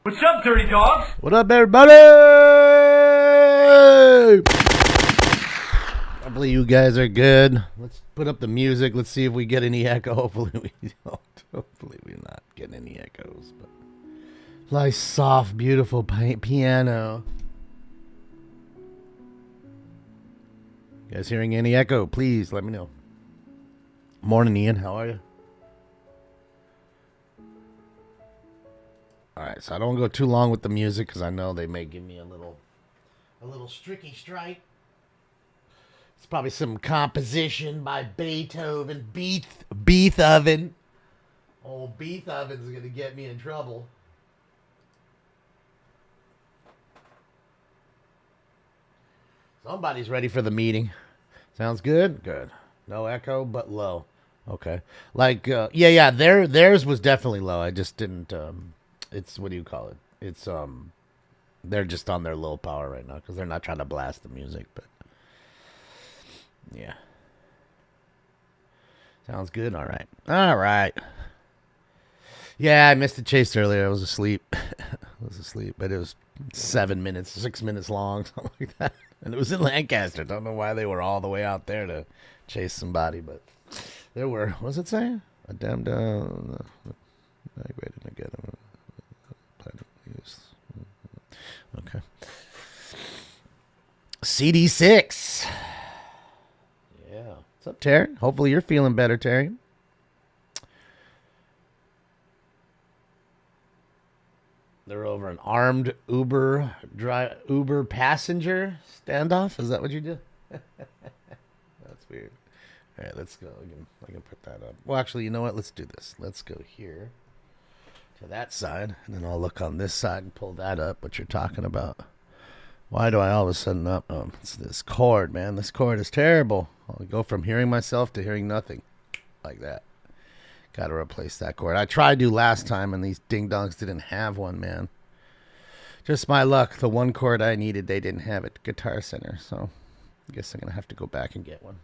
What's up, dirty dogs? What up, everybody? Hopefully you guys are good. Let's put up the music. Let's see if we get any echo. Hopefully we don't. Hopefully we're not getting any echoes. But nice, soft, beautiful piano. You guys hearing any echo? Please let me know. Morning, Ian. How are you? All right, so I don't go too long with the music because I know they may give me a little stricky strike. It's probably some composition by Beethoven, Beethoven. Old Beethoven's gonna get me in trouble. Somebody's ready for the meeting. Sounds good. Good. No echo, but low. Okay. Like, yeah. Theirs was definitely low. I just didn't. It's, what do you call it? It's they're just on their low power right now because they're not trying to blast the music, but yeah. Sounds good. All right. Yeah, I missed the chase earlier. I was asleep. But it was 6 minutes long, something like that. And it was in Lancaster. Don't know why they were all the way out there to chase somebody, but there were. What was it saying? A damn waiting to get him. Okay. CD6. Yeah. What's up, Terry? Hopefully you're feeling better, Terry. They're over an armed Uber passenger standoff. Is that what you do? That's weird. All right, let's go. I can put that up. Well, actually, you know what? Let's do this. Let's go here to that side, and then I'll look on this side and pull that up, what you're talking about. Why do I all of a sudden up? It's this cord, man. This cord is terrible. I'll go from hearing myself to hearing nothing. Like that. Got to replace that cord. I tried to last time, and these ding-dongs didn't have one, man. Just my luck. The one cord I needed, they didn't have at Guitar Center, so I guess I'm going to have to go back and get one.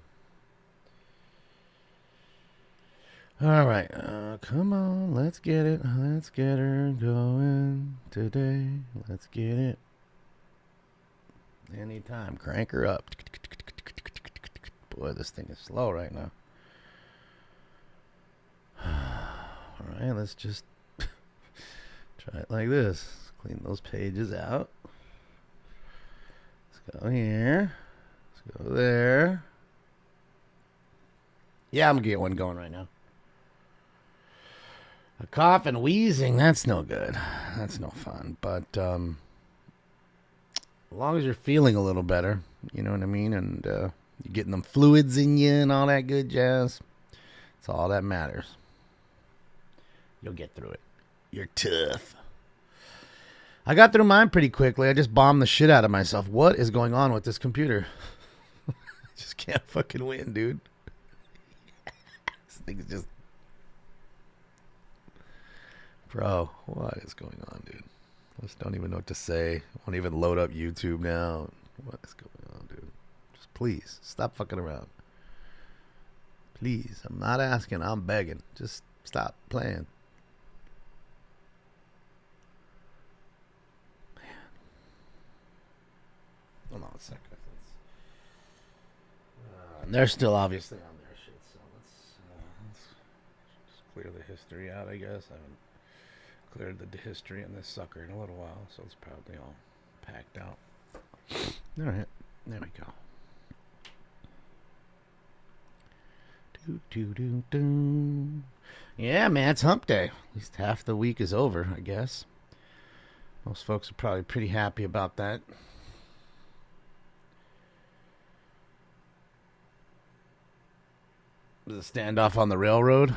All right. Come on. Let's get it. Let's get her going today. Let's get it. Anytime. Crank her up. Boy, this thing is slow right now. All right, let's just try it like this. Clean those pages out. Let's go here. Let's go there. Yeah, I'm going to get one going right now. A cough and wheezing, that's no good. That's no fun. But as long as you're feeling a little better, you know what I mean? And you're getting them fluids in you and all that good jazz. That's all that matters. You'll get through it. You're tough. I got through mine pretty quickly. I just bombed the shit out of myself. What is going on with this computer? I just can't fucking win, dude. This thing's just... Bro, what is going on, dude? I just don't even know what to say. I won't even load up YouTube now. What is going on, dude? Just please, stop fucking around. Please, I'm not asking. I'm begging. Just stop playing. Hold on a second. They're still obviously on their shit, so let's just clear the history out, I guess. I haven't cleared the history in this sucker in a little while, so it's probably all packed out. All right, there we go. Do. Yeah, man, it's hump day. At least half the week is over, I guess. Most folks are probably pretty happy about that. The standoff on the railroad.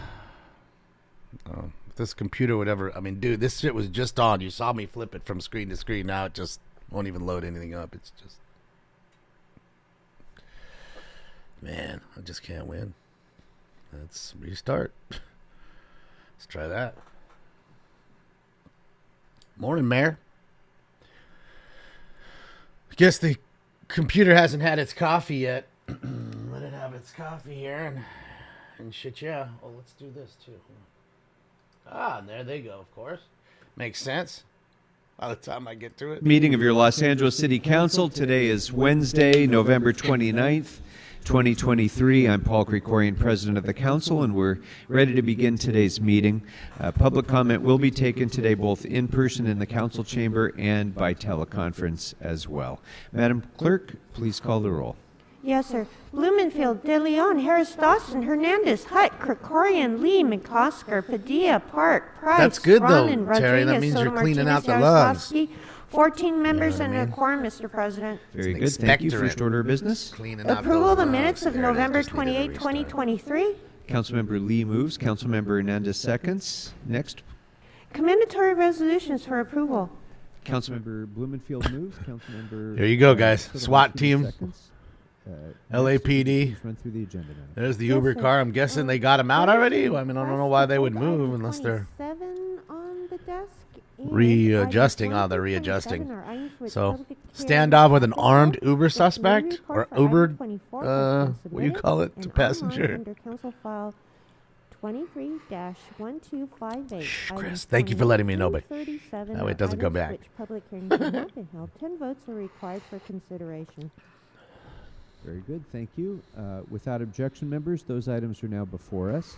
If this computer would ever... I mean, dude, this shit was just on. You saw me flip it from screen to screen. Now it just won't even load anything up. It's just... Man, I just can't win. Let's restart. Let's try that. Morning, Mayor. I guess the computer hasn't had its coffee yet. Let it have its coffee here and shit, yeah. Well, let's do this too. Ah, and there they go, of course. Makes sense. by the time I get to it. Meeting of your Los Angeles City Council. Today is Wednesday, November 29th, 2023. I'm Paul Krikorian, President of the Council, and we're ready to begin today's meeting. Public comment will be taken today both in person in the Council chamber and by teleconference as well. Madam Clerk, please call the roll. Yes, sir. Blumenfield, De Leon, Harris, Dawson, Hernandez, Hutt, Krikorian, Lee, McCosker, Padilla, Park, Price, That's good, though, Rahman, Terry. That Rodriguez, means you're Soto cleaning out the Martinez, lungs. Yaroslavsky, 14 members what I and mean? a quorum, Mr. President. Very It's good. Thank you. expectorant. First order of business. Cleaning out Approval those of the lungs. minutes of There it is. November Just needed a 28, restart. 2023. Councilmember Lee moves. Councilmember Hernandez seconds. Next. Commendatory resolutions for approval. Councilmember Blumenfield moves. Councilmember. Here you go, guys. Soto SWAT Martinez team. seconds. LAPD. Please run through the agenda, madam. There's the Yes, Uber sir. car. I'm guessing they got him out already. I mean, I don't know why they would move unless they're 27 on the desk. and readjusting. items Oh, they're 1 through readjusting. 27 are items which So, public standoff with an hearing armed scheduled. Uber The suspect committee or report for item Uber, 24 has been what do you submitted call it, to and online passenger? under Council File 23-1258. Shh, Items Chris, thank you for letting me know, 28 but through 37 that way it are doesn't go items back. Which public hearings have not been held. 10 votes are required for consideration. Very good, thank you. Without objection, members, those items are now before us.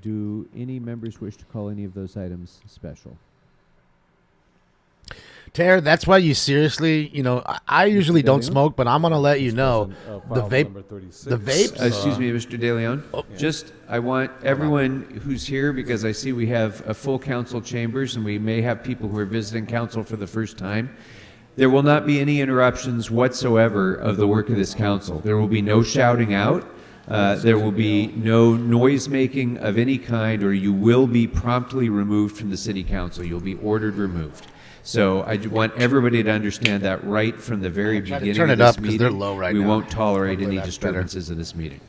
Do any members wish to call any of those items special? Tara, that's why you seriously, I usually don't smoke, but I'm going to let you know the vapes. Excuse me, Mr. De Leon. Just, I want everyone who's here, because I see we have a full council chambers and we may have people who are visiting council for the first time. There will not be any interruptions whatsoever of the work of this council. There will be no shouting out. There will be no noise making of any kind, or you will be promptly removed from the city council. You'll be ordered removed. So I want everybody to understand that right from the very try to beginning turn of it this up 'cause meeting. they're low right we now. won't tolerate Hopefully any that's better. disturbances of this meeting.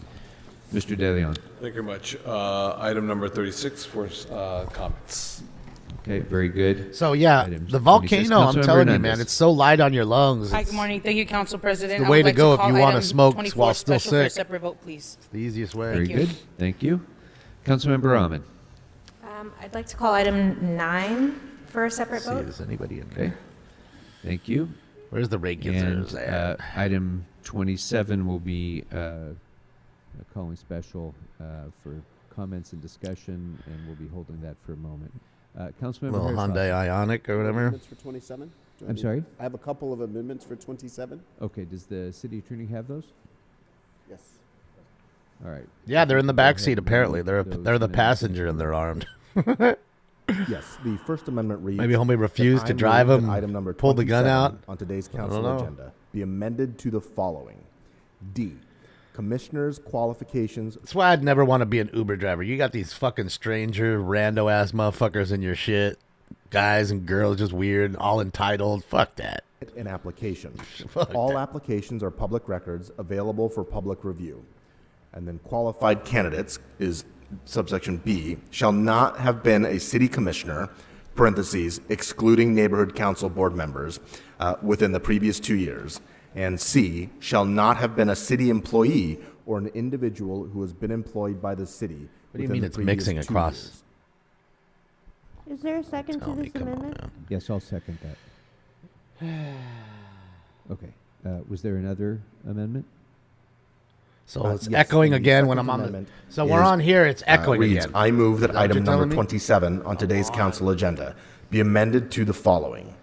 Mr. De Leon. Thank you very much. Item number 36 for comments. Okay, very good. So, yeah, Items the 26. volcano, I'm Councilmember telling you, Hernandez. man, it's so light on your lungs. Hi, It's good morning. Thank you, Council President. the I way would to like go if call you wanna item smoke 24 while still special for a sick. separate vote, please. the easiest way. Very you. good. Thank you. Councilmember Rahman. I'd like to call item 9 for a separate See, vote. is anybody in Okay. there? Thank you. Where's the regulars And at? item 27 will be calling special for comments and discussion, and we'll be holding that for a moment. Councilmember Little Harris. Hyundai Ionic or whatever. Amendments for 27? I'm sorry? I have a couple of amendments for 27. Okay, does the city attorney have those? Yes. All right. Yeah, they're in the Go back ahead seat. and Apparently, move they're those the amendments. passenger and they're armed. Yes, the First Amendment reads... Maybe homie that refused I to move drive that him, Item number pull the gun 27 out. on today's I don't council know. agenda be amended to the following. D, commissioners' qualifications... That's why I'd never want to be an Uber driver. You got these fucking stranger, rando-ass motherfuckers in your shit. Guys and girls just weird, all entitled. Fuck that. and application. Fuck All that. applications are public records available for public review. And then qualified candidates is subsection B, shall not have been a city commissioner, parentheses, excluding neighborhood council board members, within the previous 2 years. And C, shall not have been a city employee or an individual who has been employed by the city. What do you within mean the it's previous mixing 2 across? years. Is there a second Tell to me, this come on amendment? now. Yes, I'll second that. Okay. Was there another amendment? So it's Yes, echoing and the again when second I'm on the. amendment So we're is, on here. It's echoing reads, again. I move that Is that what item you're number telling me? 27 on today's council agenda be amended to the following.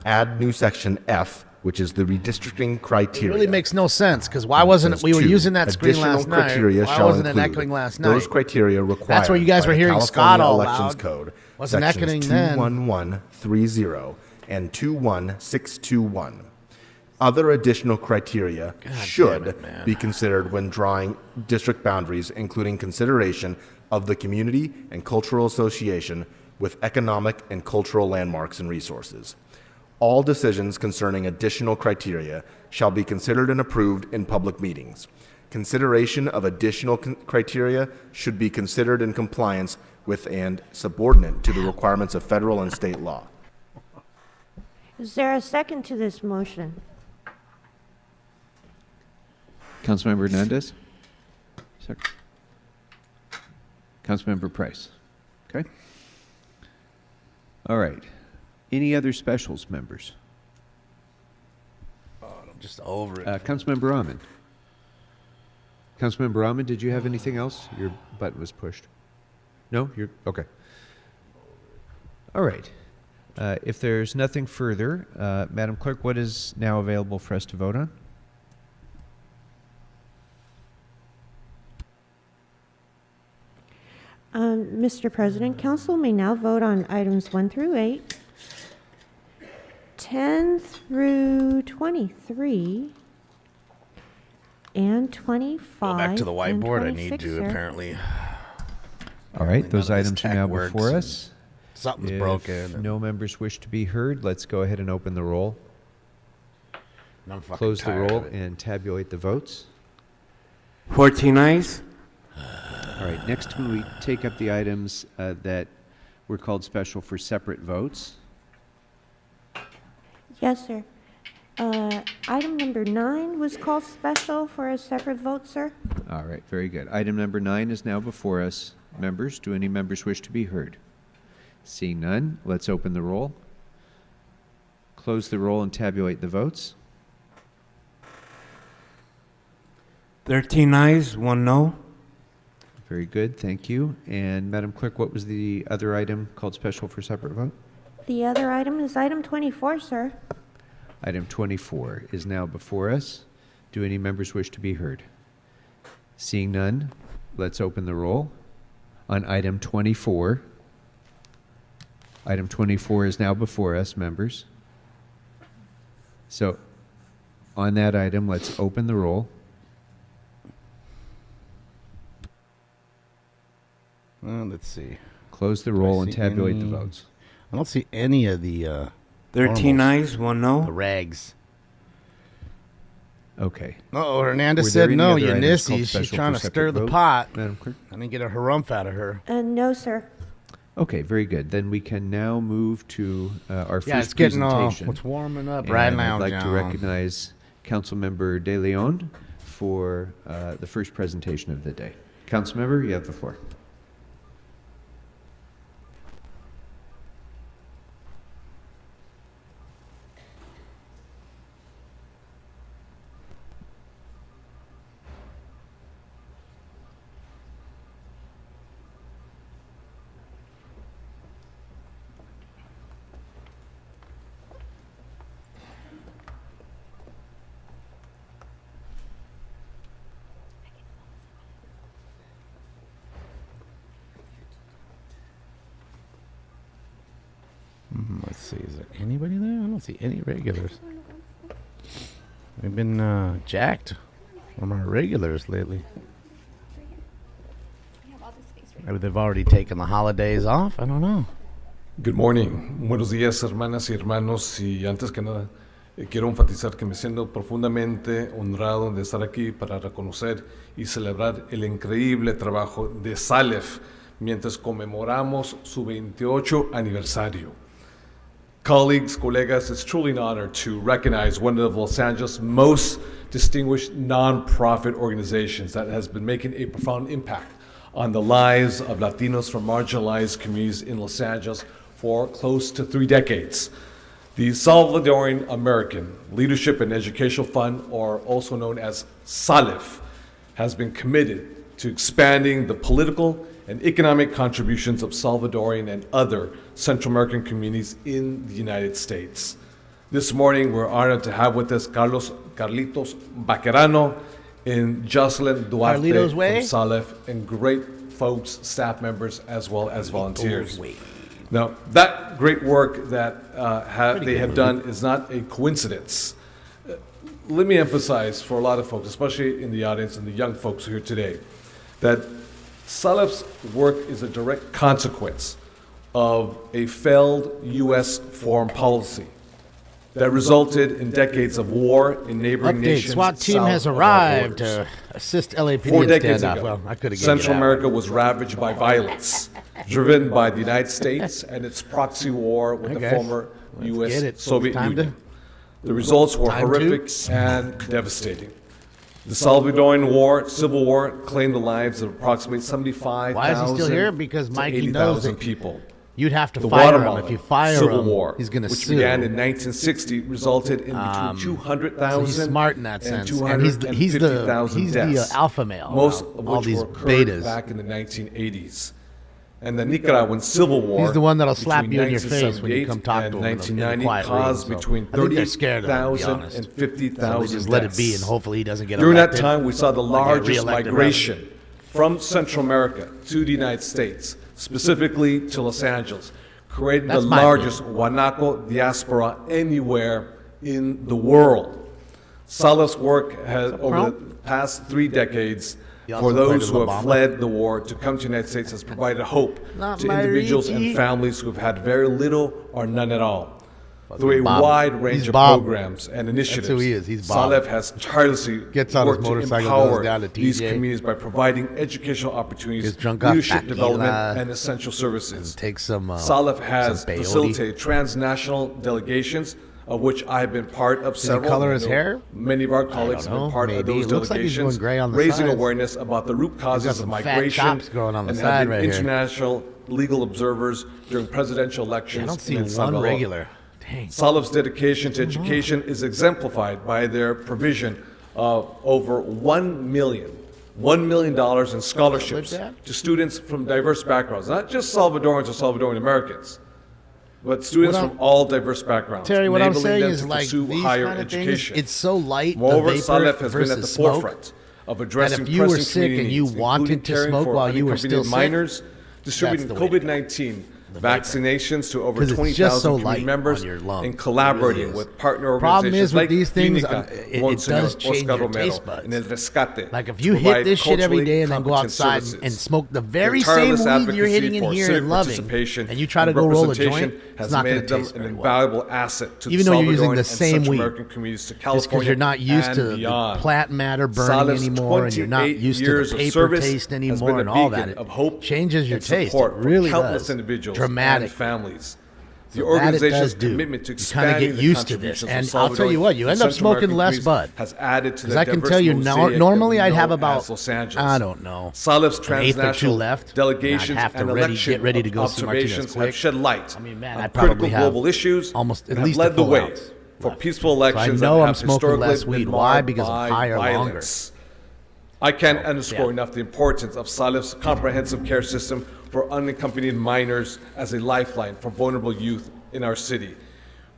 Add new section F, which is the redistricting It criteria. really makes no sense because why wasn't Says we were two, using that screen additional last night? criteria Why shall wasn't it include echoing last night? Those criteria required That's where you guys by were the hearing California Scott all Elections loud. Code, Wasn't sections echoing then. 21130 and 21621. Other additional criteria should damn it, man. be considered when drawing district boundaries, including consideration of the community and cultural association with economic and cultural landmarks and resources. All decisions concerning additional criteria shall be considered and approved in public meetings. Consideration of additional criteria should be considered in compliance with and subordinate to the requirements of federal and state law. Is there a second to this motion? Councilmember Hernandez? Second. Councilmember Price? Okay. All right. Any other specials, members? I'm just over it. Councilmember Ahmed. Councilmember Ahmed, did you have anything else? Your button was pushed. No? You're okay. All right. If there's nothing further, Madam Clerk, what is now available for us to vote on? Mr. President, Council may now vote on items 1 through 8, 10 through 23, and 25. Go back to the and whiteboard. I 26, need to, sir. apparently. All right, None those of this items are tech now works before and us. Something's If broken. no members wish to be heard, let's go ahead and open the roll, and I'm fucking close the tired roll, of it. and tabulate the votes. 14 eyes. All right, next we take up the items that were called special for separate votes. Yes, sir. Item number 9 was called special for a separate vote, sir. All right, very good. Item number 9 is now before us. Members, do any members wish to be heard? Seeing none, let's open the roll, close the roll, and tabulate the votes. 13 eyes, 1 no. Very good, thank you. And Madam Clerk, what was the other item called special for separate vote? The other item is item 24, sir. Item 24 is now before us. Do any members wish to be heard? Seeing none, let's open the roll on item 24. Item 24 is now before us, members. So on that item, let's open the roll. Let's see. Close the Do I roll and see tabulate the any- votes. I don't see any of the 13 normals, eyes, 1 the no. rags. Okay. Oh, Hernandez Were there said any no, other you items called nissy. She's special trying for to stir separate the vote, pot. Madam Clerk? I didn't get a harumph out of her. No, sir. Okay, very good. Then we can now move to our Yeah, first it's getting presentation. it's warming up And right now, I'd like to John. recognize Councilmember De Leon for the first presentation of the day. Councilmember, you have the floor. Let's see, is there anybody there? I don't see any regulars. We've been jacked from our regulars lately. Maybe they've already taken the holidays off. I don't know. Good morning. Buenos días, hermanas y hermanos. Y antes que nada, quiero enfatizar que me siento profundamente honrado de estar aquí para reconocer y celebrar el increíble trabajo de SALF mientras conmemoramos su 28 aniversario. Colleagues, colegas, it's truly an honor to recognize one of Los Angeles' most distinguished nonprofit organizations that has been making a profound impact on the lives of Latinos from marginalized communities in Los Angeles for close to 3 decades. The Salvadoran American Leadership and Educational Fund, or also known as SALF, has been committed to expanding the political and economic contributions of Salvadoran and other Central American communities in the United States. This morning, we're honored to have with us Carlitos Baquerano and Jocelyn Duarte Carlitos from Way? SALF, and great folks, staff members, as well as volunteers. Now, that great work that they have done is not a coincidence. Let me emphasize for a lot of folks, especially in the audience and the young folks here today, that SALF's work is a direct consequence of a failed U.S. foreign policy that resulted in decades of war in neighboring Update: nations. SWAT team south has of our arrived borders. to assist LAPD 4 in decades standoff. ago, Well, I could have Central America was ravaged by violence, driven by the United States and its proxy war with the Okay. former Let's U.S. get it. Soviet Time to- Union. The results were Time to horrific and devastating. The Salvadoran War, Civil War, claimed the lives of approximately 75,000 Why is he still here? Because to Mikey 80,000 knows it. people. You'd have to The fire him. Guatemalan If you fire Civil him, War, he's going to which sue. began in 1960, resulted in between 200,000 So he's smart in that and sense. And he's the 250,000 deaths, alpha male. most now. of all which these were occurred betas. back in the 1980s. And the Nicaraguan Civil War, He's the one that'll slap between you in your face when you come talk to him in the 1990 quiet room, caused so between I think they're scared of him, to be 30,000 honest. and So 50,000 they just let it be, and hopefully he doesn't get During that elected. time, we saw the Or get largest reelected, migration from Central America to the United States, specifically to Los Angeles, creating That's the my largest Guanaco diaspora anywhere in the world. SALF's work has, over the past 3 decades, He for also those played who with have Obama. fled the war to come to the United States, has provided hope Not to my individuals Ricky. and families who have had very little or none at all. Through a Bob. wide range He's of Bob. programs and initiatives, who he is. He's Bob. SALF has tirelessly Gets on his worked to motorcycle, goes empower down to these TJ. communities by providing educational opportunities, Gets drunk off leadership tequila, development, and essential services. Take some. SALF has some peyote. facilitated transnational delegations, of which I've been part of he several. color I his know hair? Many of our colleagues have know. been part of Maybe. those It looks like he's delegations, going gray on the raising sides. awareness about the root causes some of fat migration chops growing on the and side have been right here. international legal observers during presidential elections. I don't see in El one Salvador. regular. Dang. SALF's dedication to education is exemplified by their provision of over $1 million in scholarships Like that? to students from diverse backgrounds, not just Salvadorans or Salvadoran Americans, but students What I'm- from all diverse backgrounds, Terry, what I'm enabling saying them is to like pursue these higher kind of things. education. It's so light. Moreover, the vapor SALF has been at the versus smoke, forefront of that addressing if you were pressing sick and community you needs, wanted including to caring smoke for while you were unaccompanied still sick, minors, distributing the way to go. COVID-19 vaccinations to over 'Cause it's 20,000 just so community light members, on your lung. and collaborating It really is. with partner Problem organizations is with like these things, Clinica it Monsignor does change Oscar your Romero taste buds. and El Rescate Like if to you hit provide this shit every culturally day and then go competent outside services. and smoke the Their very same tireless weed you're hitting advocacy in for here civic and loving, participation and you try to and go roll a representation joint, it's has not going made to them taste an very well. invaluable asset to Even the though you're using Salvadoran the and same Central weed. American communities to Just California because you're not used and to the beyond. plant matter burning SALF's anymore, and you're not 28 used to years the of paper service taste has anymore, been a and all beacon that. of hope It changes your and taste. It support for really countless does. individuals Dramatic. and families. The So that it organization's does do. commitment to You kinda expanding get the used to this. contributions And of I'll tell you Salvadoran what, you and end up Central smoking American less communities bud. has added to the Because I can diverse tell you, mosaic normally that we I'd have know about, as Los Angeles. I don't know, SALF's an eighth or two transnational left. delegations And I'd have to and get ready to election go see Martinez observations quick. have shed light I mean, man, on I'd probably critical have global issues almost at and least have a led the full way ounce for left. peaceful So I elections know that I'm have smoking historically less been weed. Why? marred Because of by higher, longer. violence. I can't underscore yeah. enough the importance of SALF's comprehensive care system for unaccompanied minors as a lifeline for vulnerable youth in our city.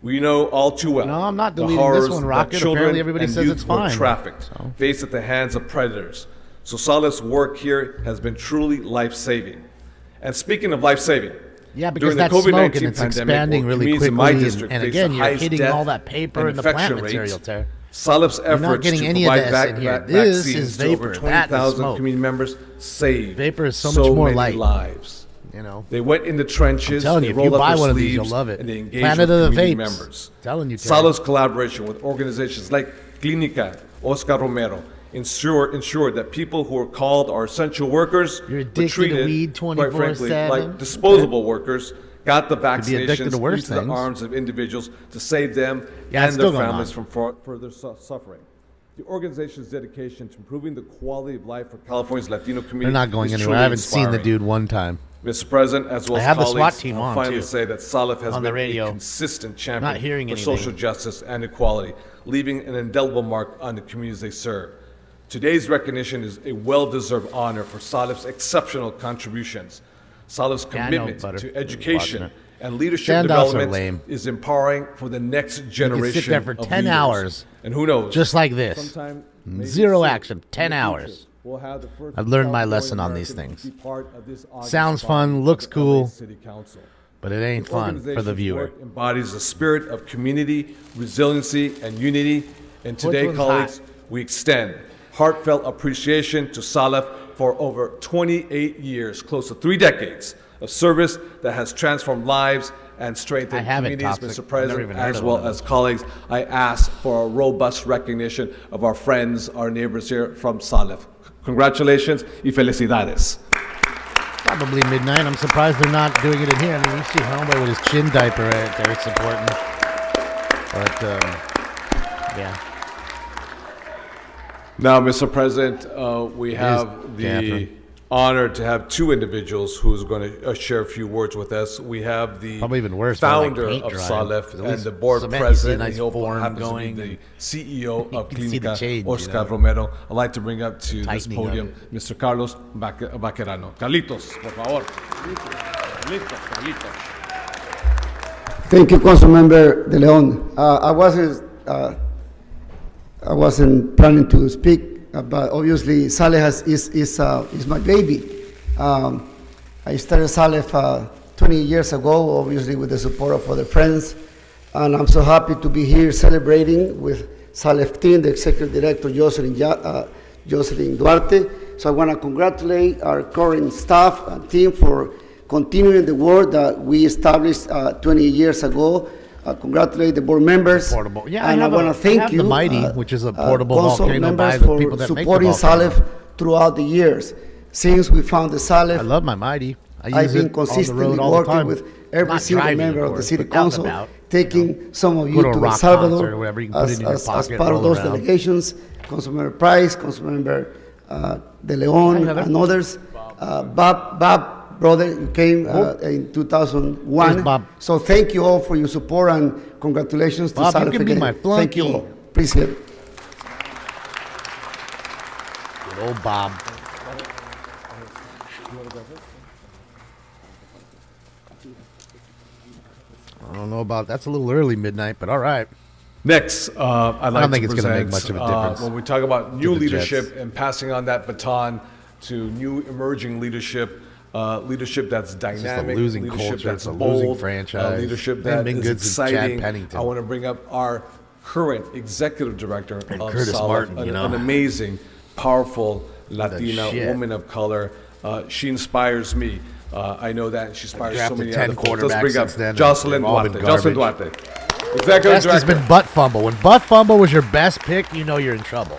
We know all too well No, I'm not the deleting this horrors one, that Rocket. children Apparently everybody and says youth it's who are fine. trafficked So. face at the hands of predators. So SALF's work here has been truly life-saving. And speaking of life-saving, Yeah, because during the that's smoke COVID-19 and it's pandemic, expanding where really communities in my quickly. district And faced again, the you're highest hitting death all that paper and and the plant infection material, rates, Terry. SALF's You're not efforts getting to any of provide this in here. This vaccines is to over vapor. That is 20,000 smoke. community members saved Vapor is so much more many light. lives. You know, They went in the trenches, telling they you, if you rolled up buy their one of these, you'll sleeves, love it. and they engaged Planet with of the community Vapes. members. Telling you, Terry. SALF's collaboration with organizations like Clinica Oscar Romero ensured that people who are called our essential workers You're were addicted to treated, weed quite frankly, 24/7. like disposable workers, got the be addicted vaccinations to worse into the things. arms of individuals to save them Yeah, it's and their still going families on. from further suffering. The organization's dedication to improving the quality of life for California's Latino community they're not going is anywhere. truly I haven't seen the inspiring. dude one time. Mr. President, as well I as have the colleagues, SWAT team I'll on, finally too, say that SALF has on the been radio. a consistent champion Not hearing for anything. social justice and equality, leaving an indelible mark on the communities they serve. Today's recognition is a well-deserved honor for SALF's exceptional contributions. SALF's Yeah, I know, commitment Butter. to Watching education it. and leadership Standoffs are development lame. is empowering for the next generation there for of 10 leaders. hours, And who knows? just like this. sometime, maybe Zero soon, action, in 10 the hours. future, we'll have the first I've learned my Salvadoran lesson on these American things. be part of this August Sounds fun, body looks of the LA cool, City Council. but it ain't The fun for the organization's viewer. work embodies the spirit of community, resiliency, and unity. And today, one's colleagues, hot? we extend heartfelt appreciation to SALF for over 28 years, close to 3 decades of service that has transformed lives and I strengthened have it, communities, Toxic. Mr. I've never President, even heard as of well one of as colleagues. I ask for a robust recognition of our friends, our neighbors here from SALF. Congratulations y felicidades. Probably midnight. I'm surprised they're not doing it in here. I mean, you see Homeboy with his chin diaper right there supporting. But, yeah. Now, Mr. President, we is have the Catherine. honored to have two individuals who's going to share a few words with us. We have the Probably even worse, more like founder paint of drying. SALF At and least the board cement, you see a president. nice and he also form happens going to be and the CEO of can see the Clinica, change, you Oscar know. Romero. I'd like to bring up to this Tightening of podium it. Mr. Carlos Vaquerano. Carlitos, por favor. Carlitos. Thank you, Councilmember De Leon. I wasn't planning to speak, but obviously SALF is my baby. I started SALF 20 years ago, obviously with the support of other friends, and I'm so happy to be here celebrating with SALF team, the Executive Director Jocelyn Duarte. So I want to congratulate our current staff and team for continuing the work that we established 20 years ago. Congratulate the board members. Portable. Yeah, and I want to thank you, the Mighty, which is a portable council volcano members by the for people that make the supporting volcano. SALF throughout the years. Since we found the I SALF, love my Mighty. I use I've been it on the road consistently all the working time. with every Not single driving, member of the course, city but out and council, about, taking some of you Go to a to El rock Salvador concert or whatever, you can put it in your as pocket, part of roll those around. delegations. Councilmember Price, Councilmember De Leon, Heather. and others. Bob, brother, you came in 2001. Here's Bob. So thank you all for your support and congratulations to Bob, you SALF can be again. my Thank you flunky. all. Appreciate it. Good old Bob. I don't know about that's a little early midnight, but all right. Next, I'd like don't think to it's gonna make present, much of a difference when we talk about new the Jets. leadership and passing on that baton to new emerging leadership, leadership that's just a dynamic, losing leadership culture, that's it's a bold, losing franchise. leadership They haven't that been is good since Chad exciting. Pennington. I want to bring up our current executive director And of Curtis SALF, Martin, an, you know. an amazing, powerful Latina shit. woman of color. She inspires me. I know that she inspires so drafted many 10 other folks. Let's quarterbacks bring up since then, and Jocelyn they've all been Duarte. Jocelyn garbage. Duarte. Executive Best has Director. been butt fumble. When butt fumble was your best pick, you know you're in trouble.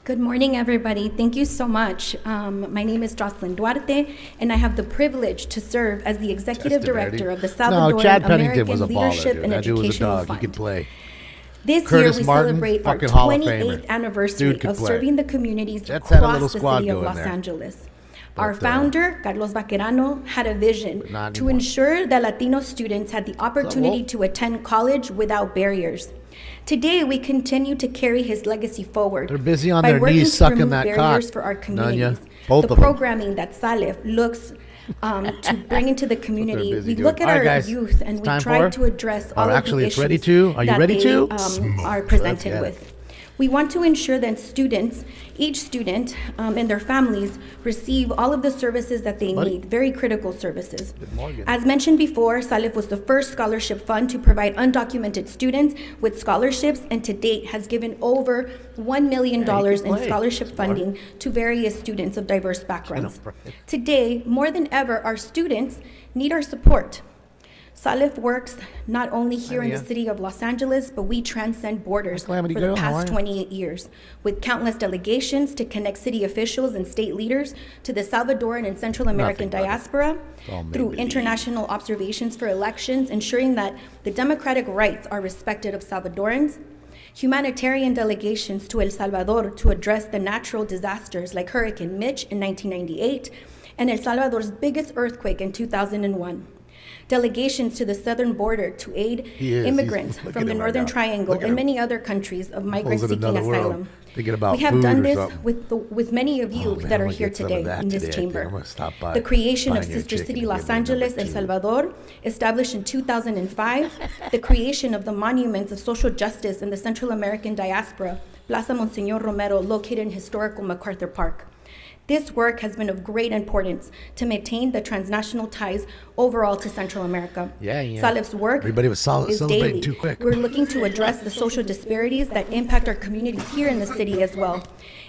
Good morning, everybody. Thank you so much. My name is Jocelyn Duarte, and I have the privilege to serve as the Executive Director of the Salvadoran No, Chad Pennington was American a baller, Leadership dude. and That dude was a Educational dog. He Fund. could play. This Curtis year, we Martin, celebrate our fucking Hall of 28th Famer. anniversary Dude could of play. serving the communities Jets had a little across the squad city of going Los there. Angeles. Our But, founder, Carlos Vaquerano, had a vision not to anymore. ensure that Latino students had the opportunity Wolf? to attend college without barriers. Today, we continue to carry his legacy forward. They're busy on by their working knees to sucking remove that barriers cock, for our Nanya. communities. Both The of 'em. programming that SALF looks to bring into the community. busy We doing. look at All right, our guys, youth and it's we time try for- to address all Oh, of actually, the it's issues ready to? Are you that ready they to? are Let's presented get it. with. We want to ensure that students, each student and their families receive all of the services that they Buddy. need, very critical services. Morgan. As mentioned before, SALF was the first scholarship fund to provide undocumented students with scholarships and to date has given over $1 million in play. scholarship Smart. funding to various students of diverse backgrounds. right. Today, more than ever, our students need our support. SALF works not only here in the Ania. city of Los Angeles, but we transcend borders for Calamity the Girl, how are past you? 28 years, with countless delegations to connect city officials and state leaders to the Salvadoran and Central American Nothing, buddy. diaspora, all make through believe. international observations for elections, ensuring that the democratic rights are respected of Salvadorans, humanitarian delegations to El Salvador to address the natural disasters like Hurricane Mitch in 1998 and El Salvador's biggest earthquake in 2001. Delegations to the southern border to aid He is. immigrants Look at from the him right Northern now. Triangle Look at and him. many other countries of migrants Lives in seeking another world, asylum. thinking about We have food done or this something. with many of you Oh, man, that I'm are gonna here get some of today that in this today, I think. chamber. I'm gonna stop by, The creation of buying your Sister chicken City and Los give me number Angeles, El 2. Salvador, established in 2005, the creation of the monuments of social justice in the Central American diaspora, Plaza Monseñor Romero, located in historical MacArthur Park. This work has been of great importance to maintain the transnational ties overall to Central America. Yeah. SALF's work Everybody was is celebrating daily. too quick. We're looking to address the social disparities that impact our communities here in the city as well.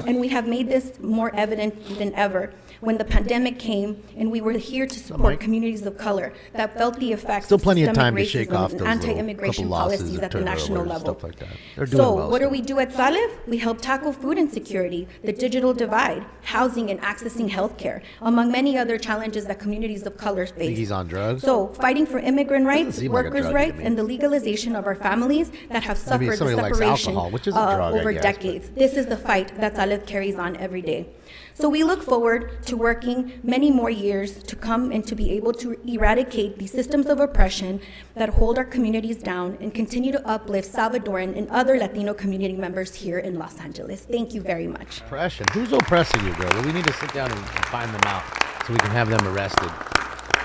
And we have made this more evident than ever when the pandemic came and we were here to support communities of color that felt the effects Still of plenty of systemic time to shake racism off and those little anti-immigration couple losses policies and at the national turnovers and level. stuff like that. They're doing So well what do still. we do at SALF? We help tackle food insecurity, the digital divide, housing housing and accessing healthcare, among many other challenges that communities of color face. Think he's on drugs? So, fighting for immigrant rights, seem like a workers' drug to rights, me. and the legalization of our families that have suffered the somebody likes separation alcohol, which is a drug, I over guess, decades. This is the fight that SALF carries on every day. So we look forward to working many more years to come and to be able to eradicate the systems of oppression that hold our communities down and continue to uplift Salvadoran and other Latino community members here in Los Angeles. Thank you very much. Oppression. Who's oppressing you, girl? Well, we need to sit down and find them out so we can have them arrested.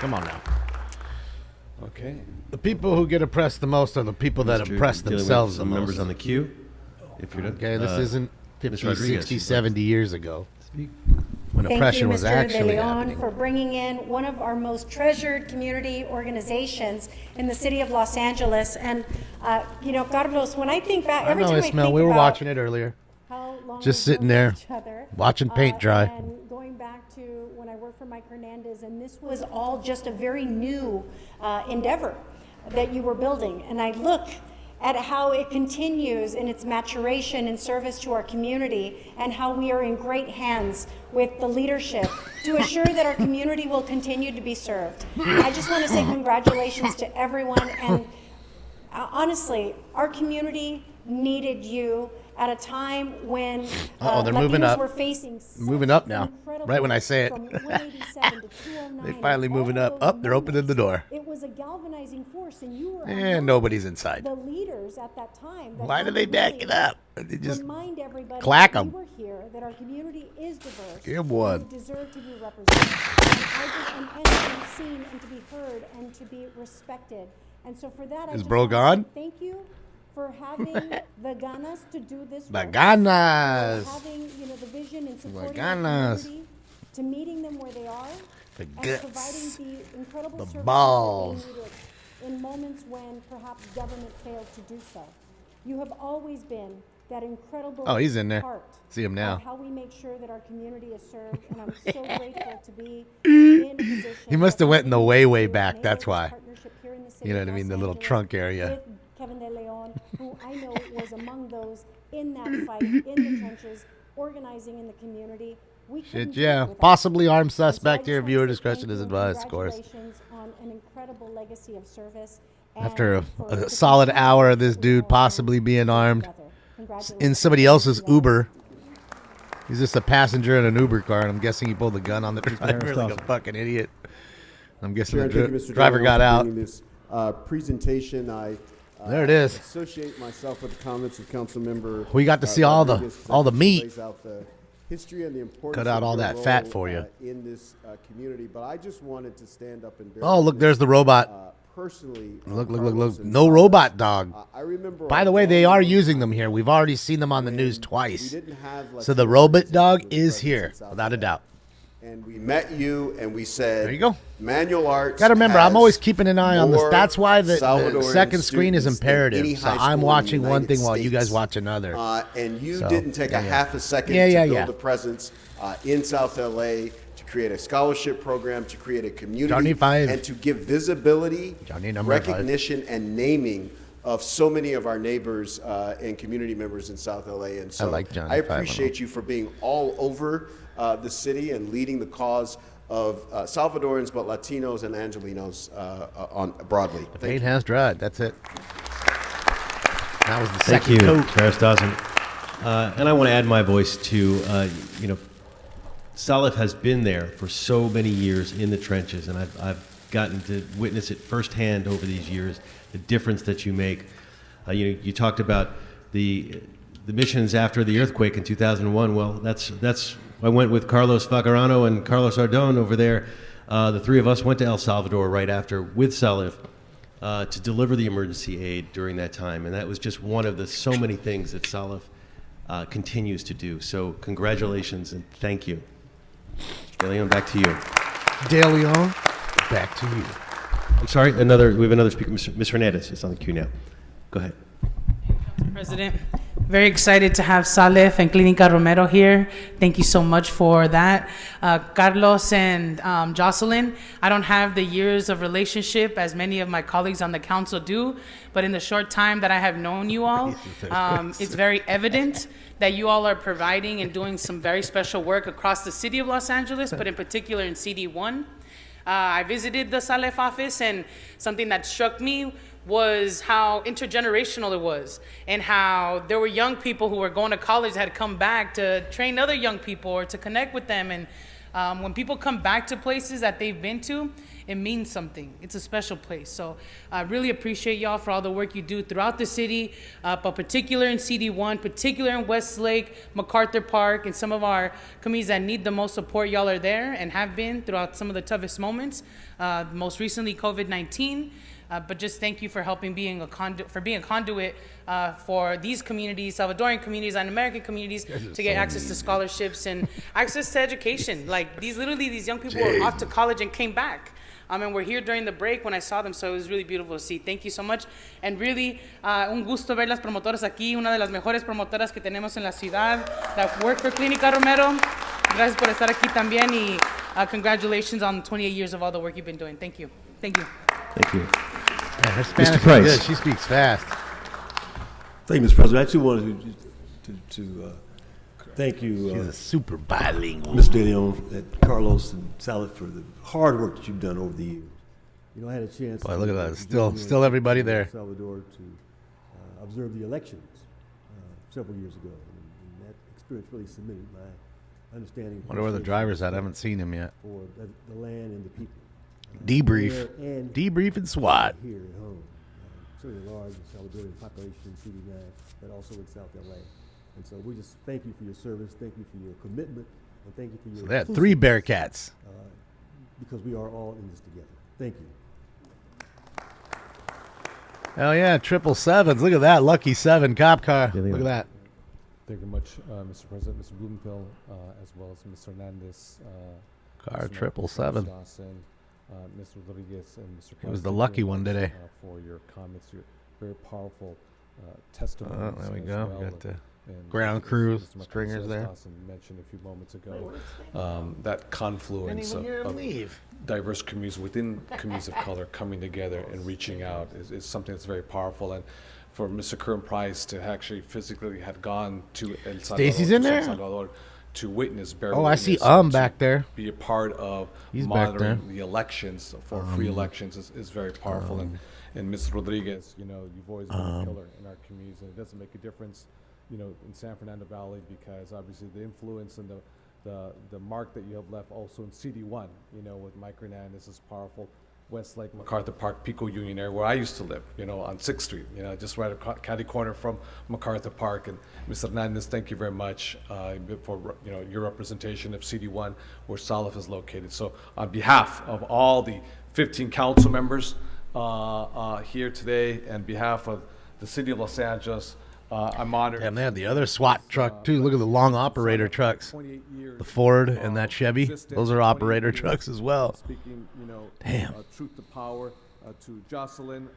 Come on now. Okay. The people who get oppressed the most are the people that Mr. oppress dealing with themselves the some members most. on the queue. If you're done. Okay, this isn't 50, Rodriguez, 60, you'd 70 years ago Speak. when oppression was Mr. actually De Leon, happening. for bringing in one of our most treasured community organizations in the city of Los Angeles. And, Carlos, when I think back, I every know, time I Ismael. think We were about watching it earlier. how long Just we've sitting known there, each other, watching paint dry. And going back to when I worked for Mike Hernandez, and this was all just a very new endeavor that you were building. And I look at how it continues in its maturation and service to our community, and how we are in great hands with the leadership to assure that our community will continue to be served. I just want to say congratulations to everyone, and honestly, our community needed you at a time when They're moving Latinos up. were facing Moving up now. incredible Right when I say it. from 187 to 209, They finally and moving all up. those Up, they're opening the door. It was a galvanizing force, and you were And among nobody's inside. the leaders at that time. That Why do had they to back really it up? They just remind everybody clack that 'em. we were here, that our community is diverse. Give one. and we deserve to be represented. And to be seen and to be heard and to be respected. And so for that, I Is just bro want to say gone? thank you for having the ganas to do this The work. ganas. For having, the vision and supporting ganas. the community, to meeting them where they are, The and guts. providing the incredible The services balls. that they needed in moments when perhaps government failed to do so. You have always been that incredible Oh, he's in there. part See him now. of how we make sure that our community is served, and I'm so grateful to be in position. He must have went in the way, way back. enable That's this why. partnership here in the city You know of what I mean? Los The little Angeles trunk area. with Kevin De Leon, who I know was among those in that fight, in the trenches, organizing in the community. We couldn't Shit, do it yeah. without Possibly you. armed And so I suspect just here. wanna Viewer say discretion thank is you and advised, of course. Congratulations on an incredible legacy of service. After and for a the solid continued hour of efforts this that we dude all possibly do being armed together. in Congratulations. somebody else's Uber. He's just a passenger in an Uber car, and I'm guessing he pulled the gun on the driver like a fucking idiot. I'm guessing Chair, the thank you, Mr. driver Dillon, got for out. bringing This presentation, I There it is. associate myself with the comments of Councilmember. We got to see all the Rodriguez, meat. lays out the history and the importance Cut out of all your that fat role, for you. in this community. But I just wanted to stand up and. Oh, look, there's the robot. Personally, Look. Carlos and No Sal. robot dog. I remember. By the way, they are using them here. We've already seen them on the news twice. didn't have So the Latino robot dog representatives is present here, in South without a doubt. And we met you, and we said, There you go. Manual arts. Got to remember, I'm has always keeping an eye on this. more That's why the Salvadoran second screen is students than any imperative. So high I'm school in the watching one United thing while you guys States. watch another. And you So, didn't take yeah, a yeah. half a second Yeah, to yeah, build yeah. a presence in South LA, to create a scholarship program, to create a community, Johnny Five. and to give visibility, Johnny number 5. recognition, and naming of so many of our neighbors and community members in South LA. And so I like Johnny I Five, I appreciate you for being all over the city and leading the cause of Salvadorans, but Latinos and Angelinos on broadly. The paint has dried. That's it. That was the Thank second you, coat. Chair Dawson. And I want to add my voice to, SALF has been there for so many years in the trenches, and I've gotten to witness it firsthand over these years, the difference that you make. You talked about the missions after the earthquake in 2001. Well, that's I went with Carlos Facarano and Carlos Ardon over there. The three of us went to El Salvador right after with SALF to deliver the emergency aid during that time, and that was just one of the so many things that SALF continues to do. So congratulations and thank you. De Leon, back to you. De Leon, back to you. I'm sorry, we have another speaker, Ms. Hernandez is on the queue now. Go ahead. President, Very excited to have SALF and Clinica Romero here. Thank you so much for that. Carlos and Jocelyn, I don't have the years of relationship as many of my colleagues on the council do, but in the short time that I have known you all, it's very evident that you all are providing and doing some very special work across the city of Los Angeles, but in particular in CD1. I visited the SALF office, and something that struck me was how intergenerational it was, and how there were young people who were going to college that had come back to train other young people or to connect with them. And when people come back to places that they've been to, it means something. It's a special place. So I really appreciate y'all for all the work you do throughout the city, but particular in CD1, particular in Westlake, MacArthur Park, and some of our communities that need the most support. Y'all are there and have been throughout some of the toughest moments, most recently COVID-19. But just thank you for helping being a conduit for these communities, Salvadoran communities and American communities, to get access to scholarships and access to education. Like these young people were off to college and came back. And we're here during the break when I saw them, so it was really beautiful to see. Thank you so much. And really, un gusto ver las promotoras aquí, una de las mejores promotoras que tenemos en la ciudad that work for Clinica Romero. Gracias por estar aquí también, y congratulations on 28 years of all the work you've been doing. Thank you. Thank you. Thank you. Yeah, her Spanish Mr. Price. is good. She speaks fast. Thank you, Mr. President. I actually wanted to thank you, She's a super bilingual. Mr. De Leon, and Carlos, and Salif for the hard work that you've done over the years. You know, I had a chance. Boy, look at that. Still everybody there. Salvador to observe the elections several years ago, and that experience really cemented my understanding. Wonder where the driver's at. I haven't seen him yet. For the land and the people. Debrief and SWAT. Here at home, certainly large Salvadorian population in CD9, but also in South LA. And so we just thank you for your service, thank you for your commitment, and thank you for your. So they had 3 Bearcats. Because we are all in this together. Thank you. Hell yeah, 777s. Look at that. Lucky 7 cop car. Look at that. Thank you very much, Mr. President, Mr. Blumenthal, as well as Mr. Hernandez. Car 777. Mr. Rodriguez and Mr. He was the lucky one today. For your comments, your very powerful testimony. There we go. We got the ground crews, stringers there. Mentioned a few moments ago that confluence of diverse communities within communities of color coming together and reaching out is something that's very powerful. And for Mr. Curran Price to actually physically had gone to El Salvador, Stacy's in there? to witness, I see back there. Be a part of monitoring the elections for free elections is very powerful. And Mr. Rodriguez, you know, you've always been a pillar in our communities, and it doesn't make a difference, you know, in San Fernando Valley, because obviously the influence and the mark that you have left also in CD1, you know, with Mike Hernandez is powerful. Westlake, MacArthur Park, Pico Union area, where I used to live, you know, on 6th Street, you know, just right catty corner from MacArthur Park. And Mr. Hernandez, thank you very much for, you know, your representation of CD1, where SALF is located. So on behalf of all the 15 council members here today, and behalf of the city of Los Angeles, I'm honored. And they had the other SWAT truck too. Look at the long operator trucks. The Ford and that Chevy. Those are operator trucks as well. Speaking, you know, damn. Truth to power, to Jocelyn,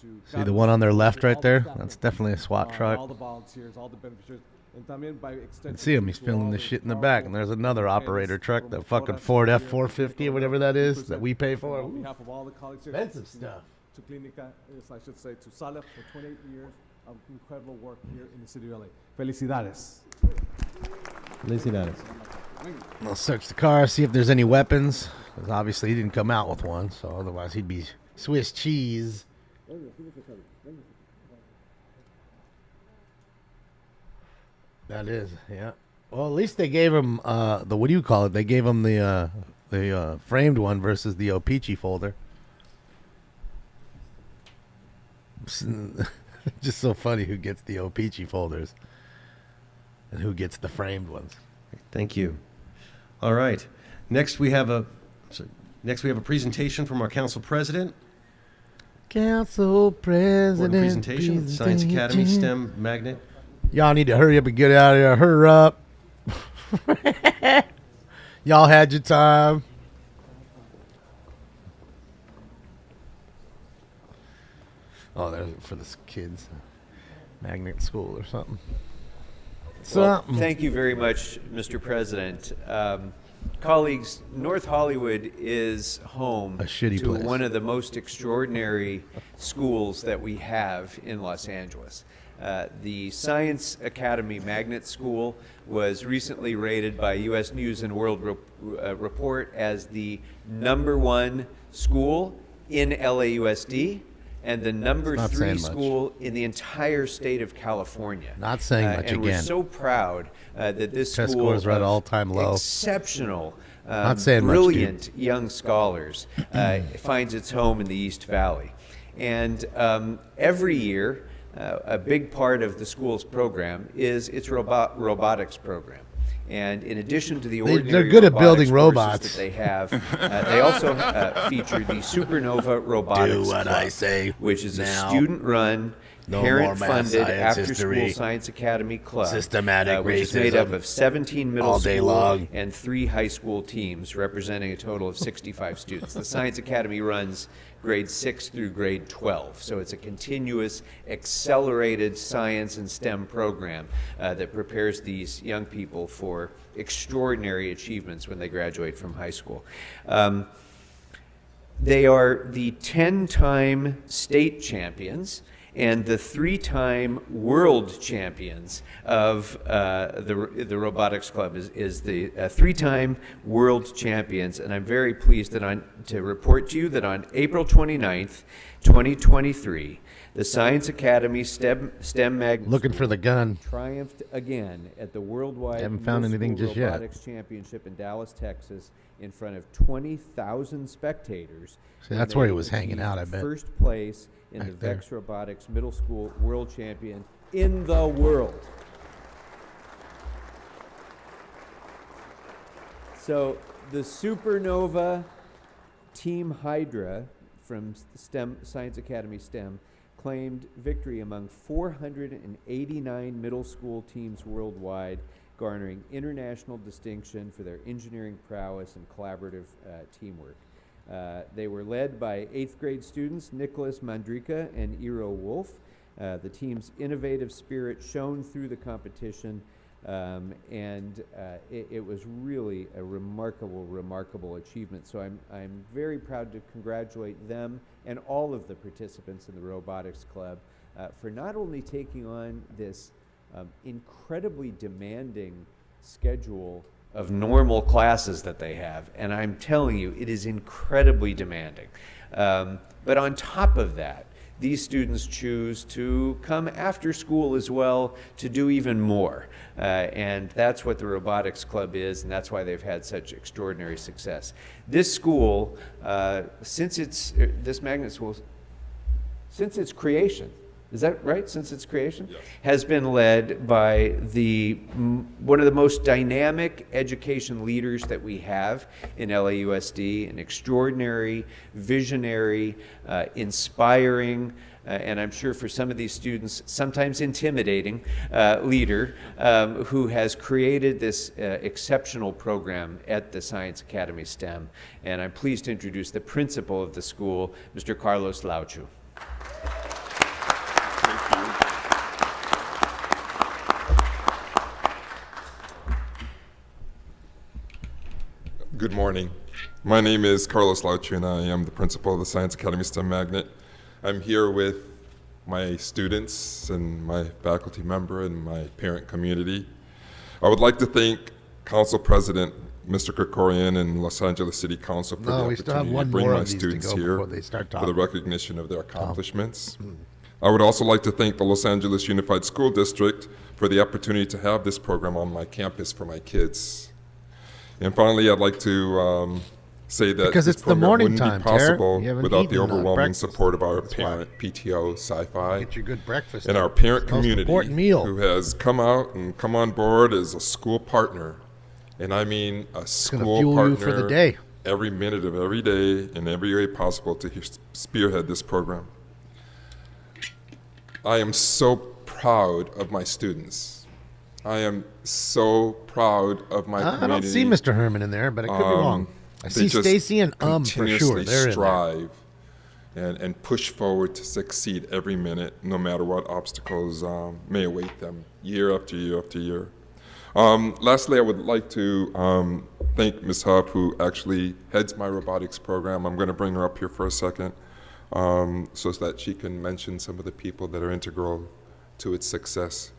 to see the one on their left right there? That's definitely a SWAT truck. All the volunteers, all the beneficiaries. And también by extension, you can see him. He's filling this shit in the back. And there's another operator truck, that fucking Ford F-450 or whatever that is that we pay for. On behalf of all the colleagues here, expensive stuff. To Clinica, I should say, to SALF for 28 years of incredible work here in the city of LA. Felicidades. Felicidades. I'll search the car, see if there's any weapons. Because obviously he didn't come out with one, so otherwise he'd be Swiss cheese. That is, yeah. Well, at least they gave him the, what do you call it? They gave him the framed one versus the O-Pee-Chee folder. Just so funny who gets the O-Pee-Chee folders and who gets the framed ones. Thank you. All right. Next we have a presentation from our council president. Council president. Presentation, Science Academy STEM magnet. Y'all need to hurry up and get out of here. Hurry up. Y'all had your time. Oh, they're for the kids. Magnet school or something. Something. Thank you very much, Mr. President. Colleagues, North Hollywood is home A shitty to place. one of the most extraordinary schools that we have in Los Angeles. The Science Academy Magnet School was recently rated by U.S. News and World Report as the #1 school in LAUSD and the number Not 3 saying much. school in the entire state of California. Not saying much and again. we're so proud that this Test school scores are at of all-time low. exceptional, Not saying much, dude. brilliant young scholars finds its home in the East Valley. And every year, a big part of the school's program is its robotics program. And in addition to the ordinary They're good at building robotics robots. courses that they have, they also feature the Supernova Robotics Do what Club, I say which is now. a student-run, No more math, parent-funded science, after-school history. Science Academy club, Systematic which is made up racism. of 17 middle All day school long. and 3 high school teams, representing a total of 65 students. The Science Academy runs grade 6 through grade 12, so it's a continuous, accelerated science and STEM program that prepares these young people for extraordinary achievements when they graduate from high school. They are the 10-time state champions and the 3-time world champions of the Robotics Club is the 3-time world champions. And I'm very pleased to report to you that on April 29th, 2023, the Science Academy STEM Magnet Looking for the gun. triumphed again at the Worldwide Haven't found Middle anything School just yet. Robotics Championship in Dallas, Texas, in front of 20,000 spectators. See, that's when where they he was hanging achieved out, I bet. First place in Back the there. VEX Robotics Middle School World Champion in the world. So the Supernova Team Hydra from STEM Science Academy STEM claimed victory among 489 middle school teams worldwide, garnering international distinction for their engineering prowess and collaborative teamwork. They were led by 8th grade students Nicholas Mandrika and Eero Wolf. The team's innovative spirit shone through the competition, and it was really a remarkable achievement. So I'm very proud to congratulate them and all of the participants in the Robotics Club for not only taking on this incredibly demanding schedule of normal classes that they have, and I'm telling you, it is incredibly demanding. But on top of that, these students choose to come after school as well to do even more. And that's what the Robotics Club is, and that's why they've had such extraordinary success. This school, this magnet school, since its creation, is that right? Since its creation? Yes. Has been led by one of the most dynamic education leaders that we have in LAUSD, an extraordinary, visionary, inspiring, and I'm sure for some of these students, sometimes intimidating leader who has created this exceptional program at the Science Academy STEM. And I'm pleased to introduce the principal of the school, Mr. Carlos Lauchu. Good morning. My name is Carlos Lauchu, and I am the principal of the Science Academy STEM Magnet. I'm here with my students and my faculty member and my parent community. I would like to thank Council President Mr. Krikorian and Los Angeles City Council for the We still have opportunity one to bring more my of these to students go here before they start for the talking. recognition of their accomplishments. I would also like to thank the Los Angeles Unified School District for the opportunity to have this program on my campus for my kids. And finally, I'd like to say that Because this it's the program morning wouldn't time, be Tara. possible You haven't without the eaten, overwhelming breakfast. support of our That's why. parent, PTO, Sci-Fi, Get your good breakfast. and our parent It's the most community important meal. who has come out and come on board as a school partner. And I mean a gonna school fuel partner you for the day. every minute of every day in every way possible to spearhead this program. I am so proud of my students. I am so proud of my community. I don't see Mr. Herman in there, but I could be wrong. I They see just Stacy and for sure. continuously They're in there. strive and push forward to succeed every minute, no matter what obstacles may await them year after year after year. Lastly, I would like to thank Ms. Hump, who actually heads my robotics program. I'm going to bring her up here for a second so that she can mention some of the people that are integral to its success.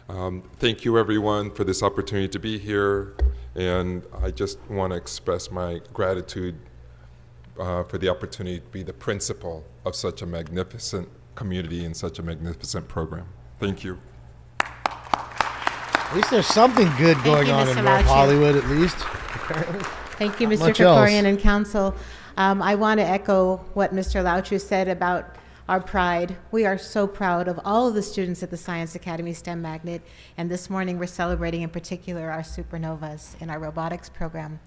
Thank you, everyone, for this opportunity to be here, and I just want to express my gratitude for the opportunity to be the principal of such a magnificent community and such a magnificent program. Thank you. At least there's something good going on in North Hollywood, at least. Thank you, Not Mr. much else. Krikorian and Council. I want to echo what Mr. Lauchu said about our pride. We are so proud of all of the students at the Science Academy STEM Magnet, and this morning we're celebrating in particular our supernovas in our robotics program.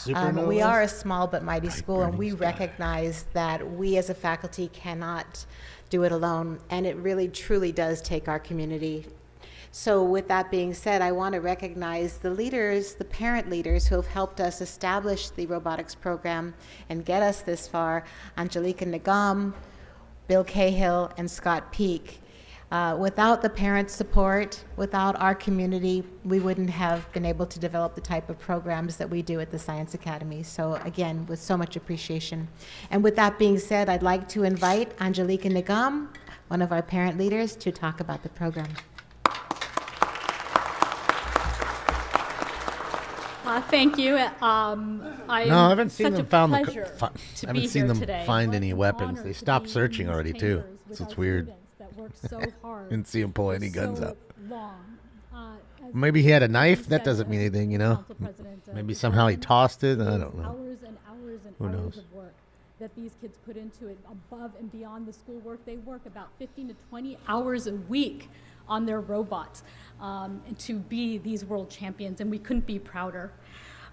We Supernovas? are a small but mighty school, and we recognize that we as a faculty cannot do it alone, and it really truly does take our community. So with that being said, I want to recognize the leaders, the parent leaders who have helped us establish the robotics program and get us this far: Angelica Nagam, Bill Cahill, and Scott Peak. Without the parent support, without our community, we wouldn't have been able to develop the type of programs that we do at the Science Academy. So again, with so much appreciation. And with that being said, I'd like to invite Angelica Nagam, one of our parent leaders, to talk about the program. Thank you. I haven't seen them find any weapons. They stopped searching already too. So it's weird. Didn't see him pull any guns out. Maybe he had a knife. That doesn't mean anything, you know. Maybe somehow he tossed it. I don't know. Hours and hours and Who hours knows? of work that these kids put into it, above and beyond the schoolwork. They work about 15 to 20 hours a week on their robots to be these world champions, and we couldn't be prouder.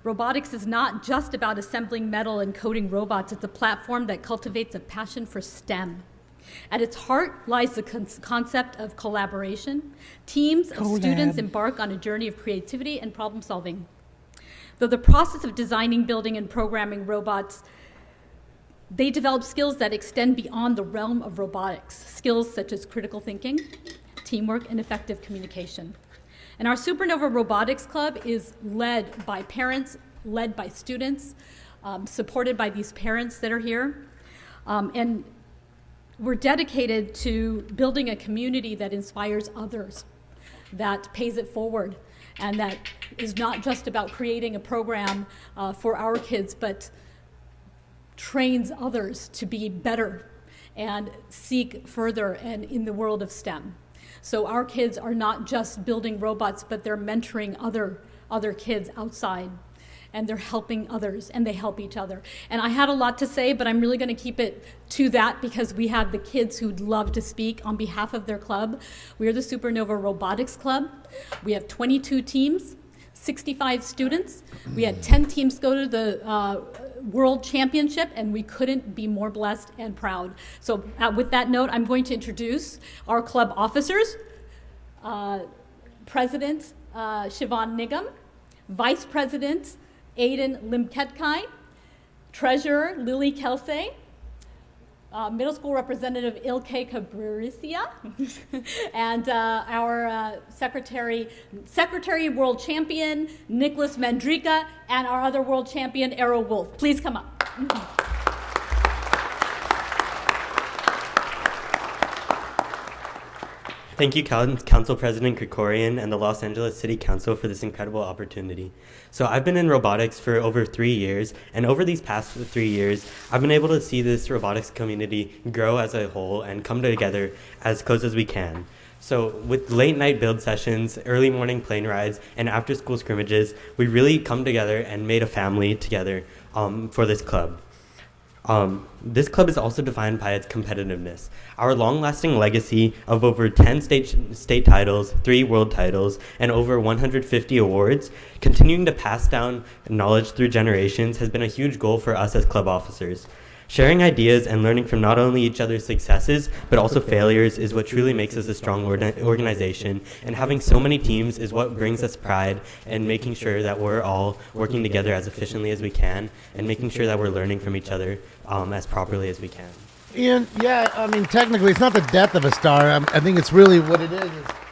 Robotics is not just about assembling metal and coding robots. It's a platform that cultivates a passion for STEM. At its heart lies the concept of collaboration. Teams of students embark on a journey of creativity and problem solving. Though the process of designing, building, and programming robots, they develop skills that extend beyond the realm of robotics, skills such as critical thinking, teamwork, and effective communication. And our Supernova Robotics Club is led by parents, led by students, supported by these parents that are here. And we're dedicated to building a community that inspires others, that pays it forward, and that is not just about creating a program for our kids, but trains others to be better and seek further and in the world of STEM. So our kids are not just building robots, but they're mentoring other kids outside, and they're helping others, and they help each other. And I had a lot to say, but I'm really going to keep it to that because we have the kids who'd love to speak on behalf of their club. We are the Supernova Robotics Club. We have 22 teams, 65 students. We had 10 teams go to the World Championship, and we couldn't be more blessed and proud. So with that note, I'm going to introduce our club officers. President Siobhan Nigam, Vice President Aiden Limketkai, Treasurer Lily Kelsey, Middle School Representative Ilke Cabrisia, and our Secretary World Champion Nicholas Mandrika, and our other World Champion Arrow Wolf. Please come up. Thank you, Council President Krikorian and the Los Angeles City Council for this incredible opportunity. So I've been in robotics for over 3 years, and over these past 3 years, I've been able to see this robotics community grow as a whole and come together as close as we can. So with late night build sessions, early morning plane rides, and after school scrimmages, we really come together and made a family together for this club. This club is also defined by its competitiveness. Our long-lasting legacy of over 10 state titles, 3 world titles, and over 150 awards, continuing to pass down knowledge through generations has been a huge goal for us as club officers. Sharing ideas and learning from not only each other's successes, but also failures is what truly makes us a strong organization, and having so many teams is what brings us pride, and making sure that we're all working together as efficiently as we can, and making sure that we're learning from each other as properly as we can. Ian, yeah, I mean, technically, it's not the death of a star. I think it's really what it is.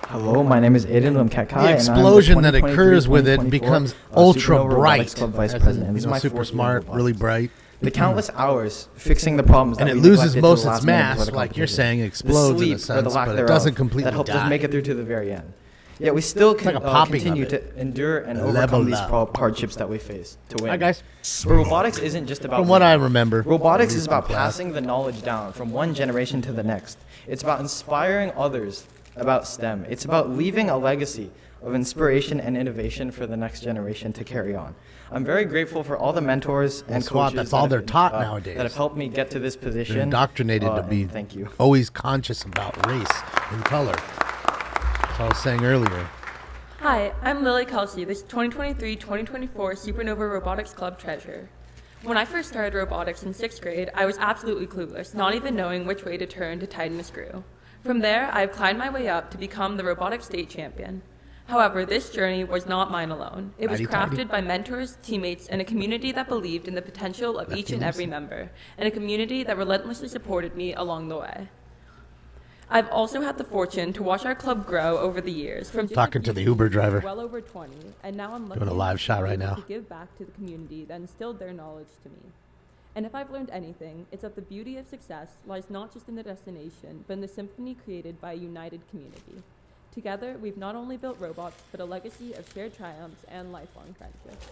Hello, my name is Aiden Lumkekai. The explosion that occurs with it becomes ultra bright. Vice President. This is my super smart, really bright. The countless hours fixing the problems and that it we loses neglected most to the of last its minute mass, was what like you're complicated. saying, The explodes in a sleep, or sense, the lack but it thereof, doesn't completely that helped die. us make it through to the very end. Yet we still like a popping continue of it. to endure and Level overcome these up. hardships that we face to win. Hi, guys. But robotics isn't just about From what I winning. remember, Robotics at is least about in class. passing the knowledge down from one generation to the next. It's about inspiring others about STEM. It's about leaving a legacy of inspiration and innovation for the next generation to carry on. I'm very grateful for all the mentors and Guess what? coaches That's all that they're have, taught nowadays. that have helped me get to this position. They're indoctrinated to be thank you. always conscious about race and color. That's what I was saying earlier. Hi, I'm Lily Kelsey, the 2023-2024 Supernova Robotics Club treasurer. When I first started robotics in 6th grade, I was absolutely clueless, not even knowing which way to turn to tighten a screw. From there, I've climbed my way up to become the robotics state champion. However, this journey was not mine alone. It was crafted by mentors, teammates, and a community that believed in the potential of each and every member, and a community that relentlessly supported me along the way. I've also had the fortune to watch our club grow over the years. From Talking to the Uber driver. Well over 20, and now I'm lucky Doing a live shot right now. to give back to the community that instilled their knowledge to me. And if I've learned anything, it's that the beauty of success lies not just in the destination, but in the symphony created by a united community. Together, we've not only built robots, but a legacy of shared triumphs and lifelong friendships.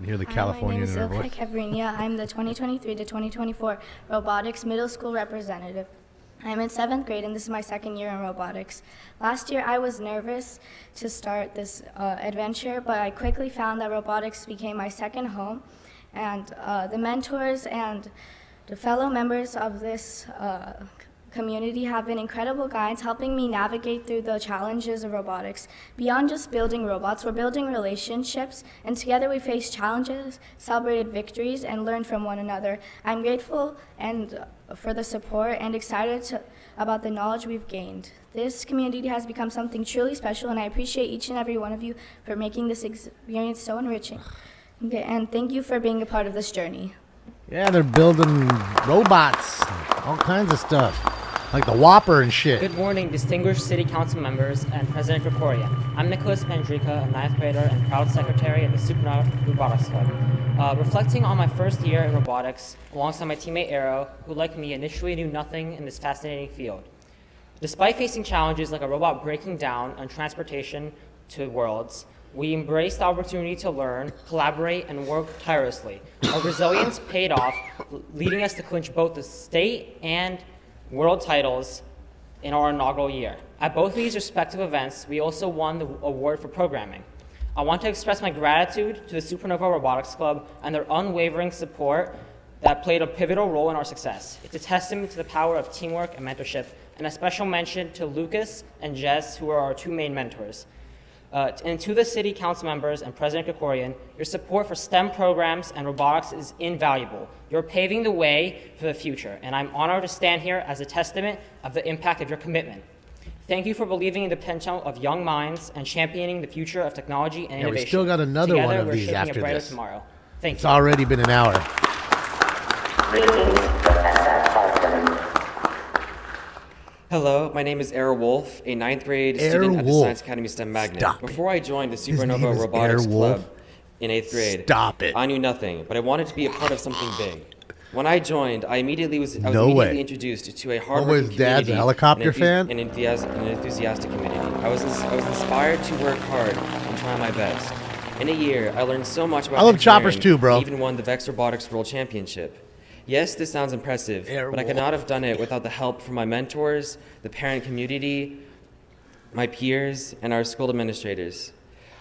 You hear the Californian in her voice. My name is Kevrinia. I'm the 2023 to 2024 Robotics Middle School representative. I'm in 7th grade, and this is my 2nd year in robotics. Last year, I was nervous to start this adventure, but I quickly found that robotics became my second home, and the mentors and the fellow members of this community have been incredible guides, helping me navigate through the challenges of robotics. Beyond just building robots, we're building relationships, and together we face challenges, celebrated victories, and learned from one another. I'm grateful for the support and excited about the knowledge we've gained. This community has become something truly special, and I appreciate each and every one of you for making this experience so enriching. Okay, and thank you for being a part of this journey. Yeah, they're building robots, all kinds of stuff, like the Whopper and shit. Good morning, distinguished City Council members and President Krikorian. I'm Nicholas Pendrika, a 9th grader and proud secretary of the Supernova Robotics Club. Reflecting on my first year in robotics, alongside my teammate Arrow, who like me initially knew nothing in this fascinating field. Despite facing challenges like a robot breaking down on transportation to worlds, we embraced the opportunity to learn, collaborate, and work tirelessly. Our resilience paid off, leading us to clinch both the state and world titles in our inaugural year. At both of these respective events, we also won the award for programming. I want to express my gratitude to the Supernova Robotics Club and their unwavering support that played a pivotal role in our success. It's a testament to the power of teamwork and mentorship, and a special mention to Lucas and Jess, who are our two main mentors. And to the City Council members and President Krikorian, your support for STEM programs and robotics is invaluable. You're paving the way for the future, and I'm honored to stand here as a testament of the impact of your commitment. Thank you for believing in the potential of young minds and championing the future of technology and innovation. We still got another Together, one of we're these shaping after a brighter this. tomorrow. Thank It's you. already been an hour. Hello, my name is Errol Wolf, a 9th grade Errol student at the Wolf. Science Academy STEM Magnet. Stop it. Before I joined the His name Supernova is Robotics Errol Wolf. Club in 8th grade, Stop it. I knew nothing, but I wanted to be a part of something big. When I joined, I was No immediately way. introduced to a Oh, hardworking his dad's community, a helicopter an fan? an enthusiastic community. I was inspired to work hard and try my best. In a year, I learned so much about I love choppers engineering too, bro. and even won the Vex Robotics World Championship. Yes, this sounds impressive, but I could not have done it without the help from my mentors, the parent community, my peers, and our school administrators.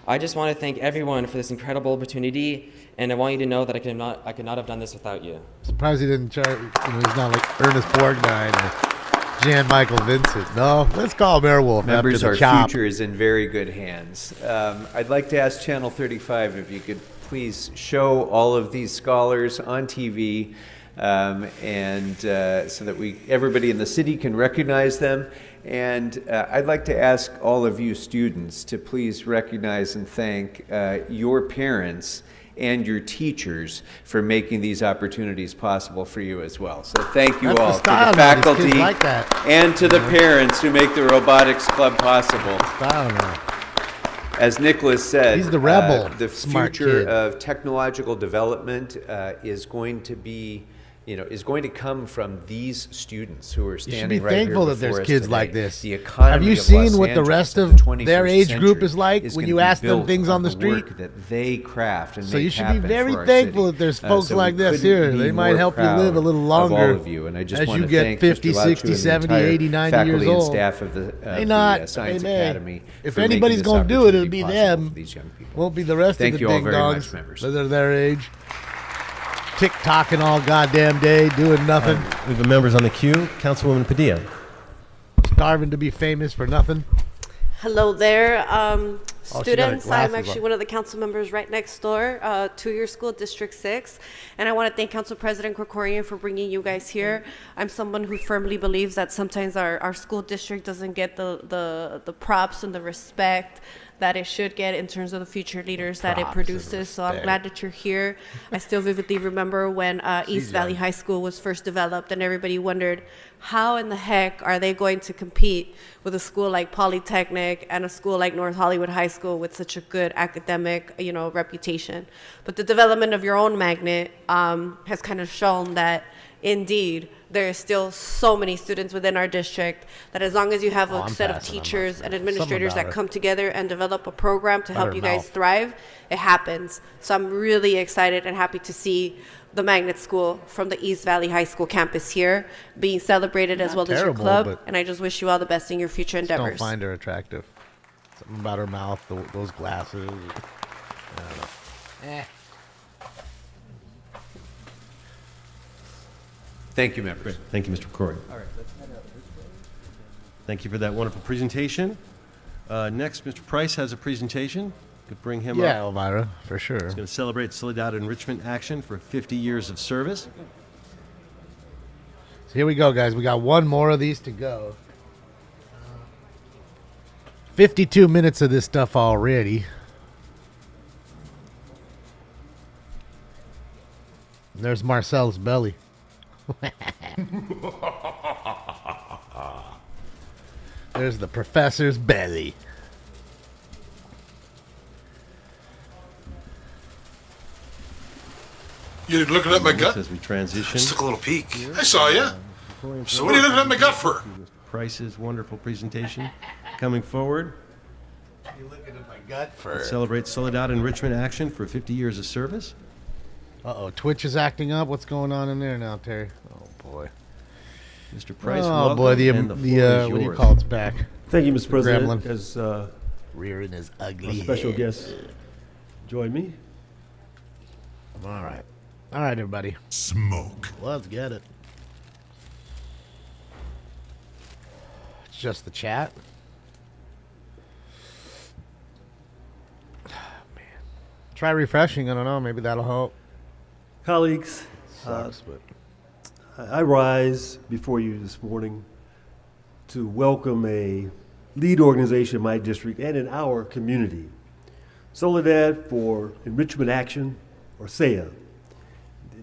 I just want to thank everyone for this incredible opportunity, and I want you to know that I could not have done this without you. Surprised he didn't try. He's not like Ernest Borgnine or Jan Michael Vincent. No, let's call him Airwolf Members, after our the chop. future is in very good hands. I'd like to ask Channel 35 if you could please show all of these scholars on TV so that everybody in the city can recognize them. And I'd like to ask all of you students to please recognize and thank your parents and your teachers for making these opportunities possible for you as well. So thank you all to the faculty and to the parents who make the Robotics Club possible. As Nicholas said, he's the rebel. The future of technological development is going to come from these students who are standing right here. You should be thankful that before there's us kids today. like this. The economy Have you of seen Los what the Angeles rest in of the 21st their age group century is like when gonna you be ask them built things on the work street? that they craft and So make you should be happen very for our thankful city. that there's folks So like we this couldn't here. be They might more help you live a little proud longer of all of you. And I just as want you to get thank 50, Mr. Lauchu 60, and the 70, entire 80, 90 faculty years and old. staff of the They not. Science They may. Academy. If for making anybody's this going to do it, it'll opportunity be possible them. for these young people. Won't be the rest Thank of the you all ding very dongs. much, members. They're their age. Tick-tocking all goddamn day, doing nothing. We have members on the queue. Councilwoman Padilla. Starving to be famous for nothing. Hello there, students. I'm actually one of the council members right next door to your school, District 6. And I want to thank Council President Krikorian for bringing you guys here. I'm someone who firmly believes that sometimes our school district doesn't get the props and the respect that it should get in terms of the future leaders that it produces. So I'm glad that you're here. I still vividly remember when East Valley High School was first developed and everybody wondered, how in the heck are they going to compete with a school like Polytechnic and a school like North Hollywood High School with such a good academic, reputation? But the development of your own magnet has kind of shown that indeed there are still so many students within our district that as long as you have a set of teachers and administrators that come together and develop a program to help you guys thrive, it happens. So I'm really excited and happy to see the magnet school from the East Valley High School campus here being celebrated as well as your club. And I just wish you all the best in your future endeavors. Don't find her attractive. Something about her mouth, those glasses. I don't know. Thank you, members. Thank you, Mr. Corey. All right, let's head out. Thank you for that wonderful presentation. Next, Mr. Price has a presentation. Could bring him up. Yeah, Elvira, for sure. He's going to celebrate Solidad Enrichment Action for 50 years of service. So here we go, guys. We got one more of these to go. 52 minutes of this stuff already. And there's Marcel's belly. There's the professor's belly. You're looking at my gut? As we transition. Just took a little peek. I saw you. So what are you looking at my gut for? Price's wonderful presentation coming forward. You're looking at my gut for. Celebrate Solidad Enrichment Action for 50 years of service. Uh-oh, Twitch is acting up. What's going on in there now, Terry? Oh, boy. Mr. Price, oh, welcome. Boy, the floor is what do you yours. call it's back? Thank you, Mr. President. Gremlin. As rearing his ugly our special head. guest join me. All right. All right, everybody. Smoke. Let's get it. It's just the chat. Man. Try refreshing. I don't know. Maybe that'll help. Colleagues, Sucks, but I rise before you this morning to welcome a lead organization in my district and in our community, Solidad for Enrichment Action, or SAIA,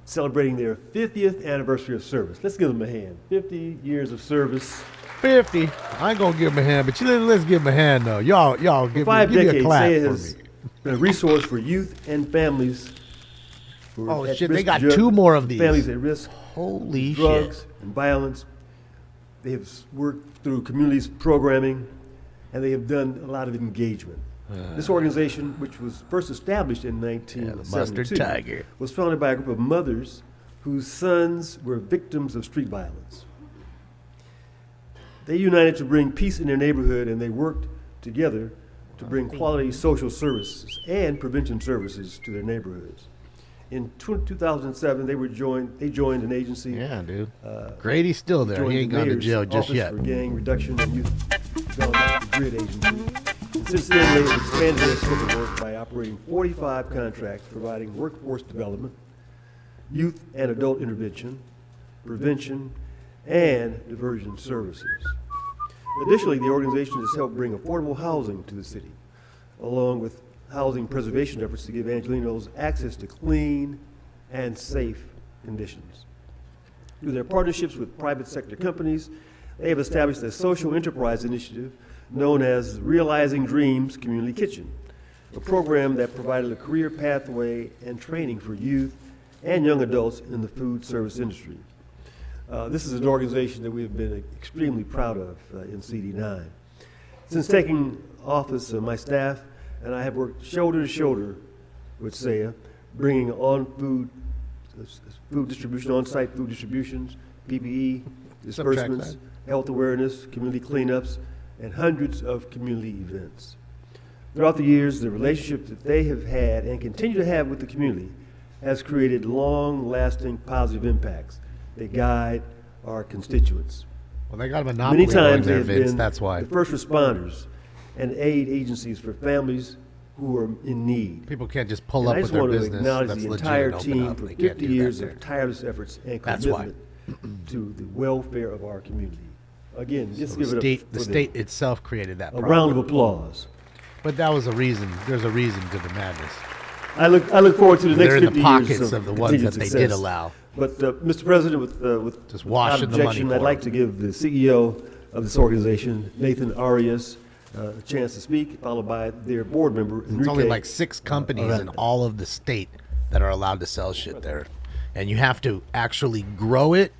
celebrating their 50th anniversary of service. Let's give them a hand. 50 years of service. 50. I ain't gonna give him a hand, but let's give him a hand though. Y'all give me a clap SAIA for has me. been a resource for youth and families. Oh shit! They got two more of these. Families at risk. Holy drugs shit! And violence. They have worked through communities programming, and they have done a lot of engagement. This organization, which was first established in 1972, Mustard Tiger, was founded by a group of mothers whose sons were victims of street violence. They united to bring peace in their neighborhood, and they worked together to bring quality social services and prevention services to their neighborhoods. In 2007, they joined an agency. Yeah, dude. Grady's still there. He ain't gone to jail just Office yet. For gang reduction and youth development, the GRID agency. And since then, they've expanded their scope of work by operating 45 contracts, providing workforce development, youth and adult intervention, prevention, and diversion services. Additionally, the organization has helped bring affordable housing to the city, along with housing preservation efforts to give Angelenos access to clean and safe conditions. Through their partnerships with private sector companies, they have established a social enterprise initiative known as Realizing Dreams Community Kitchen, a program that provided a career pathway and training for youth and young adults in the food service industry. This is an organization that we have been extremely proud of in CD9. Since taking office, my staff and I have worked shoulder to shoulder with SAIA, bringing on food distribution, on-site food distributions, PPE, disbursements, health awareness, community cleanups, and hundreds of community events. Throughout the years, the relationship that they have had and continue to have with the community has created long-lasting positive impacts that guide our constituents. Well, they got a monopoly Many times there, they have Vince, been that's why. the first responders and aid agencies for families who are in need. People can't just pull And up I with just their want to business acknowledge that's the legit entire and open team up. for They can't 50 do that years there. of tireless efforts and That's why. commitment to the welfare of our community. Again, just So give it up the for state them. itself created that A problem. round of applause. But that was a reason. There's a reason to the madness. I look forward to the next They're in 50 the pockets years of the ones continued that they success. did allow. But Mr. President, with Just washing without the money objection, for I'd like them. to give the CEO of this organization, Nathan Arias, a chance to speak, followed by their board member, It's only Enrique like 6 companies in Aranda. all of the state that are allowed to sell shit there. And you have to actually grow it,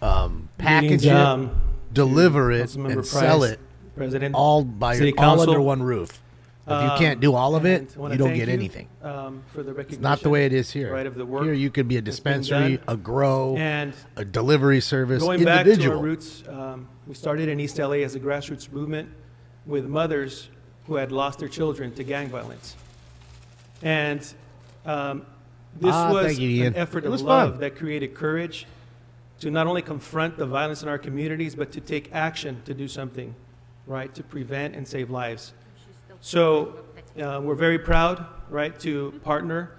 package Greetings, it, deliver it, Councilmember and Price, sell it President, all by City all under Council. one roof. If you can't do all of it, and I wanna you don't thank get you, anything. For the It's not the way it is here. right, of the work Here you could be a that's been dispensary, done. a grow, And a delivery service, Going back to individual. our roots, we started in East LA as a grassroots movement with mothers who had lost their children to gang violence. And this was thank you, Ian. an effort It of was love fun. that created courage to not only confront the violence in our communities, but to take action to do something, right, to prevent and save lives. So we're very proud, right, to partner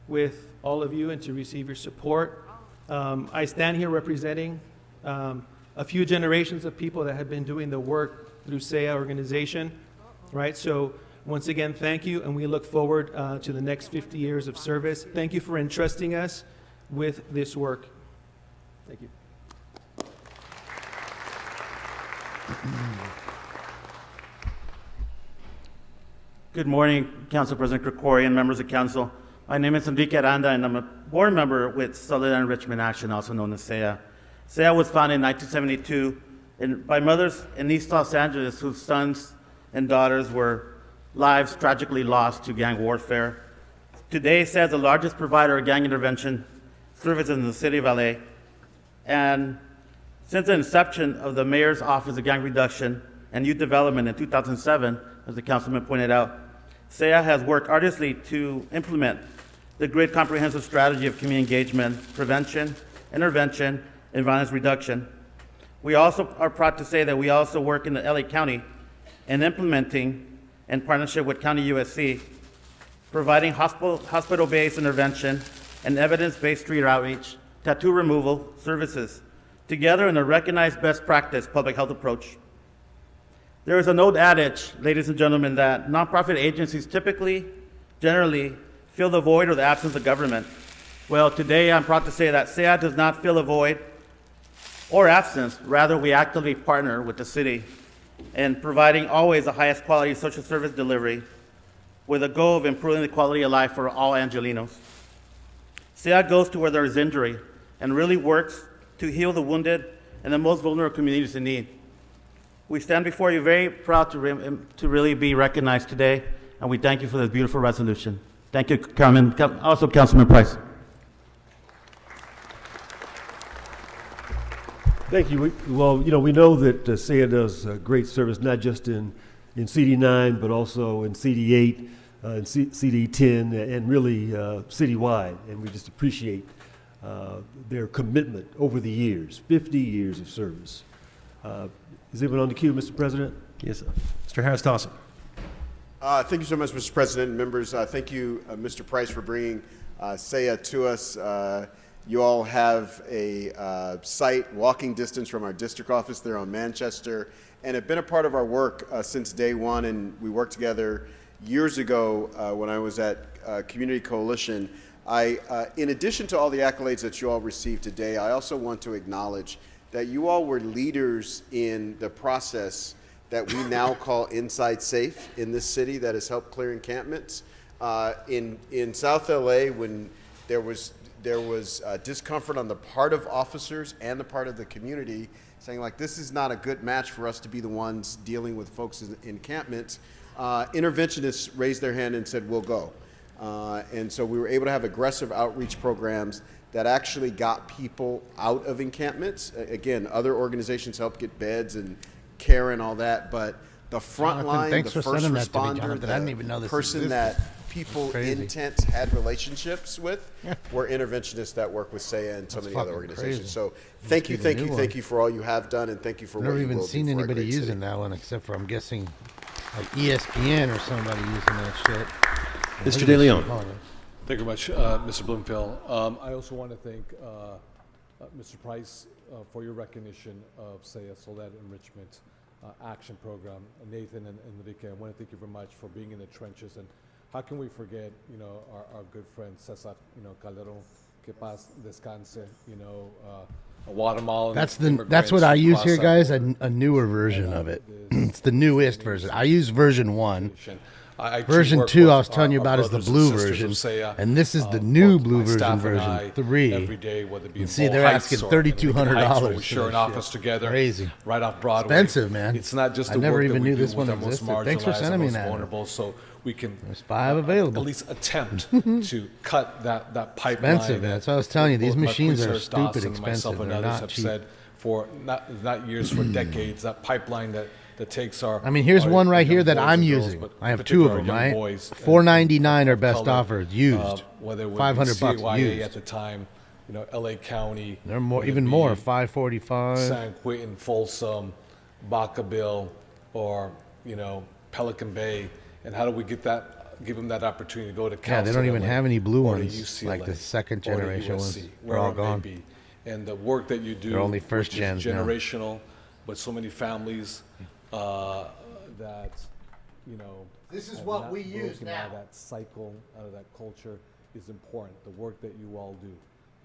with all of you and to receive your support. I stand here representing a few generations of people that have been doing the work through SAIA organization, right? So once again, thank you, and we look forward to the next 50 years of service. Thank you for entrusting us with this work. Thank you. Good morning, Council President Krikorian, members of council. My name is Enrique Aranda, and I'm a board member with Solidad Enrichment Action, also known as SAIA. SAIA was founded in 1972 by mothers in East Los Angeles whose sons and daughters were lives tragically lost to gang warfare. Today, SAIA is the largest provider of gang intervention services in the city of LA. And since the inception of the Mayor's Office of Gang Reduction and Youth Development in 2007, as the councilman pointed out, SAIA has worked arduously to implement the great comprehensive strategy of community engagement, prevention, intervention, and violence reduction. We also are proud to say that we also work in the LA County in implementing, in partnership with County USC, providing hospital-based intervention and evidence-based street outreach, tattoo removal services, together in a recognized best practice public health approach. There is an old adage, ladies and gentlemen, that nonprofit agencies generally, fill the void or the absence of government. Well, today I'm proud to say that SAIA does not fill a void or absence. Rather, we actively partner with the city in providing always the highest quality social service delivery with a goal of improving the quality of life for all Angelenos. SAIA goes to where there is injury and really works to heal the wounded and the most vulnerable communities in need. We stand before you very proud to really be recognized today, and we thank you for this beautiful resolution. Thank you, Carmen. Also, Councilman Price. Thank you. Well, you know, we know that SAIA does great service, not just in CD9, but also in CD8, and CD10, and really citywide. And we just appreciate their commitment over the years, 50 years of service. Is anyone on the queue, Mr. President? Yes, sir. Mr. Harris Dawson. Thank you so much, Mr. President and members. Thank you, Mr. Price, for bringing SAIA to us. You all have a site walking distance from our district office there on Manchester, and have been a part of our work since day one. And we worked together years ago when I was at Community Coalition. In addition to all the accolades that you all received today, I also want to acknowledge that you all were leaders in the process that we now call Inside Safe in this city that has helped clear encampments. In South LA, when there was discomfort on the part of officers and the part of the community, saying like, this is not a good match for us to be the ones dealing with folks in encampments, interventionists raised their hand and said, we'll go. And so we were able to have aggressive outreach programs that actually got people out of encampments. Again, other organizations help get beds and care and all that, but the front line, the first responder, the person that people in tents had relationships with were interventionists that work with SAIA and so many other organizations. Crazy. So thank you for all you have done, and thank you for what you will do. I've never even seen anybody using that one, except for, I'm guessing, like ESPN or somebody using that shit. Mr. De Leon. Thank you very much, Mr. Bloomfield. I also want to thank Mr. Price for your recognition of SAIA Solidad Enrichment Action Program. Nathan and Enrique, I want to thank you very much for being in the trenches. And how can we forget, our good friend Cesar, Calderon, que paz descanse, a Guatemalan. That's what I use here, guys. A newer version of it. It's the newest version. I use version 1. Version 2 I was telling you about is the blue version, and this is the new blue version 3. Every day, whether it be see, they're asking $3,200. We share an office together, crazy, right off Broadway. Expensive, man. It's not just I the never work even that we knew do this one with our most existed. Thanks for marginalized sending me and most that. vulnerable, so we can There's 5 available. at least attempt to cut that pipeline. Expensive, man. That's what I was telling you. These Both my machines are predecessor stupid Dawson and expensive. myself and They're others not have cheap. said for not years, for decades, that pipeline that takes our. I mean, here's one right here that boys I'm and girls, using. but I have particularly 2 of them, our young right? boys $4.99 are best color, offer used. whether it would be $500 CYA used. at the time, LA County. They're more, whether it even be more, $545. San Quentin, Folsom, Vacaville, or Pelican Bay, and how do we give them that opportunity to go to Cal? Yeah, they don't even LA, have any blue or to ones, UCLA, like the second or to generation USC, ones. They're wherever all it may gone. be. And the work that you do, They're only first which is gens now. generational, but so many families that This is have what not we use broken now. Out of that cycle, out of that culture, is important. The work that you all do,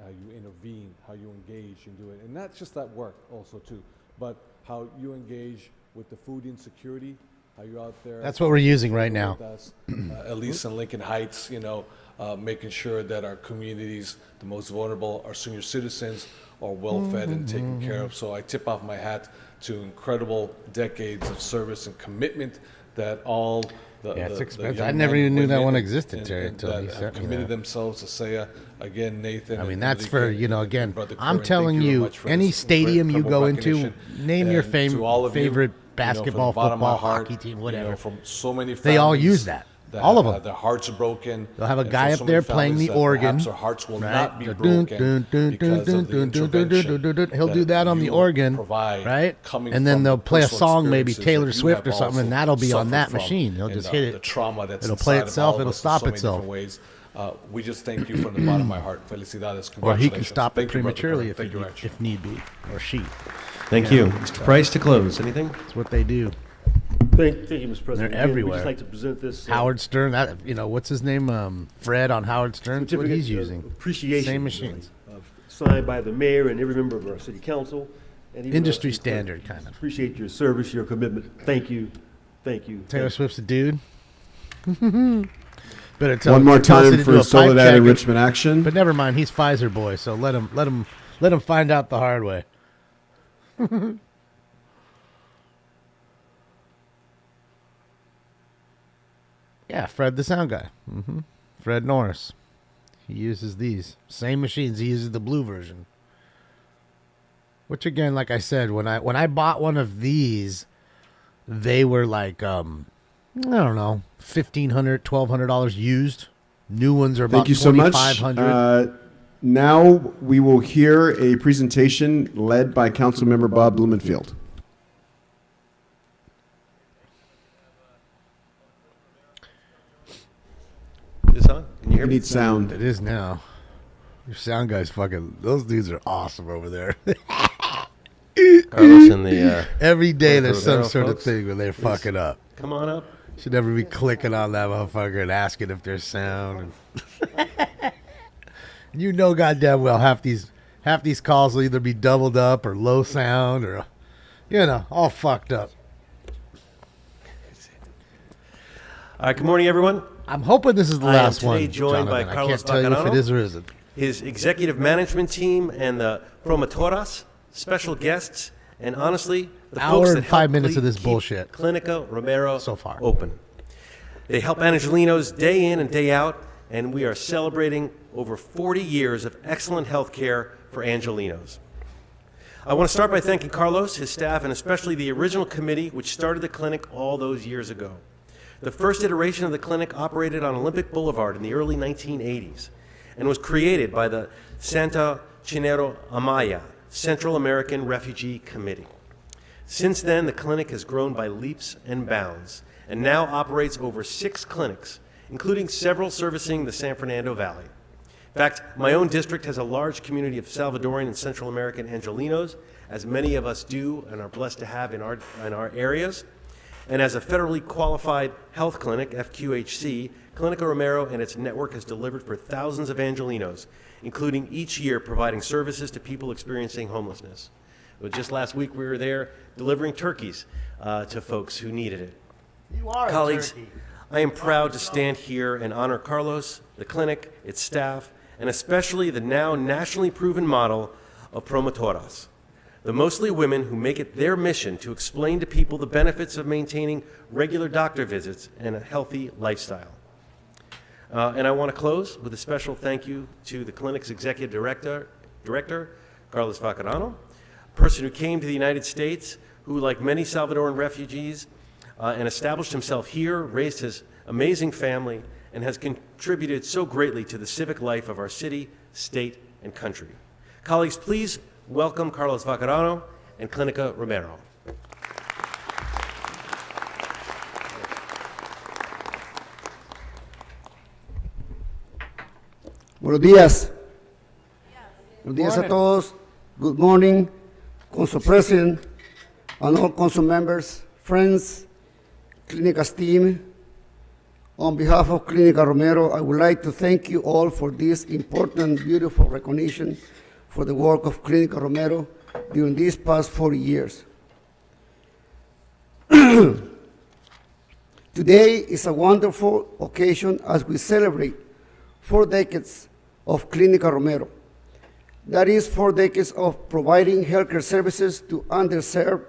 how you intervene, how you engage and do it, and not just that work also too, but how you engage with the food insecurity, how you're out there. That's what we're using right now. With us, at least in Lincoln Heights, making sure that our communities, the most vulnerable, our senior citizens, are well fed and taken care of. So I tip off my hat to incredible decades of service and commitment that all it's the expensive. young I never men even and knew that women one existed, Terry, and until that you have sent me committed that. themselves to say, again, Nathan. I mean, and that's for, Enrique, again, Brother I'm Curran, telling thank very you, much for any this stadium you incredible go into, recognition. name your And to all of you, favorite from basketball, the bottom of my football, heart, hockey team, whatever. From so many They all families use that. All of them. Their hearts are broken. They'll have a and guy for up so there many playing families the that organ. perhaps their hearts will right? not be Dun, broken dun, dun, because dun, of the dun, dun, dun, intervention dun, dun, dun. He'll do that on the you organ, provide right? coming And then from they'll the play a personal song, maybe experiences Taylor that you Swift have or something, and also that'll be on suffered that from, machine. He'll and just hit it. The trauma that's It'll play inside of itself. all of It'll us in stop so many itself. different ways. We just thank you from the bottom of my heart. Felicidades. Or he can Congratulations. stop it Thank you, Brother prematurely Curran. if need be, or she. Thank you. Mr. Price to close. Anything? That's what they do. Thank you, Mr. President. They're Again, everywhere. We'd just like to present this. Howard Stern, what's his name? Fred on Howard Stern. That's what he's certificate of using. Appreciation. Same machines. Signed by the mayor and every member of our city council. And even Industry our city clerk. standard, kind of. Appreciate your service, your commitment. Thank you. Thank you. Taylor Thank Swift's a dude. Better tell One more Kelsey time to for do a pipe Solidad check. Enrichment Action. But never mind, he's Pfizer boy, so let him find out the hard way. Yeah, Fred the sound guy. Fred Norris. He uses these same machines. He uses the blue version. Which again, like I said, when I bought one of these, they were like I don't know, $1,500, $1,200 used. New ones are about Thank you so much. $2,500. Now we will hear a presentation led by Councilmember Bob Blumenfield. Is this on? Can you hear We me? need sound. It is now. Your sound guy's fucking. Those dudes are awesome over there. Carlos and the every day there's some Romero sort of folks, thing where they're please fucking up. Come on up. Should never be clicking on that motherfucker and asking if there's sound. And you know, goddamn well, half these calls will either be doubled up or low sound or, all fucked up. All right, good morning, everyone. I'm hoping this is the I am last today one, joined by Jonathan. I Carlos can't tell you if it Bacarano, is or isn't. his executive management team, and the promotoras, special guests, and honestly, the Hour folks and that 5 help minutes of this keep bullshit. Clinica Romero so far open. They help Angelinos day in and day out, and we are celebrating over 40 years of excellent health care for Angelinos. I want to start by thanking Carlos, his staff, and especially the original committee which started the clinic all those years ago. The first iteration of the clinic operated on Olympic Boulevard in the early 1980s and was created by the Santa Chinero Amaya Central American Refugee Committee. Since then, the clinic has grown by leaps and bounds and now operates over 6 clinics, including several servicing the San Fernando Valley. In fact, my own district has a large community of Salvadoran and Central American Angelinos, as many of us do and are blessed to have in our areas. And as a federally qualified health clinic, FQHC, Clinica Romero and its network has delivered for thousands of Angelinos, including each year providing services to people experiencing homelessness. But just last week we were there delivering turkeys to folks who needed it. You are Colleagues, a turkey. I am proud to stand here and honor Carlos, the clinic, its staff, and especially the now nationally proven model of promotoras, the mostly women who make it their mission to explain to people the benefits of maintaining regular doctor visits and a healthy lifestyle. And I want to close with a special thank you to the clinic's executive director, Carlos Bacarano, a person who came to the United States, who, like many Salvadoran refugees, and established himself here, raised his amazing family, and has contributed so greatly to the civic life of our city, state, and country. Colleagues, please welcome Carlos Bacarano and Clinica Romero. Buenos días. Buenos días a todos. Good morning, Council President, and all Council members, friends, Clinica's team. On behalf of Clinica Romero, I would like to thank you all for this important, beautiful recognition for the work of Clinica Romero during these past 40 years. Today is a wonderful occasion as we celebrate 4 decades of Clinica Romero. That is 4 decades of providing healthcare services to underserved,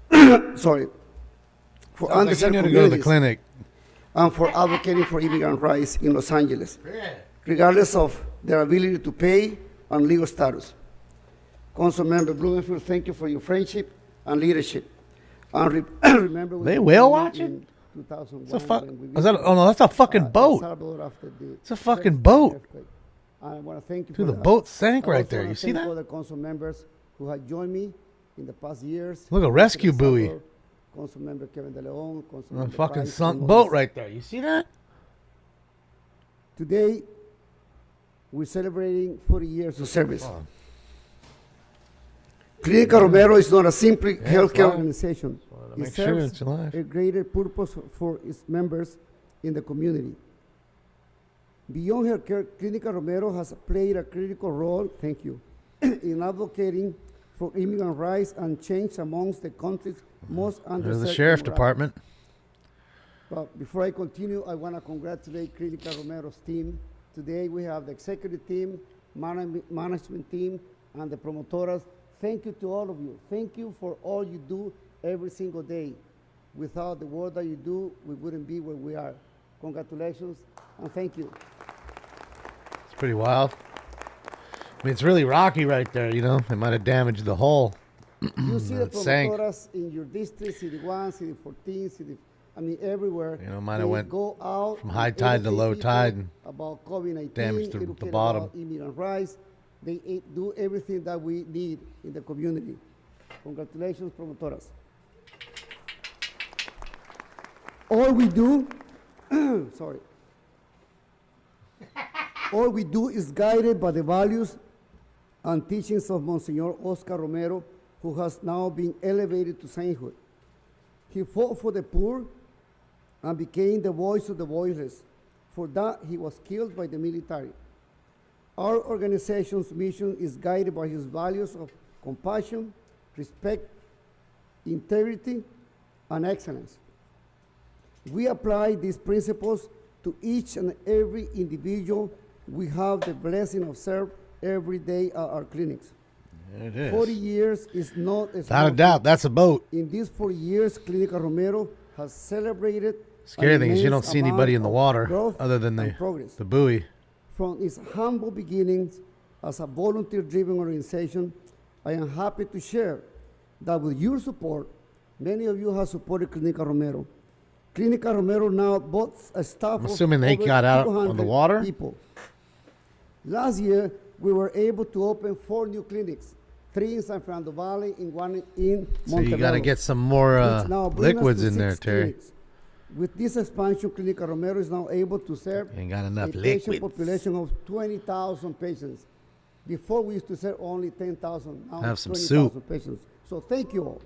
for Sounds like you underserved need to go to the communities clinic. and for advocating for immigrant rights in Los Angeles, regardless of their ability to pay and legal status. Councilmember Blumenfield, thank you for your friendship and leadership. And remember, They will watch it? in 2001 It's a fuck. when we Is that? Oh no, that's a fucking boat. Salvador after the It's a fucking boat. earthquake. I want to thank you Dude, for the that. boat sank I right also there. wanna You see thank that? all the council members who have joined me in the past years. Look, a rescue buoy. Councilmember Kevin De Leon, A Councilmember fucking Price, sunk and boat others. right there. You see that? Today, we're celebrating 40 years of service. Clinica Romero is not a simply Yeah, healthcare it's live. organization. Wanna It make sure serves it's alive. a greater purpose for its members in the community. Beyond healthcare, Clinica Romero has played a critical role, thank you, in advocating for immigrant rights and change amongst the country's most underserved. There's the sheriff demographics. department. But before I continue, I want to congratulate Clinica Romero's team. Today we have the executive team, management team, and the promotoras. Thank you to all of you. Thank you for all you do every single day. Without the work that you do, we wouldn't be where we are. Congratulations and thank you. It's pretty wild. I mean, it's really rocky right there, you know. It might have damaged the hull. You see the It sank. promotoras in your district, City 1, City 14, everywhere. You know, might They have went go out from and high tide to educate low people tide and about COVID-19, damaged the educate bottom. about immigrant rights. They do everything that we need in the community. Congratulations, promotoras. All we do, sorry. All we do is guided by the values and teachings of Monsignor Oscar Romero, who has now been elevated to sainthood. He fought for the poor and became the voice of the voiceless. For that, he was killed by the military. Our organization's mission is guided by his values of compassion, respect, integrity, and excellence. We apply these principles to each and every individual we have the blessing of serve every day at our clinics. There it is. 40 years is not a Without small a doubt, feat. that's a boat. In these 40 years, Clinica Romero has celebrated Scary an thing is you don't immense see anybody amount in the of water growth other than and progress. the buoy. From its humble beginnings as a volunteer-driven organization, I am happy to share that with your support, many of you have supported Clinica Romero. Clinica Romero now boasts a staff I'm of assuming they over got out on the 200 water? people. Last year, we were able to open 4 new clinics, 3 in San Fernando Valley and 1 in So Montebello. you got to get some more which now bring us liquids to in there, 6 Terry. clinics. With this expansion, Clinica Romero is now able to serve Ain't got enough a patient liquids. population of 20,000 patients. Before, we used to serve only 10,000. Now Have some 20,000 soup. patients. So thank you all.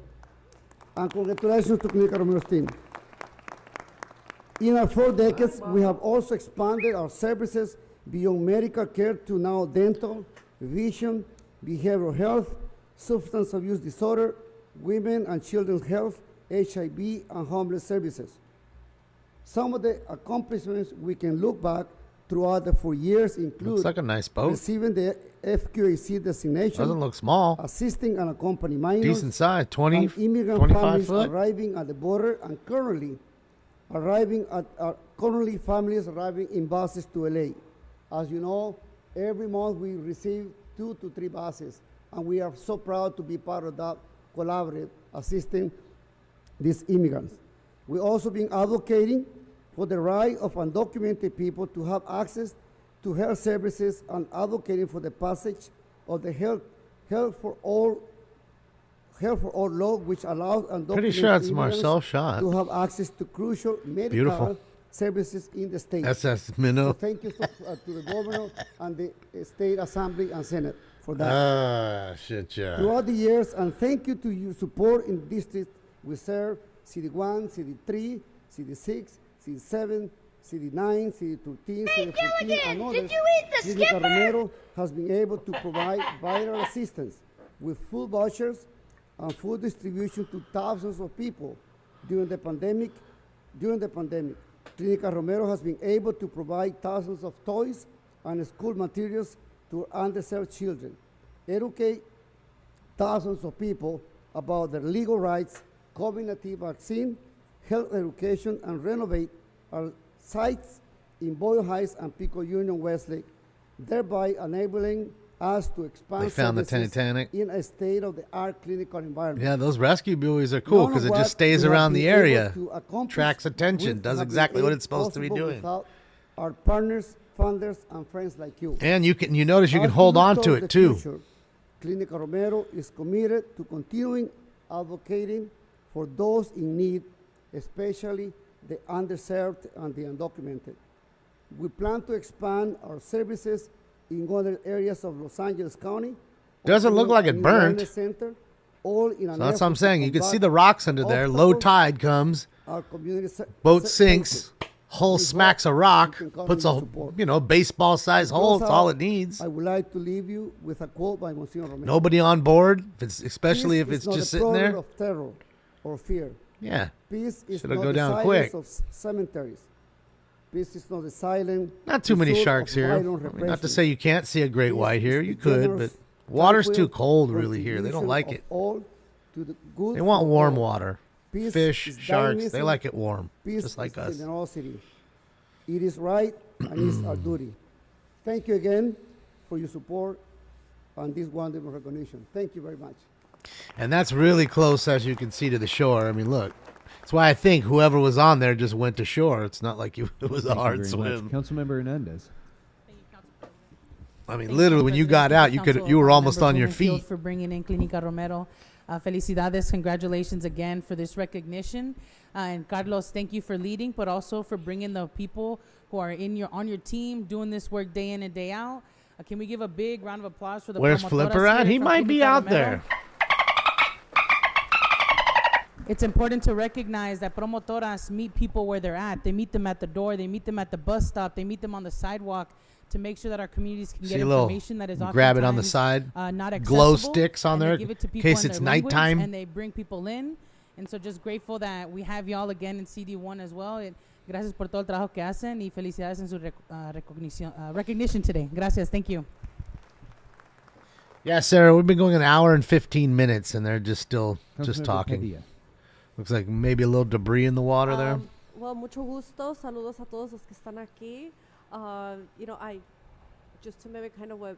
And congratulations to Clinica Romero's team. In our 4 decades, we have also expanded our services beyond medical care to now dental, vision, behavioral health, substance abuse disorder, women and children's health, HIV, and homeless services. Some of the accomplishments we can look back throughout the 4 years include Looks like a nice boat. receiving the FQAC designation, Doesn't look small. assisting and accompanying minors, Decent size, 20, and immigrant 25 families foot. arriving at the border, and currently families arriving in buses to LA. As you know, every month we receive 2 to 3 buses, and we are so proud to be part of that collaborative assisting these immigrants. We've also been advocating for the right of undocumented people to have access to health services and advocating for the passage of the Health for All law, which allows undocumented Pretty sure it's immigrants Marcel Schott. to have access to crucial medical Beautiful. services in the state. SS Minnow. So thank you to the governor and the state assembly and senate for that. Ah, shit, yeah. Throughout the years, and thank you to your support in the district we serve, CD1, CD3, CD6, CD7, CD9, CD13, CD14, and others. Clinica Romero has been able to provide vital assistance with food vouchers and food distribution to thousands of people during the pandemic. Clinica Romero has been able to provide thousands of toys and school materials to underserved children, educate thousands of people about their legal rights, COVID-19 vaccine, health education, and renovate our sites in Boyle Heights and Pico Union Westlake, thereby enabling us to expand They found the services Titanic. in a state-of-the-art clinical environment. Yeah, those rescue buoys are cool None because of it just what stays we have around been the able area, to accomplish tracks attention, would does have exactly been what it's supposed to be possible doing. without our partners, funders, and friends like you. And you notice you can As hold we look on to toward it the too. future, Clinica Romero is committed to continuing advocating for those in need, especially the underserved and the undocumented. We plan to expand our services in other areas of Los Angeles County. Doesn't look opening like a it new burnt. wellness center, all in So an that's what I'm effort to saying. You can see combat the rocks under there. Low obstacles tide comes, our community boat sinks, faces. hull We smacks a hope rock, you can count puts on a your support. baseball-sized To hole. close It's all out, it needs. I would like to leave you with a quote by Monsignor Romero. Nobody on board, especially if Peace it's is not just the sitting product there. of terror or fear. Yeah. Peace is Shoulda not go the down silence quick. of cemeteries. Peace is not the silent. Not too many result sharks of here. violent I mean, not to repression. say you can't see a great Peace white here. is You the could, but generous, water's too tranquil cold really here. They don't contribution like of it. all to the good They want for warm all. water. Peace Fish, is sharks, they dynamism. like it warm, Peace just like is us. generosity. It is right and it's our duty. Thank you again for your support and this wonderful recognition. Thank you very much. And that's really close, as you can see, to the shore. I mean, look. That's why I think whoever was on there just went to shore. It's not like it was a Thank you hard very swim. much. Councilmember Hernandez. I mean, literally, when you got out, you were almost on your feet. For bringing in Clinica Romero. Felicidades, congratulations again for this recognition. And Carlos, thank you for leading, but also for bringing the people who are on your team, doing this work day in and day out. Can we give a big round of applause for the Where's promotoras Flipper at? here He from might be Clinica out Romero? there. It's important to recognize that promotoras meet people where they're at. They meet them at the door. They meet them at the bus stop. They meet them on the sidewalk to make sure that our communities can get See a little information that is grab it on the oftentimes, side, not accessible. glow sticks on And they there give it to in people case in it's their language, nighttime. and they bring people in. And so just grateful that we have y'all again in CD1 as well. And gracias por todo el trabajo que hacen y felicidades en su recognition today. Gracias. Thank you. Yeah, Sarah, we've been going an hour and 15 minutes, and they're just still just Councilmember talking. Padilla. Looks like maybe a little debris in the water there. Well, mucho gusto. Saludos a todos los que están aquí. Just to mimic kind of what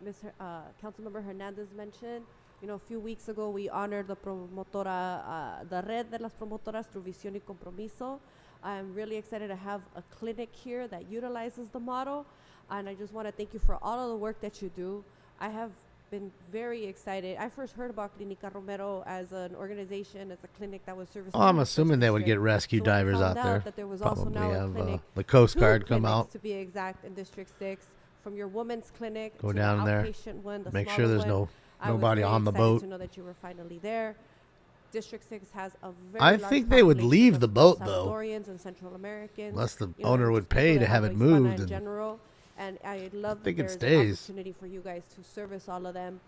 Councilmember Hernandez mentioned, a few weeks ago we honored the promotora, the Red de las Promotoras through Visión y Compromiso. I'm really excited to have a clinic here that utilizes the model, and I just want to thank you for all of the work that you do. I have been very excited. I first heard about Clinica Romero as an organization, as a clinic that was servicing. Oh, I'm assuming they would get rescue divers out there. That there was also Probably now a have clinic, the Coast two Guard come clinics out. to be exact, in District 6, from your women's clinic Go to down the there, outpatient one, the make sure smaller there's one. no I was nobody very on the excited boat. to know that you were finally there. District 6 has a very I large think they would population leave of the boat, though. Salvadorians and Central Americans, Unless the you know, owner just would people pay that to have it Hispana moved. in And general. And I love that think it there's stays. an opportunity for you guys to service all of them,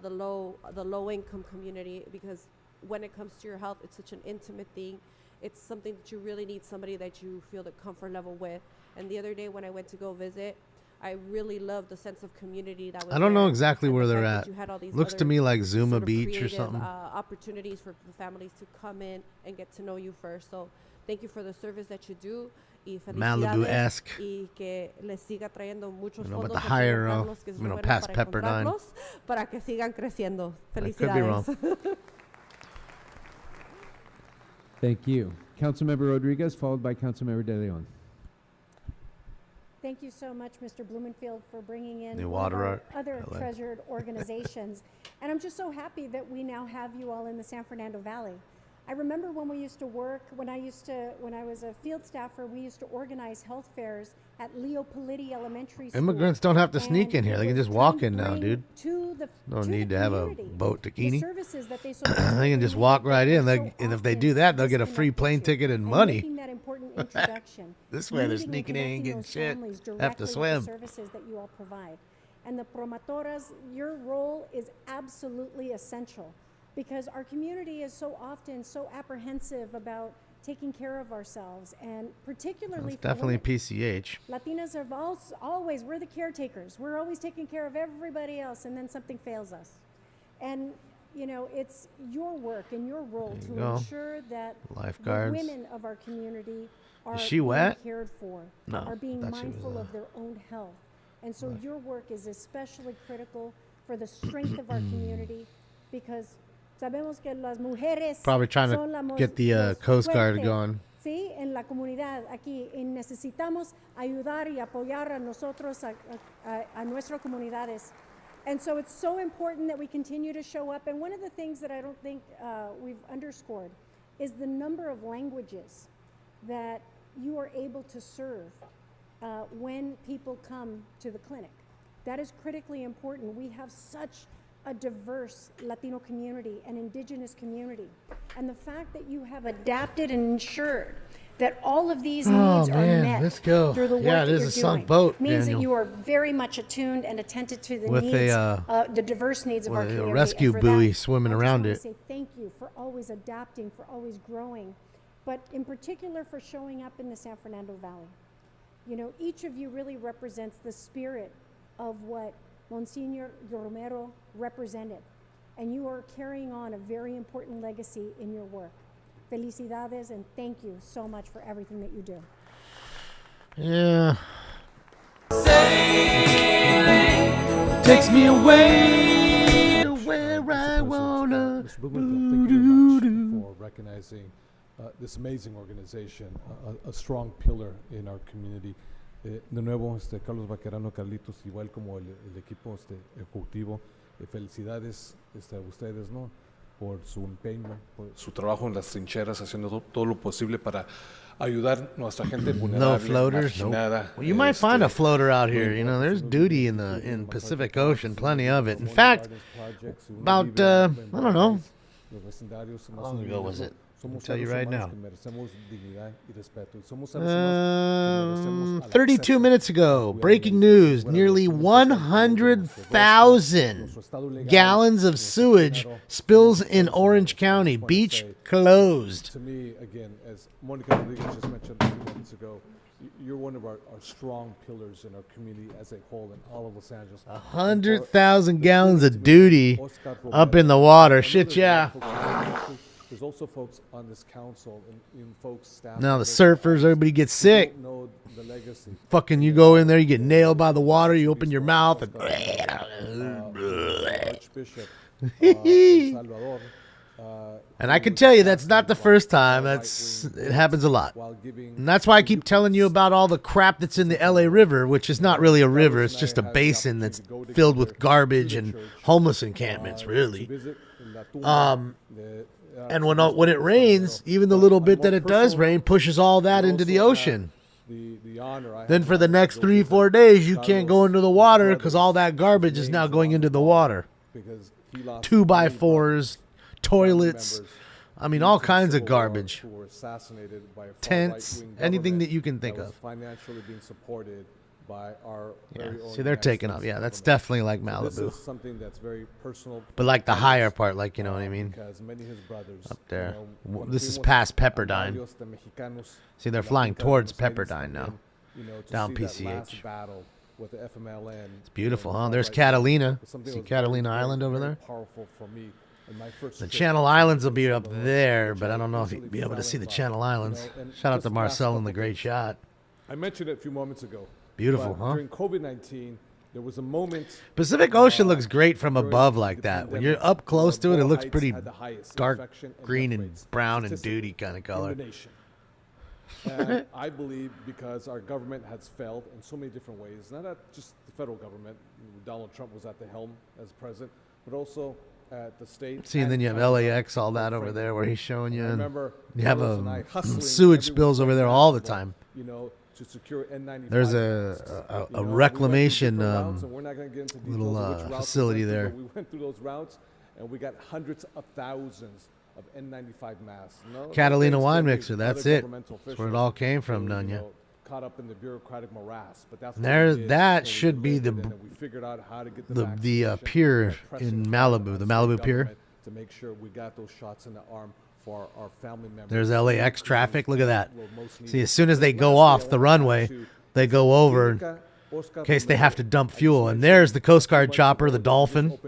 the low income community, because when it comes to your health, it's such an intimate thing. It's something that you really need somebody that you feel the comfort level with. And the other day when I went to go visit, I really loved the sense of community that was I don't know there, exactly and where the they're fact at. that you had all these Looks to other me like Zuma sort of Beach or creative, something. opportunities for the families to come in and get to know you first. So thank you for the service that you do. Y Malibu-esque. y que les siga trayendo muchos I don't know about fondos the al señor higher, Carlos, que es muy bueno past para Pepperdine. encontrarlos, para que sigan creciendo. I could be wrong. Felicidades. Thank you. Councilmember Rodriguez, followed by Councilmember De Leon. Thank you so much, Mr. Blumenfield, for bringing in The one of water our art. other I like. treasured organizations. And I'm just so happy that we now have you all in the San Fernando Valley. I remember when we used to work, when I was a field staffer, we used to organize health fairs at Leo Politi Elementary School. Immigrants don't have to sneak in And here. They we can would just walk bring in now, dude. to the- No to need the to have a community boat the bikini. services that they so They can desperately just need, walk that right we're in. so And if they often do that, they'll get a free disconnected plane to. ticket and And money. making that important introduction, This way they're meeting and sneaking in and connecting getting those shit. families Have to directly with swim. the services that you all provide. And the promotoras, your role is absolutely essential, because our community is so often so apprehensive about taking care of ourselves, and particularly It's for definitely women. PCH. Latinas are always, we're the caretakers. We're always taking care of everybody else, and then something fails us. And, it's your work and your role There to you go. ensure that Lifeguards. the women of our community are she being wet? cared for, No, are being thought she was, mindful of their own health. And so your work is especially critical for the strength of our community, because sabemos que las mujeres Probably trying son to las get the los Coast Guard fuertes, going. ¿sí? En la comunidad aquí, y necesitamos ayudar y apoyar a nosotros, a nuestras comunidades. And so it's so important that we continue to show up. And one of the things that I don't think we've underscored is the number of languages that you are able to serve when people come to the clinic. That is critically important. We have such a diverse Latino community and indigenous community. And the fact that you have adapted and ensured that all of these needs are met let's go. through the work Yeah, it that is you're a sunk doing boat, means Daniel. that you are very much attuned and attentive to the With needs, a, the diverse needs of our with a community. rescue And for buoy that, swimming I just around wanna it. say thank you for always adapting, for always growing, but in particular for showing up in the San Fernando Valley. Each of you really represents the spirit of what Monsignor Romero represented, and you are carrying on a very important legacy in your work. Felicidades, and thank you so much for everything that you do. Yeah. Takes me away to where I wanna. Mr. Blumenfield, thank you very much for recognizing this amazing organization, a strong pillar in our community. De nuevo, Carlos Baquerano, Carlitos, igual como el equipo ejecutivo, felicidades a ustedes, ¿no? por su empeño, por su trabajo en las trincheras, haciendo todo lo posible para ayudar a nuestra gente vulnerable, No floaters. marginada. Well, you might find a floater out here. You know, there's duty in Pacific Ocean, plenty of it. In fact, about I don't know, how long ago was it? I'll tell you right now. 32 minutes ago, breaking news, nearly 100,000 gallons of sewage spills in Orange County. Beach closed. To me, again, as Monica Rodriguez just mentioned a few moments ago, you're one of our strong pillars in our community as a whole in all of Los Angeles. 100,000 gallons of duty up in the water. Shit, yeah. There's also folks on this council and folks staff. Now the surfers, everybody gets sick. Know the legacy. Fucking, you go in there, you get nailed by the water, you open your mouth and. Archbishop Salvador. And I can tell you that's not the first time. It happens a lot. And that's why I keep telling you about all the crap that's in the LA River, which is not really a river, it's just a basin that's filled with garbage and homeless encampments, really. And when it rains, even the little bit that it does rain pushes all that into the ocean. Then for the next 3-4 days, you can't go into the water because all that garbage is now going into the water. 2x4s, toilets, I mean, all kinds of garbage. Tents, anything that you can think of. Financially being supported by our see, they're taking off. Yeah, that's definitely like Malibu. This is something that's very personal. But like the higher part, like, you know what I mean? Because many of his brothers, up there. this is past Pepperdine. See, they're flying towards Pepperdine now. Down PCH. It's beautiful, huh? There's Catalina. See Catalina Island over there? The Channel Islands will be up there, but I don't know if you'll be able to see the Channel Islands. Shout out to Marcel and the great shot. I mentioned it a few moments ago. Beautiful, huh? During COVID-19, there was a moment. Pacific Ocean looks great from above like that. When you're up close to it, it looks pretty dark green and brown and duty kind of color. And I believe because our government has failed in so many different ways, not just the federal government, Donald Trump was at the helm as president, but also at the state. See, and then you have LAX, all that over there where he's showing you. And you have sewage spills over there all the time. You know, to secure N95. There's a reclamation little facility there. We went through those routes, and we got hundreds of thousands of N95 masks. Catalina wine mixer, that's it. That's where it all came from, Nunya. Caught up in the bureaucratic morass, but that's that should be the pier in Malibu, the Malibu pier. To make sure we got those shots in the arm for our family members. There's LAX traffic. Look at that. See, as soon as they go off the runway, they go over in case they have to dump fuel. And there's the Coast Guard chopper, the Dolphin,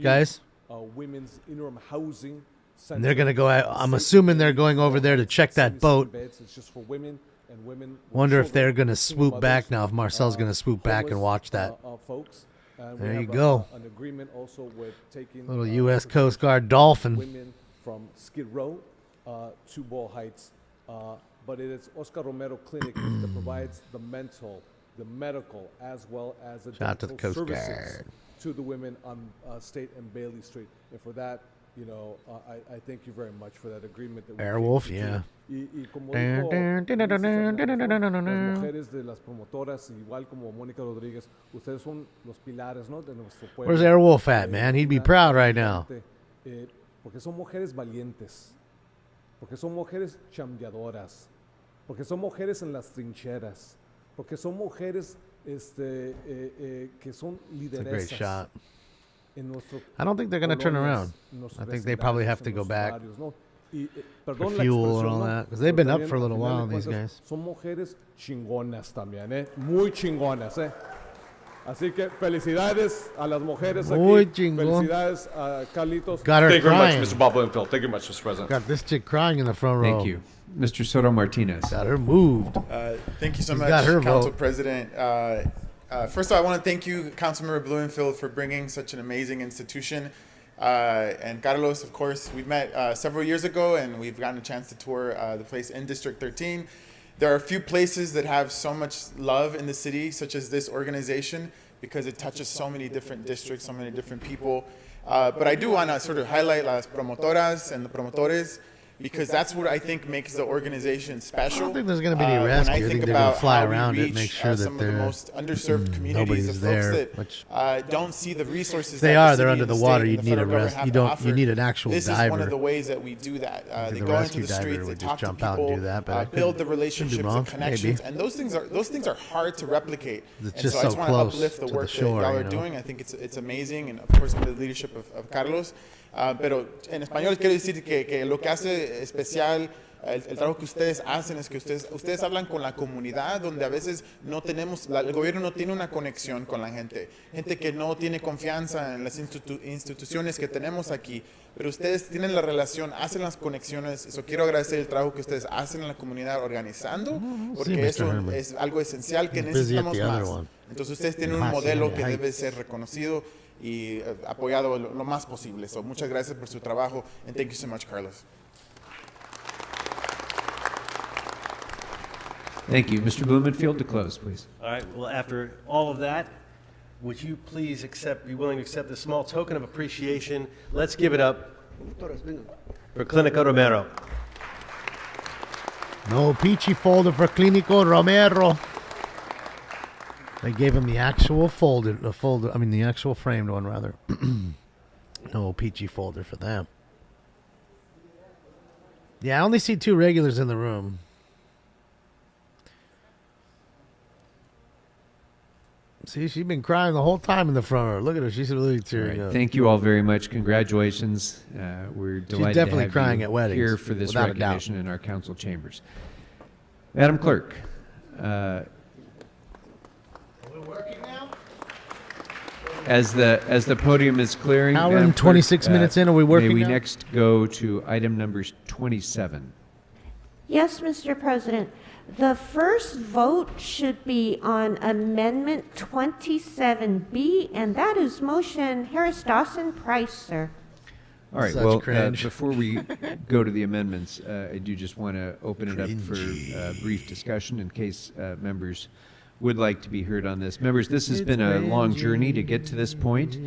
guys. Women's interim housing. And they're gonna go. I'm assuming they're going over there to check that boat. It's just for women. And women, wonder if they're going to swoop back now, if Marcel's going to swoop back and watch that. Folks. There you go. An agreement also with taking little U.S. Coast Guard Dolphin. Women from Skid Row to Ball Heights. But it is Oscar Romero Clinic that provides the mental, the medical, as well as the dental services to the women on State and Bailey Street. And for that, you know, I thank you very much for that agreement. That Airwolf, yeah. Where's Airwolf at, man? He'd be proud right now. Porque son mujeres valientes, porque son mujeres chambeadoras, porque son mujeres en las trincheras, porque son mujeres que son lideresas. Great shot. I don't think they're going to turn around. I think they probably have to go back for fuel and all that, because they've been up for a little while, these guys. Son mujeres chingonas también, muy chingonas, Así que felicidades a las mujeres aquí. Felicidades a Carlitos. Got her Thank crying. you very much, Mr. Bob Linfield. Thank you much, Mr. President. Got this chick crying in the front row. Thank you. Mr. Soto Martinez. Got her moved. Thank you so much, got her Council vote. President. First of all, I want to thank you, Councilmember Blumenfield, for bringing such an amazing institution. And Carlos, of course, we've met several years ago, and we've gotten a chance to tour the place in District 13. There are a few places that have so much love in the city, such as this organization, because it touches so many different districts, so many different people. But I do want to sort of highlight las promotoras and the promotores, because that's what I think makes the organization special. I don't think there's going to be any When rescue. I I think think they're going about to fly how we around it, reach, make sure that some of the they're most underserved communities, the nobody's folks that don't see the resources. They that are. the They're city under and the state water. and You the need a federal government rest. have You to don't. offer. You need an actual This diver. is one of the ways that we do that. They The go into rescue the diver streets, they would talk just jump to out and people, do that, but I build the could be relationships wrong, and connections, maybe. and those things are hard to replicate. It's And just so I just so want to close uplift the to the work shore, that y'all you are know? doing. I think it's amazing, and of course under the leadership of Carlos. Pero en español quiero decir que lo que hace especial el trabajo que ustedes hacen es que ustedes hablan con la comunidad, donde a veces no tenemos, el gobierno no tiene una conexión con la gente que no tiene confianza en las instituciones que tenemos aquí, pero ustedes tienen la relación, hacen las conexiones. Eso quiero agradecer el trabajo que ustedes hacen en la comunidad organizando, porque eso es algo esencial que necesitamos más. Entonces ustedes tienen un modelo que debe ser reconocido y apoyado lo más posible. So, muchas gracias por su trabajo, and thank you so much, Carlos. Thank you. Mr. Blumenfield to close, please. All right, well, after all of that, would you please be willing to accept this small token of appreciation? Let's give it up for Clinica Romero. No peachy folder for Clinico Romero. They gave him the actual the actual framed one, rather. No peachy folder for them. Yeah, I only see 2 regulars in the room. See, she's been crying the whole time in the front row. Look at her. She's really tearing up. Thank you all very much. Congratulations. We're delighted definitely to have crying you at weddings, here for this without a doubt. recognition in our council chambers. Madam Clerk. We're working now? As the podium is clearing, Hour Madam and 26 Clerk, minutes in. Are we working May we now? next go to item number 27. Yes, Mr. President. The first vote should be on Amendment 27B, and that is motion Harris-Dawson-Price, sir. All right. Such Well, cringe. before we go to the amendments, I do just want to open it up for brief discussion in case members would like to be heard on this. Members, this has been a long journey to get to this point.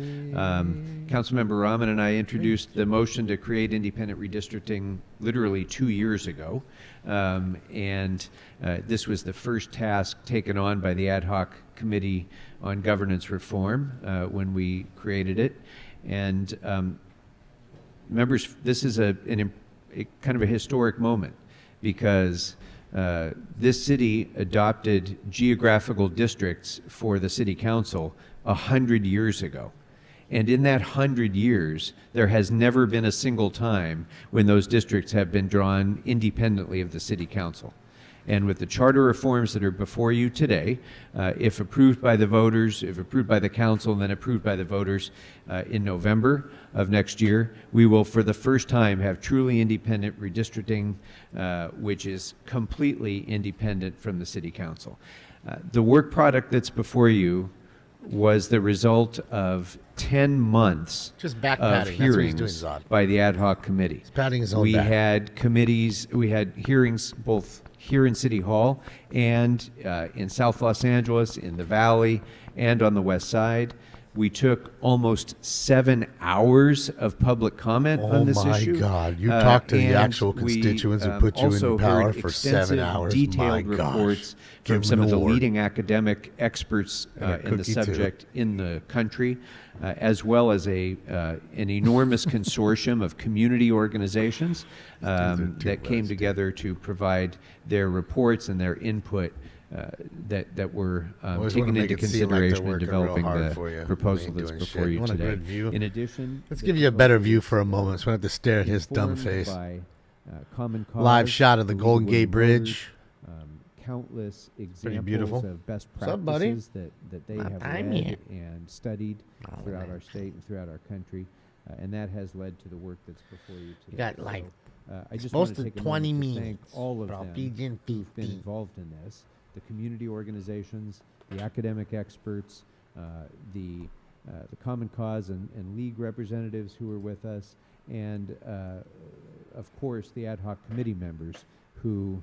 Councilmember Rahman and I introduced the motion to create independent redistricting literally 2 years ago. This was the first task taken on by the Ad hoc Committee on Governance Reform when we created it. And members, this is a kind of a historic moment because this city adopted geographical districts for the city council 100 years ago. And in that 100 years, there has never been a single time when those districts have been drawn independently of the city council. And with the charter reforms that are before you today, if approved by the voters, if approved by the council, and then approved by the voters in November of next year, we will for the first time have truly independent redistricting, which is completely independent from the city council. The work product that's before you was the result of 10 months Just back of patting. That's what he's doing, hearings Zod. by the ad hoc committee. He's patting his own We back. had committees, we had hearings both here in City Hall and in South Los Angeles, in the Valley, and on the West Side. We took almost 7 hours of public comment on this issue. Oh my God! You talked to the and actual we, constituents who put you also in power heard for 7 extensive, hours. detailed My gosh. reports Give from some him of an the award. leading academic experts And a in the cookie, too. subject in the country, as well as an enormous consortium of community organizations that came together to provide their reports and their input that were Always wanna taken make into it seem like they're consideration in working real developing hard the for you. proposal They ain't that's doing before shit. you Want a today. good view? In addition, Let's the give you a better proposal view for a moment, so we don't have to stare at his dumb informed face. by, Common Cause, Live shot of the Golden Gate Woodward, Bridge. Countless Pretty examples beautiful. of best What's up, buddy? practices that they have I'm led here. and studied Oh, throughout man. our state and throughout our country, and that has led to the work that's before you today. You got like I just close want to to take a 20 moment to thank minutes. all of them Propedean who've been feet. involved in this, the community organizations, the academic experts, the Common Cause and League representatives who were with us, and of course the ad hoc committee members who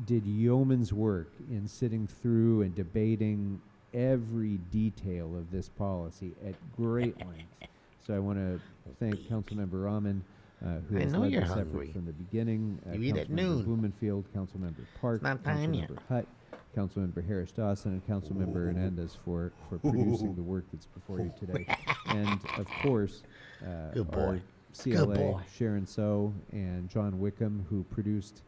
did yeoman's work in sitting through and debating every detail of this policy at great length So I want to thank Councilmember Rahman, who has know led you're this hungry. effort from the beginning. You eat at Councilmember noon. Blumenfield, Councilmember Park, not time yet. Councilmember Hutt, Councilmember Harris Dawson, and Councilmember Hernandez for producing the work that's before you today. And of course, Good boy. our Good CLA, boy. Sharon So, and John Wickham, who produced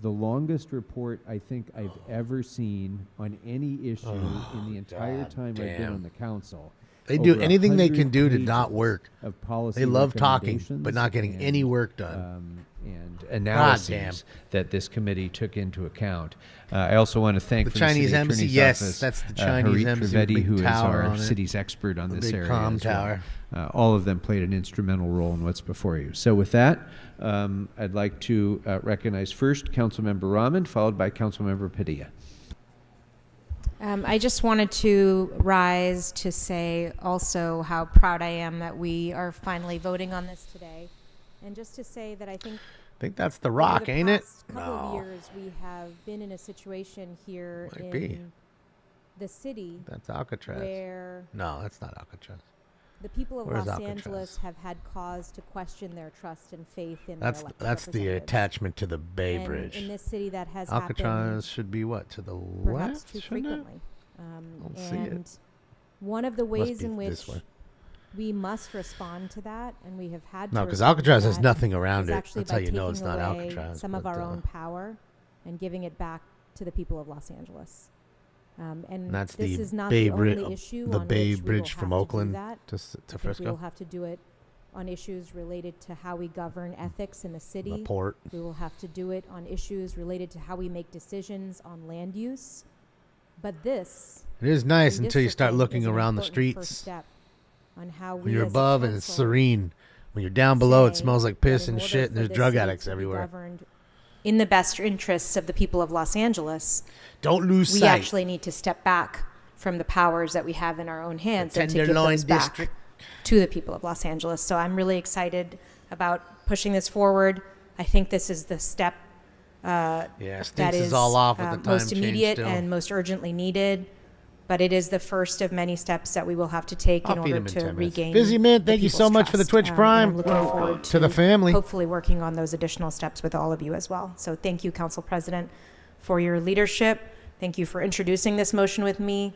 the longest report I think I've ever seen on any issue in the entire God time I've been damn. on the council. They do Over anything they 100 can do to not pages work. Of policy They love talking, recommendations but not getting any and, work done. And damn. analyses that this committee took into account. I also want to thank The from Chinese City embassy, Attorney's yes, Office, that's the Chinese Harit embassy with Trivedi, big who is tower our on it. city's expert on The this big area comm as well. tower. All of them played an instrumental role in what's before you. So with that, I'd like to recognize first Councilmember Rahman, followed by Councilmember Padilla. I just wanted to rise to say also how proud I am that we are finally voting on this today. And just to say that I think That's The Rock, over the ain't it? past couple of years we have been in a situation here Might in be. the city That's Alcatraz. where No, that's not Alcatraz. the people of Where's Los Alcatraz? Angeles have had cause to question their trust and faith in That's their elected that's the representatives. attachment to the Bay And Bridge. in this city that has Alcatraz happened should be what, to the perhaps west? too shouldn't it? frequently. Don't see it. And one of the Must ways be in this which way. we must respond to that, and we have had No, to 'cause respond to Alcatraz has that, nothing around is it. actually That's by how you know it's taking not away Alcatraz, some of but, our own power and giving it back to the people of Los Angeles. And that's this the is not Bay the Bri- only issue the on Bay which we Bridge will from have to do Oakland that. to I think Frisco? we will have to do it on issues related to how we govern ethics in the city. port. We will have to do it on issues related to how we make decisions on land use. But this It is nice until you start redistricting looking is an around the important first streets. step on how When we you're as a above and it's council serene. When you're down below, it say smells like that piss in and order shit, and for there's this drug city addicts to be everywhere. governed in the best interests of the people of Los Angeles, Don't lose we sight. actually need to step back from the powers that we have in our own hands and to give Tenderloin those back District. to the people of Los Angeles. So I'm really excited about pushing this forward. I think this is the step that Stinks is is all off with the time most change immediate still. and most urgently needed. But it is the first of many steps that we will have to take I'll in feed order him in to 10 minutes. regain. Busy man, the thank you so people's much for the trust. Twitch And Prime. I'm looking forward To the family. hopefully working on those additional steps with all of you as well. So thank you, Council President, for your leadership. Thank you for introducing this motion with me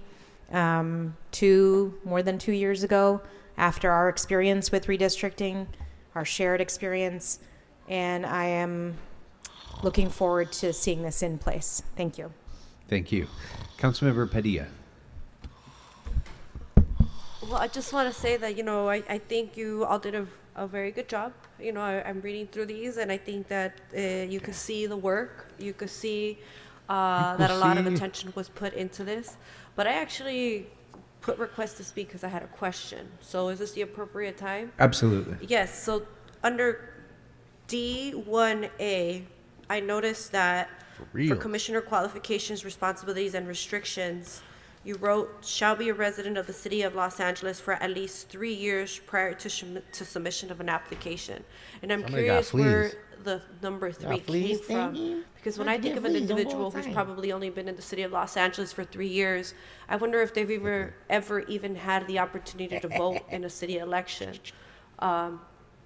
more than 2 years ago after our experience with redistricting, our shared experience, and I am looking forward to seeing this in place. Thank you. Thank you. Councilmember Padilla. Well, I just want to say that, I think you all did a very good job. I'm reading through these, and I think that you could see the work. You could see that a lot of attention was put into this. But I actually put request to speak because I had a question. So is this the appropriate time? Absolutely. Yes. So under D1A, I noticed that for real. commissioner qualifications, responsibilities, and restrictions, you wrote, shall be a resident of the city of Los Angeles for at least 3 years prior to submission of an application. And I'm Somebody got curious where fleas. the number 3 Got came fleas, from. thingy? Because when How'd I you think get of an fleas all the individual who's time? probably only been in the city of Los Angeles for 3 years, I wonder if they've ever even had the opportunity to vote in a city election.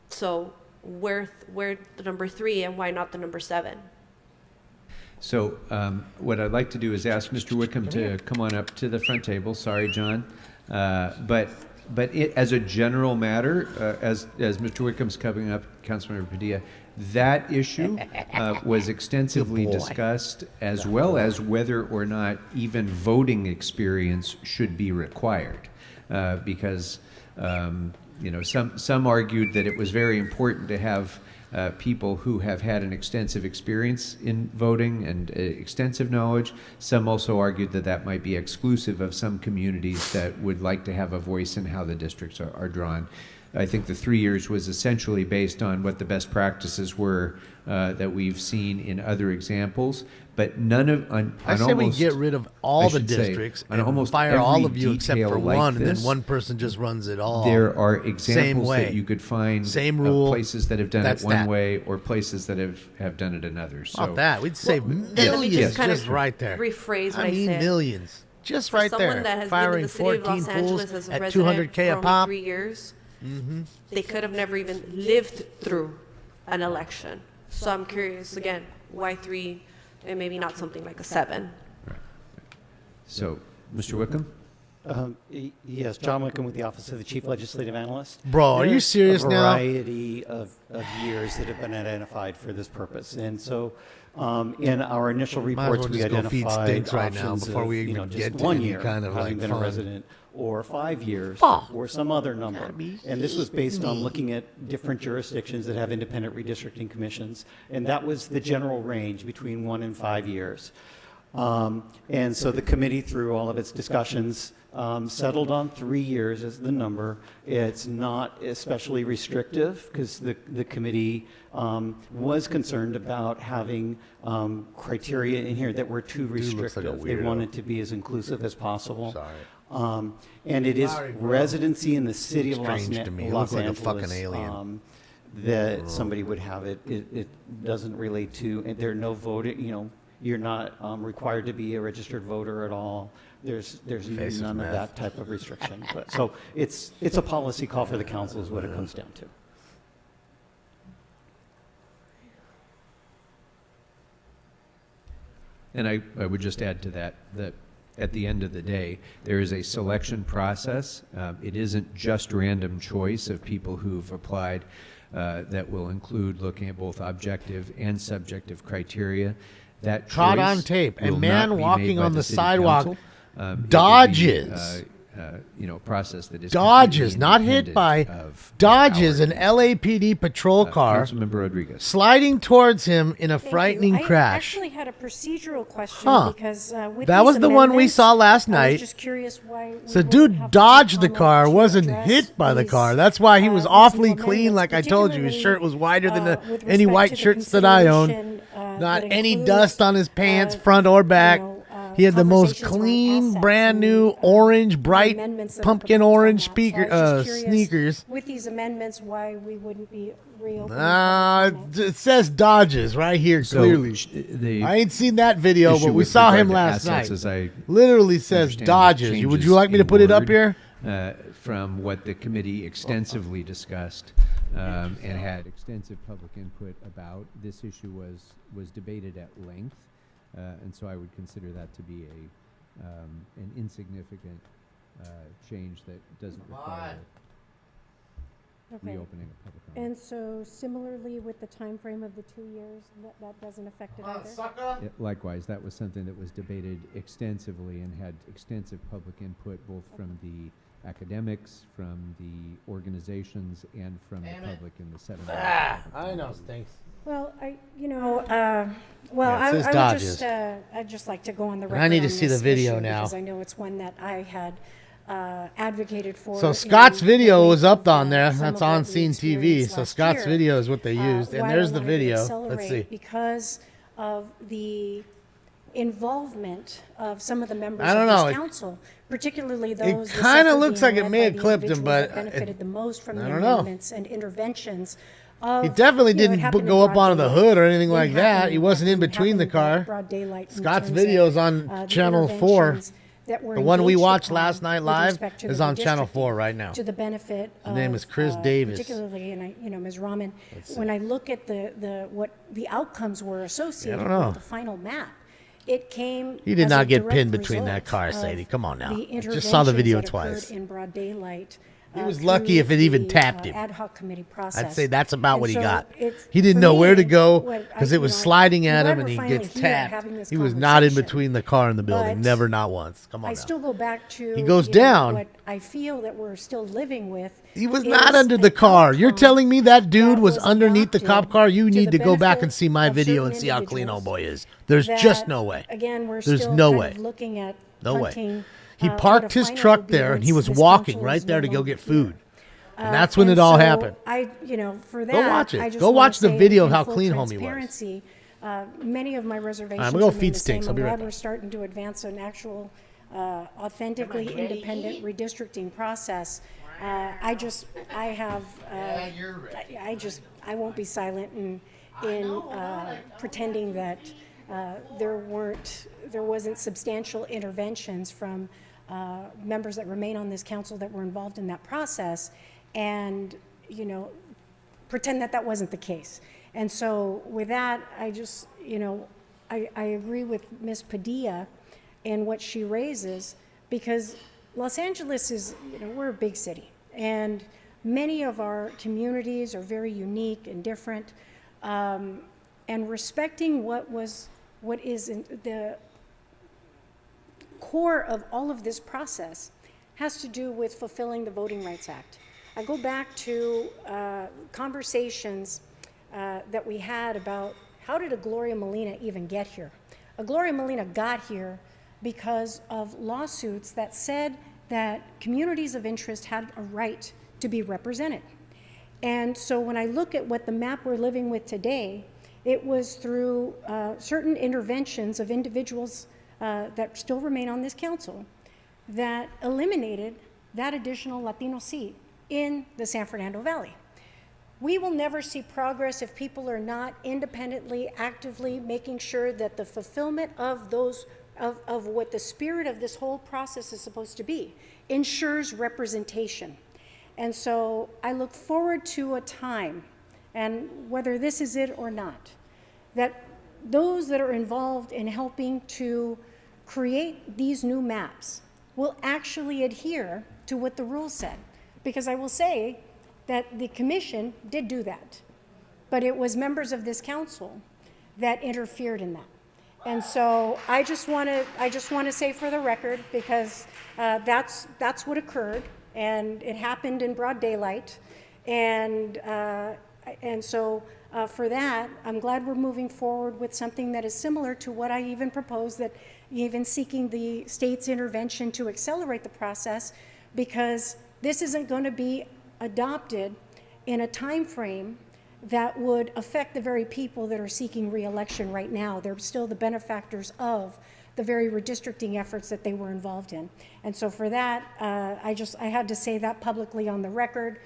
So where the number 3 and why not the number 7? So what I'd like to do is ask Mr. Wickham to come on up to the front table. Sorry, John. But as a general matter, as Mr. Wickham's coming up, Councilmember Padilla, that issue was extensively discussed, as well as whether or not even voting experience should be required. Because some argued that it was very important to have people who have had an extensive experience in voting and extensive knowledge. Some also argued that that might be exclusive of some communities that would like to have a voice in how the districts are drawn. I think the 3 years was essentially based on what the best practices were that we've seen in other examples, but none of I say we get rid of all the districts and fire all of you except for one, and then one person just runs it all. There are Same examples way. that you could find Same of rule. places that have done That's it one that. way or places that have done it another. So Not that. We'd save Let me millions kind just of right there. rephrase what I I mean said. millions. Just For right someone there. that has been in Firing the city of 14 Los Angeles fools as a at resident $200K for a only pop. 3 years, They could have never even lived through an election. So I'm curious, again, why 3 and maybe not something like a 7? So, Mr. Wickham? Yes, John Wickham with the Office of the Chief Legislative Analyst. Bro, are you There's serious a now? variety of years that have been identified for this purpose. And so in our initial Might as well reports, we just go feed identified stinks right now options before of, we you know, even just get to 1 any year kind of, having like, been fun. a resident, or 5 years, or some other number. And this was based on looking at different jurisdictions that have independent redistricting commissions. And that was the general range between 1 and 5 years. And so the committee, through all of its discussions, settled on 3 years as the number. It's not especially restrictive because the committee was concerned about having criteria in here that were too restrictive. They wanted to be as inclusive as possible. Sorry. And it is Sorry, bro. residency in the city of Los, Strange to me. It Los looks like a Angeles fucking alien. that somebody would have it. It doesn't relate to, and there are no voting, you know, you're not required to be a registered voter at all. There's Face none of of meth. that type of restriction. But, so it's a policy call for the council is what it comes down to. And I would just add to that, that at the end of the day, there is a selection process. It isn't just random choice of people who've applied that will include looking at both objective and subjective criteria. That Caught choice on tape. A will man not be walking made by on the city sidewalk council. It will be, dodges. Process that is Dodges, completely not hit independent by, of dodges an LAPD patrol car, Councilmember Rodriguez. sliding towards him in a Thank frightening you. I crash. actually had a procedural question Huh. because with That these was the one we amendments, saw last I night. was just curious why we So wouldn't dude have dodged the public car, comment to wasn't address hit by the these, car. That's why he was these awfully new clean, like I told you. His particularly, shirt was wider than with any respect white to the shirts that I own. consideration, Not that any includes, dust on his pants, front or back. He had the most clean, brand new, orange, bright, amendments that are pumpkin proposed on orange that. So I was just curious, sneakers. With these amendments, why we wouldn't be reopening. It says Dodges right here So, clearly. the I ain't seen that video, issue but we with saw regard him to last assets, night. as I Literally says understand, Dodges. Would changes you like me to in put it up word, here? From what the committee extensively discussed and had extensive public input about, this issue was debated at length, and so I would consider that to be an insignificant change that doesn't require reopening of public comment. And so similarly with the time frame of the 2 years, that doesn't affect it either? Likewise, that was something that was debated extensively and had extensive public input, both from the academics, from the organizations, and from the public in the 7 I know stinks. Well, Yeah, it says I would Dodges. just, I'd just like to go on the And record I need to on see the this video issue now. because I know it's one that I had advocated for. So Scott's in video the was wake up of, on there. some That's of what on we Scene TV. experienced So last Scott's year. video is what they used. And Why I there's the wanted to video. Let's accelerate see. Because of the involvement of some of the members I don't of know. this council, particularly those. It that kinda suffered looks being like it led may by have the clipped him, individuals but that benefited the most from I the don't know. amendments and interventions. Of, He definitely you know, it didn't happened in go up broad onto the daylight. hood or anything It like that. happened- He wasn't in happened between the car. broad daylight in Scott's terms video of, is on the Channel 4. interventions that were The one we engaged watched upon last night with live respect to is the on Channel redistricting 4 right now. to the benefit His name is of, Chris Davis. particularly, and Ms. Rahman, Let's see. when I look at what the outcomes were associated I don't know. with the final map, it came. He did as not a get direct pinned between that result car, of Sadie. Come on now. the I just saw the video interventions that occurred twice. in broad daylight. He was through lucky if it even the, tapped him. Ad hoc committee process. I'd say that's about And what he so got. it's- He didn't for know where to me, go what because I- it was you know, sliding I'm at him glad and we're he finally gets here tapped. having this He was not in conversation. between the car and the building. But Never, not once. Come on I now. still go back to He goes you know, down. what I feel that we're still living with. He was is not under the an car. You're outcome telling me that dude was was underneath the cop adopted car? You need the to go back benefit and see my of video certain and see how clean individuals old boy is. There's that, just no way. Again, we're There's still no kind way. of looking at No way. hunting, He what parked a his final truck there and he was obedience this walking council right is there no to go longer get food. here. And that's when and it all so happened. For that, Go watch it. I just Go wanna watch the say video of in how full clean homie was. transparency, many of my reservations I'm gonna go remain feed the Stinks. same. I'll be I'm right glad back. we're starting to advance an actual authentically independent redistricting process. I won't be silent in pretending that there wasn't substantial interventions from members that remain on this council that were involved in that process. and, you know, pretend that that wasn't the case. And so with that, I just, you know, I agree with Ms. Padilla and what she raises, because Los Angeles is, you know, we're a big city, and many of our communities are very unique and different, and respecting what is in the core of all of this process has to do with fulfilling the Voting Rights Act. I go back to conversations that we had about how did a Gloria Molina even get here? A Gloria Molina got here because of lawsuits that said that communities of interest had a right to be represented. And so when I look at what the map we're living with today, it was through certain interventions of individuals that still remain on this council that eliminated that additional Latino seat in the San Fernando Valley. We will never see progress if people are not independently, actively making sure that the fulfillment of those, of what the spirit of this whole process is supposed to be, ensures representation. And so I look forward to a time, and whether this is it or not, that those that are involved in helping to create these new maps will actually adhere to what the rules said. Because I will say that the commission did do that, but it was members of this council that interfered in that. And so I just want to say for the record, because that's what occurred, and it happened in broad daylight, and so for that, I'm glad we're moving forward with something that is similar to what I even proposed, that even seeking the state's intervention to accelerate the process, because this isn't going to be adopted in a time frame that would affect the very people that are seeking re-election right now. They're still the benefactors of the very redistricting efforts that they were involved in. And so for that, I had to say that publicly on the record,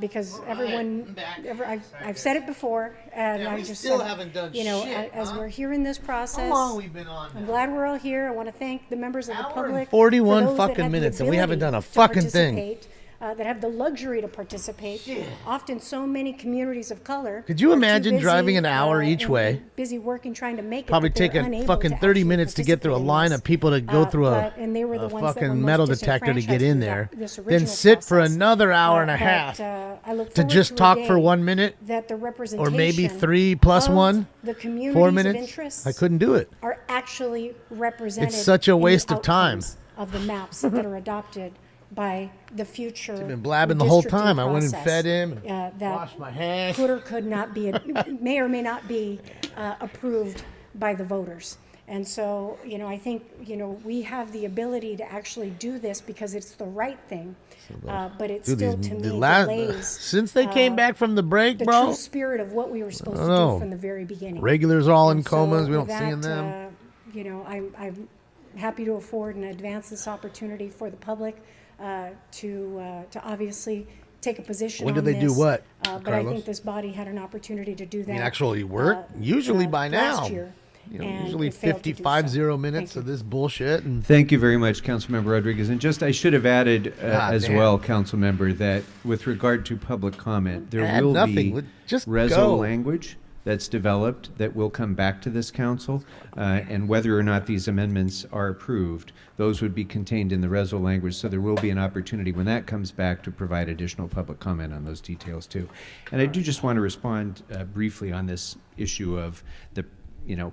because I've said it before, and Yeah, I we just still said, haven't done you know, shit, as huh? we're here in this process. How long we've been on I'm now? glad we're all here. I want to thank the members of the public. 41 for those that fucking had the minutes, and we haven't ability done a to fucking thing. participate, that have the luxury to participate. Often so many communities of color. Could you are too imagine busy, driving an hour each and way? Busy working, trying to make it. Probably that they're take a unable fucking to 30 actually minutes to get through a participate in line this. of people to go through And they were the a ones that were fucking most metal detector to get in disenfranchised there, through this then original sit for process. another hour and a But, half I look to forward just a talk day for 1 minute, that the or maybe representation 3 plus of 1, the 4 communities of minutes. interest I couldn't do it. are actually represented. It's such a in the waste of time. outcomes of the maps that are adopted by the future. He's been blabbing the whole redistricting time. I went and process, fed him, that washed my hands. could or could not be, may or may not be approved by the voters. And so, you know, I think, you know, we have the ability to actually do this because it's the right thing. But it Dude, still, these- to the me, la- delays since they came back from the break, the bro, true spirit of what we were supposed to know. do from the very beginning. Regulars all in And so comas. We with don't see that, them. You know, I'm happy to afford and advance this opportunity for the public to obviously take a position When did on they do this. what, But I Carlos? think this body had an opportunity to do that. I mean, actually work? Usually by last now. year, You know, and usually it failed to do 55-0 minutes of this bullshit. And Thank you very much, Councilmember Rodriguez. And just, I should have added God as damn. well, Councilmember, that with regard to public comment, there Add will nothing. be Just reso go. language that's developed that will come back to this council, and whether or not these amendments are approved, those would be contained in the reso language. So there will be an opportunity when that comes back to provide additional public comment on those details too. And I do just want to respond briefly on this issue of the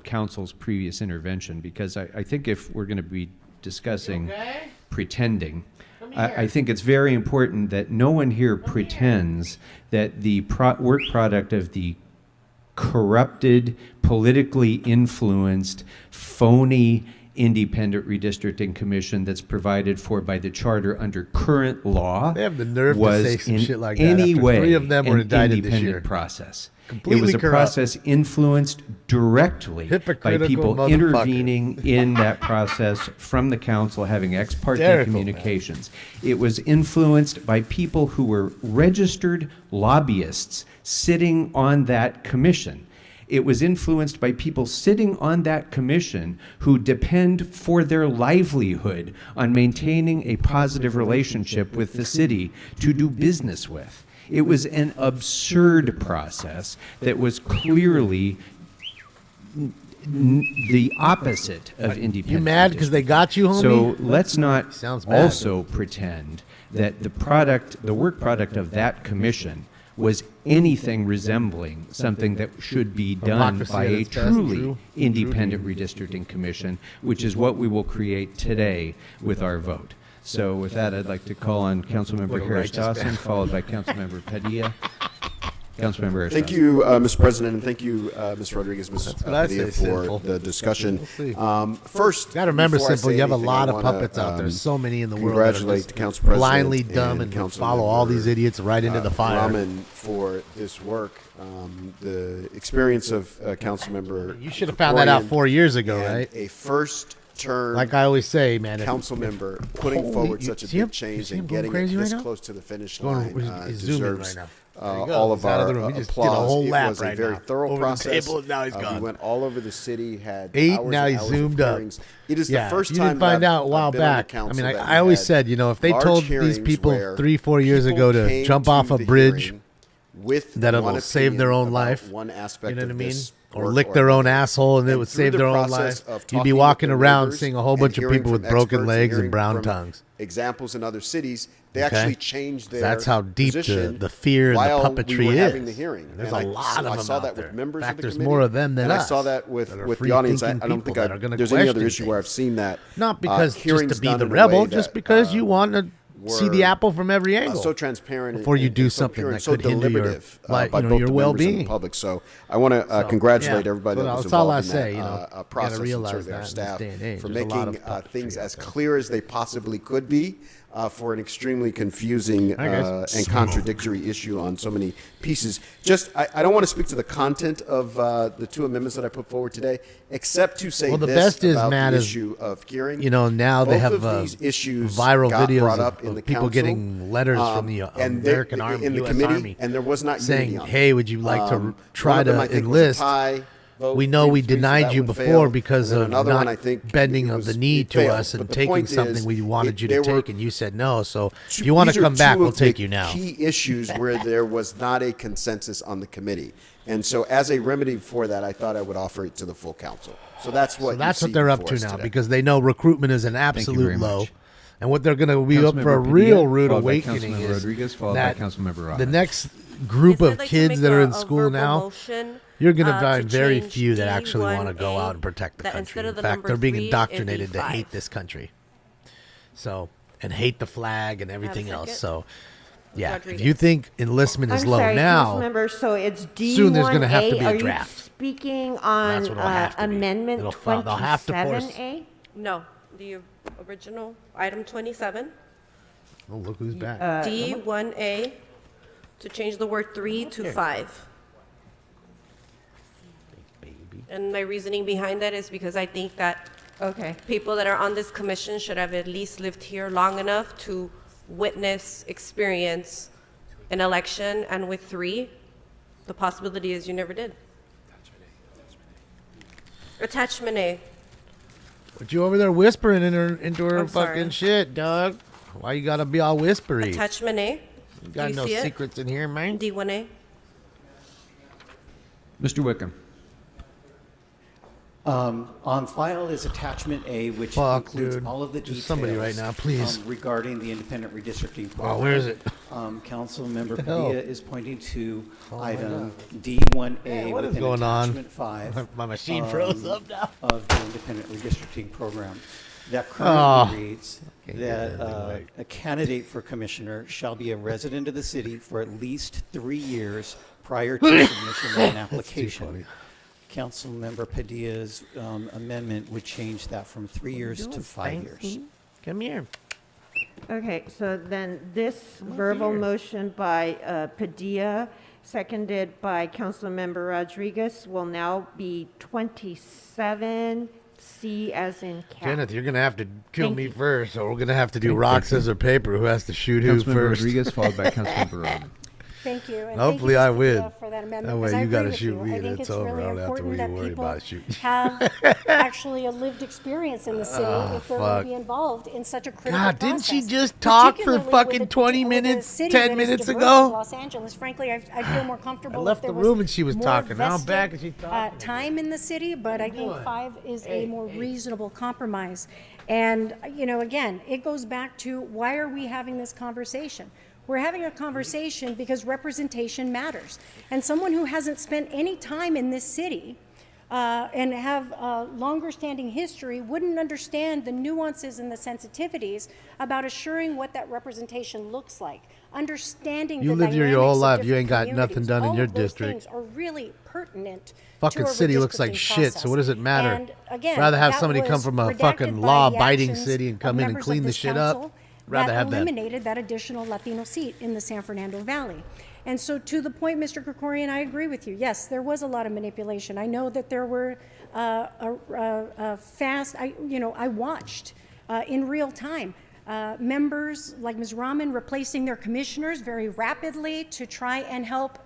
council's previous intervention, because I think if we're going to be discussing pretending, I think it's very important that no one here pretends that the work product of the corrupted, politically influenced, phony independent redistricting commission that's provided for by the charter under current law They have the nerve to was say some in shit like that any after way 3 of them were an indicted this independent year. process. Completely it was a corrupt. process influenced directly by Hypocritical people motherfucker. intervening in that process from the council, having ex parte Hysterical, communications. It was influenced by people who were registered lobbyists sitting on that commission. It was influenced by people sitting on that commission who depend for their livelihood on maintaining a positive relationship with the city to do business with. It was an absurd process that was clearly the opposite of independent. You mad because they got you, homie? So let's not Sounds mad. also pretend that the work product of that commission was anything resembling something that should be done Hypocrisy by at a its best. truly True. independent redistricting commission, which is what we will create today with our vote. So with that, I'd like to call on Councilmember What a Harris righteous Dawson, man. followed by Councilmember Padilla. Councilmember Harris Thank Dawson. you, Mr. President, and thank you, Ms. Rodriguez, Ms. That's what I Padilla, say, for Simple. the discussion. We'll see. First, Gotta remember, before I Simple, say you have a anything, lot I of wanna, puppets out there. So many in the world that are congratulate just the Council President blindly dumb and Councilmember, follow all these idiots right into the fire. Rahman for this work. The experience of Councilmember. You should have found that out Krikorian 4 years ago, and right? A first term, Like I always say, man, if- council member putting Holy- forward you such a see him? big You change see him and going getting it crazy right this now? close to the finish Going- line he's zooming deserves right now. There you go. all of He's out of our the room. He just did a applause. whole It lap was a right very now. thorough Over the process. table, and now he's We gone. went all over the city, had Eight, hours now and he's hours zoomed of up. hearings. It is Yeah, the first you time didn't find that out a I've while been on the back. I council mean, that I always had said, you know, if they large told these hearings people where 3-4 years people ago to came jump to off a the bridge, hearing with that one it'll save their opinion own about life, one aspect you know what I of mean? this Or work lick their own another. asshole and it would through save the their own process life. of You'd be talking walking with their around neighbors seeing a whole and bunch of hearing people with from broken experts legs hearing and brown from tongues. Examples in other cities, they Okay? actually changed their That's how deep position the fear and the while puppetry we were is. having the hearing. And there's And a lot of I them saw out that there. with members In fact, of the there's committee, more of them than and us I saw that with that are the audience. I free-thinking don't people think that are gonna there's any other question issue where I've seen that. Not because just hearings to be done the in a rebel, way just that, because you want to see the were, apple from every angle. so transparent before you and do so something pure and that so could hinder your, deliberative, like, by you know, both your the members and the well-being. public. So I want to congratulate yeah. everybody So that was that's all I involved in say, that you know, you gotta process, and realize certainly that our in this staff day and age, for there's a lot making of puppetry things out as there. clear as they possibly could be for an extremely confusing Hi, guys. and contradictory issue on so many pieces. Just, I don't want to speak to the content of the two amendments that I put forward today, except to say Well, the this best is, about Matt, the is, issue of gearing. you know, now they Both have of these issues viral got videos brought of, up in of the people council, getting letters from the and American they- Army, in the US committee, Army, and there was not saying, unity on "Hey, it. would you like to One try of them, to I think, was a enlist? tie vote. We know we 3-3, so denied that you one before failed. because And then of another not one, I think bending it of was- the knee it to failed. us and But the taking point something is, we wanted you to there were take, and you said no. So if you want to These are come back, two we'll of take the you now." Key issues where there was not a consensus on the committee, and so as a remedy for that, I thought I would offer it to the full council. So that's what. So that's you what see they're up before to us now today. because they know recruitment is an very absolute low. much. And what they're going to be up for a Councilmember real Padilla, rude followed by awakening Councilmember is Rodriguez, followed by that Councilmember the Rahman. next group Yes, of I'd like to kids make that are a in school verbal now, motion, you're going to to find very change few that actually want to go D1A, out and protect the that country. instead In of the fact, number they're being 3, it'd be indoctrinated to 5. hate this country. So, and hate the flag and everything else. second? So, yeah, Rodriguez. if you think enlistment is I'm low sorry, now, Councilmember, so it's D1A. soon there's gonna have to be a Are draft. you speaking on That's what it'll have to be. Amendment They'll have to force- 27A? No, the original, item 27, oh, look who's back. D1A, to change the word 3 to 5. And my reasoning behind that is because I think that people that are on this commission should have at least lived here long enough to witness, experience an election, and with 3, the possibility is you never did. Attachment A. But you over there whispering into her I'm sorry. fucking shit, dog. Why you gotta be all whispery? Attachment A. You got Do you no see it? secrets in here, man. D1A. Mr. Wickham. On file is attachment A, which Fuck, includes dude. all of the Just details. somebody right now, please. Regarding the independent redistricting Oh, program. where is it? Councilmember the hell? Padilla is pointing to Oh, my item D1A Yeah, what is within going on? attachment 5. My machine froze up now. Of the independent redistricting program. That Oh. currently reads that a candidate for commissioner shall be a resident of the city for at least 3 years prior to submission of an application. Councilmember Padilla's amendment would change that from 3 years to 5 years. Come here. Okay, so then this verbal motion by Padilla, seconded by Councilmember Rodriguez, will now be 27C as in cat. Kenneth, you're gonna have to kill Thank me you. first, or we're gonna have to do rock, scissors, paper. Who has to shoot who Councilmember first? Rodriguez, followed by Councilmember Rahman. Thank you. And Hopefully thank I you, win. Mr. For that amendment, That way 'cause I you agree gotta with shoot you. me I and think it's it's over. really I don't have to important really that worry people about shooting. have actually a lived experience in the city if they're going fuck. to be involved in such a critical God, didn't she process. just talk for Particularly fucking with 20 with a minutes, city 10 that is minutes diverse ago? as Los Angeles, frankly, I feel more comfortable. I left if there the was room and she was more talking. Now I'm back vested, and she's talking time in the city, but I think 5 is a more reasonable compromise. And again, it goes back to why are we having this conversation? We're having a conversation because representation matters. And someone who hasn't spent any time in this city and have a longer standing history wouldn't understand the nuances and the sensitivities about assuring what that representation looks like. Understanding You the lived here your dynamics whole of life. You different ain't got nothing communities. done in All your of those district. things are really pertinent Fucking to a city looks like redistricting shit, so process. what does it matter? And again, Rather have that somebody come was from a redacted fucking by law-abiding the city and actions come of in and members clean of the this shit council up. Rather that have that. eliminated that additional Latino seat in the San Fernando Valley. And so to the point, Mr. Krikorian, I agree with you. Yes, there was a lot of manipulation. I know that there were I watched in real time members like Ms. Rahman replacing their commissioners very rapidly to try and help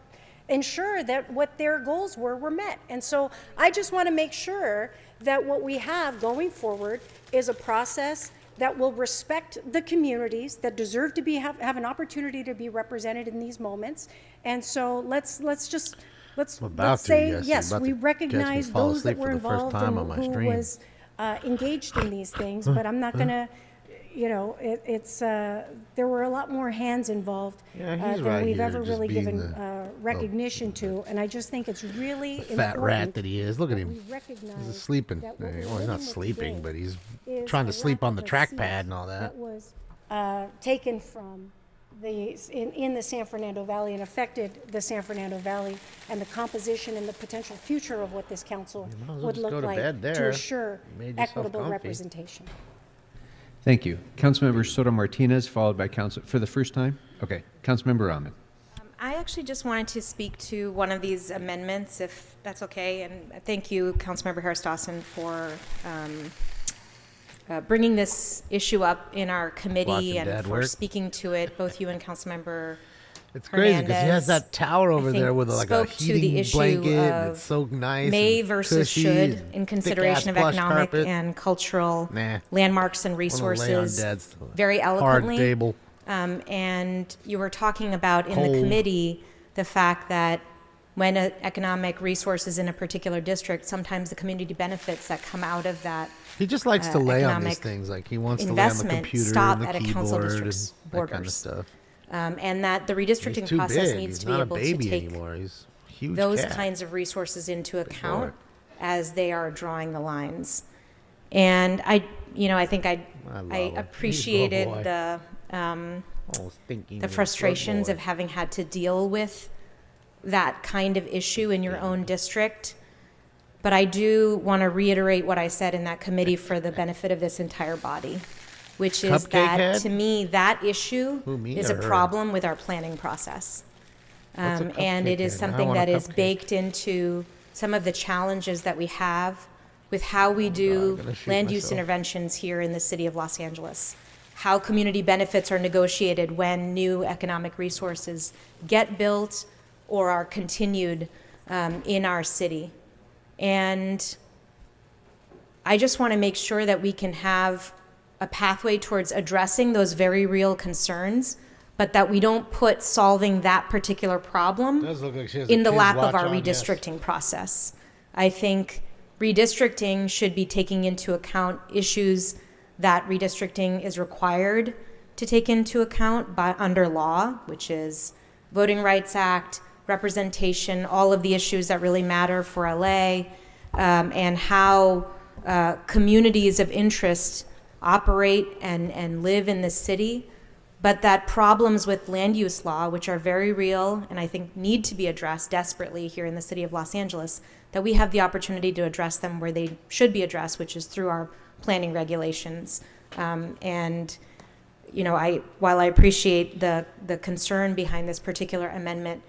ensure that what their goals were met. And so I just want to make sure that what we have going forward is a process that will respect the communities that deserve to have an opportunity to be represented in these moments. And so let's say yes, we recognize those that were involved and who was engaged in these things, but I'm not going to there were a lot more hands involved than we've ever really given recognition to, and I just think it's really important. Fat rat that he is. Look at him. We recognize He's sleeping. that what we're Well, he's not living with sleeping, today but he's is trying a to sleep lack on the of a trackpad seat and all that. That was taken from in the San Fernando Valley and affected the San Fernando Valley and the composition and the potential future of what this council might as well would just look go to like bed to there. assure Made yourself equitable comfy. representation. Thank you. Councilmember Soto Martinez, followed by for the first time? Okay. Councilmember Rahman. I actually just wanted to speak to one of these amendments, if that's okay. And thank you, Councilmember Harris-Dawson, for bringing this issue up in our committee Watching and Dad for work. speaking to it, both you and Councilmember It's crazy because he has Hernandez, that tower over I think, there with like a spoke to the heating issue blanket. And of it's so nice. may and versus cushy should and in consideration of thick-ass plush economic carpet. and cultural Nah. landmarks and Wanna lay on resources Dad's very hard eloquently. table. And you were talking about in Cold. the committee the fact that when economic resources in a particular district, sometimes the community benefits that come out of that He just likes to lay on these economic things. Like he wants to lay on the investment computer stop and the at a council keyboard and district's that kind of borders. stuff. And that the redistricting He's too process big. needs He's to be not a able to baby take anymore. He's a huge those cat. kinds of resources into account boy. as they are drawing the lines. And I think I love him. He's a appreciated boy. the frustrations of having had to deal with that kind of issue in your own district. But I do want to reiterate what I said in that committee for the benefit of this entire body, which is Cupcake that head? to me, that issue Who, me is or a her? problem with our planning process. What's a And it cupcake is head? I something want a that is cupcake. baked into some of the challenges that we have with how we do gonna shoot land use myself. interventions here in the city of Los Angeles, how community benefits are negotiated when new economic resources get built or are continued in our city. And I just want to make sure that we can have a pathway towards addressing those very real concerns, but that we don't put solving that particular problem Does look like she has in a the kid's lap of watch our on, yes. redistricting process. I think redistricting should be taking into account issues that redistricting is required to take into account under law, which is Voting Rights Act, representation, all of the issues that really matter for LA, and how communities of interest operate and live in the city, but that problems with land use law, which are very real and I think need to be addressed desperately here in the city of Los Angeles, that we have the opportunity to address them where they should be addressed, which is through our planning regulations. And while I appreciate the concern behind this particular amendment,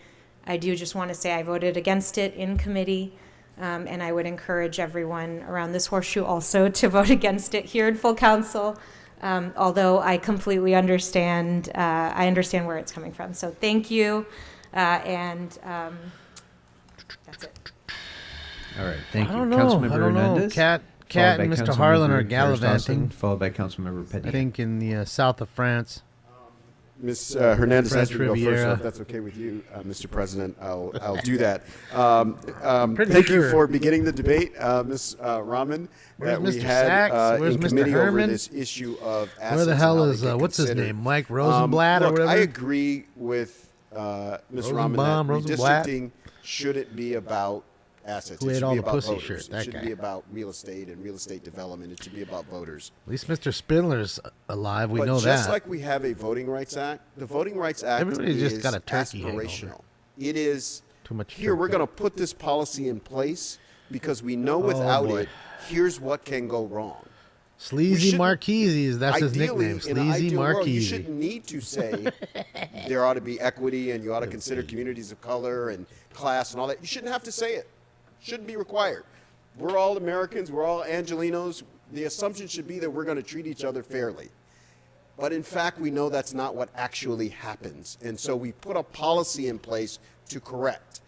I do just want to say I voted against it in committee, and I would encourage everyone around this horseshoe also to vote against it here in full council, although I completely understand, I understand where it's coming from. So thank you. And that's it. All right, thank you. I don't know. Councilmember I don't know. Hernandez. Cat followed by and Mr. Councilmember Harlan are Harris-Dawson, gallivanting. followed by Councilmember Padilla. I think in the south of France. Ms. Hernandez French asked me to go first, so Riviera. if that's okay with you, Mr. President, I'll do that. Pretty Thank you sure. for beginning the debate, Ms. Rahman, that Where's we Mr. had Sachs? Where's in Mr. committee over Herman? this issue of assets. Where the and hell how they is, get what's his considered. name, Mike Rosenblatt or Look, whatever? I agree with Ms. Rahman that Rosenblatt. redistricting shouldn't be about assets. Who It ate should all be the about pussy voters. shirt, It that should guy. be about real estate and real estate development. It should be about voters. At least Mr. Spindler's alive. We But know just that. like we have a Voting Rights Act, the Voting Rights Act Everybody's is just got a turkey hangover. aspirational. It is Too much here. We're turkey. going to put this policy in place because we know without boy. it, here's what can go wrong. Sleazy Marquise, that's his nickname. In an Sleazy ideal world, you Marquise. shouldn't need to say there ought to be equity and you ought to consider communities of color and class and all that. You shouldn't have to say it. Shouldn't be required. We're all Americans. We're all Angelinos. The assumption should be that we're going to treat each other fairly. But in fact, we know that's not what actually happens. And so we put a policy in place to correct.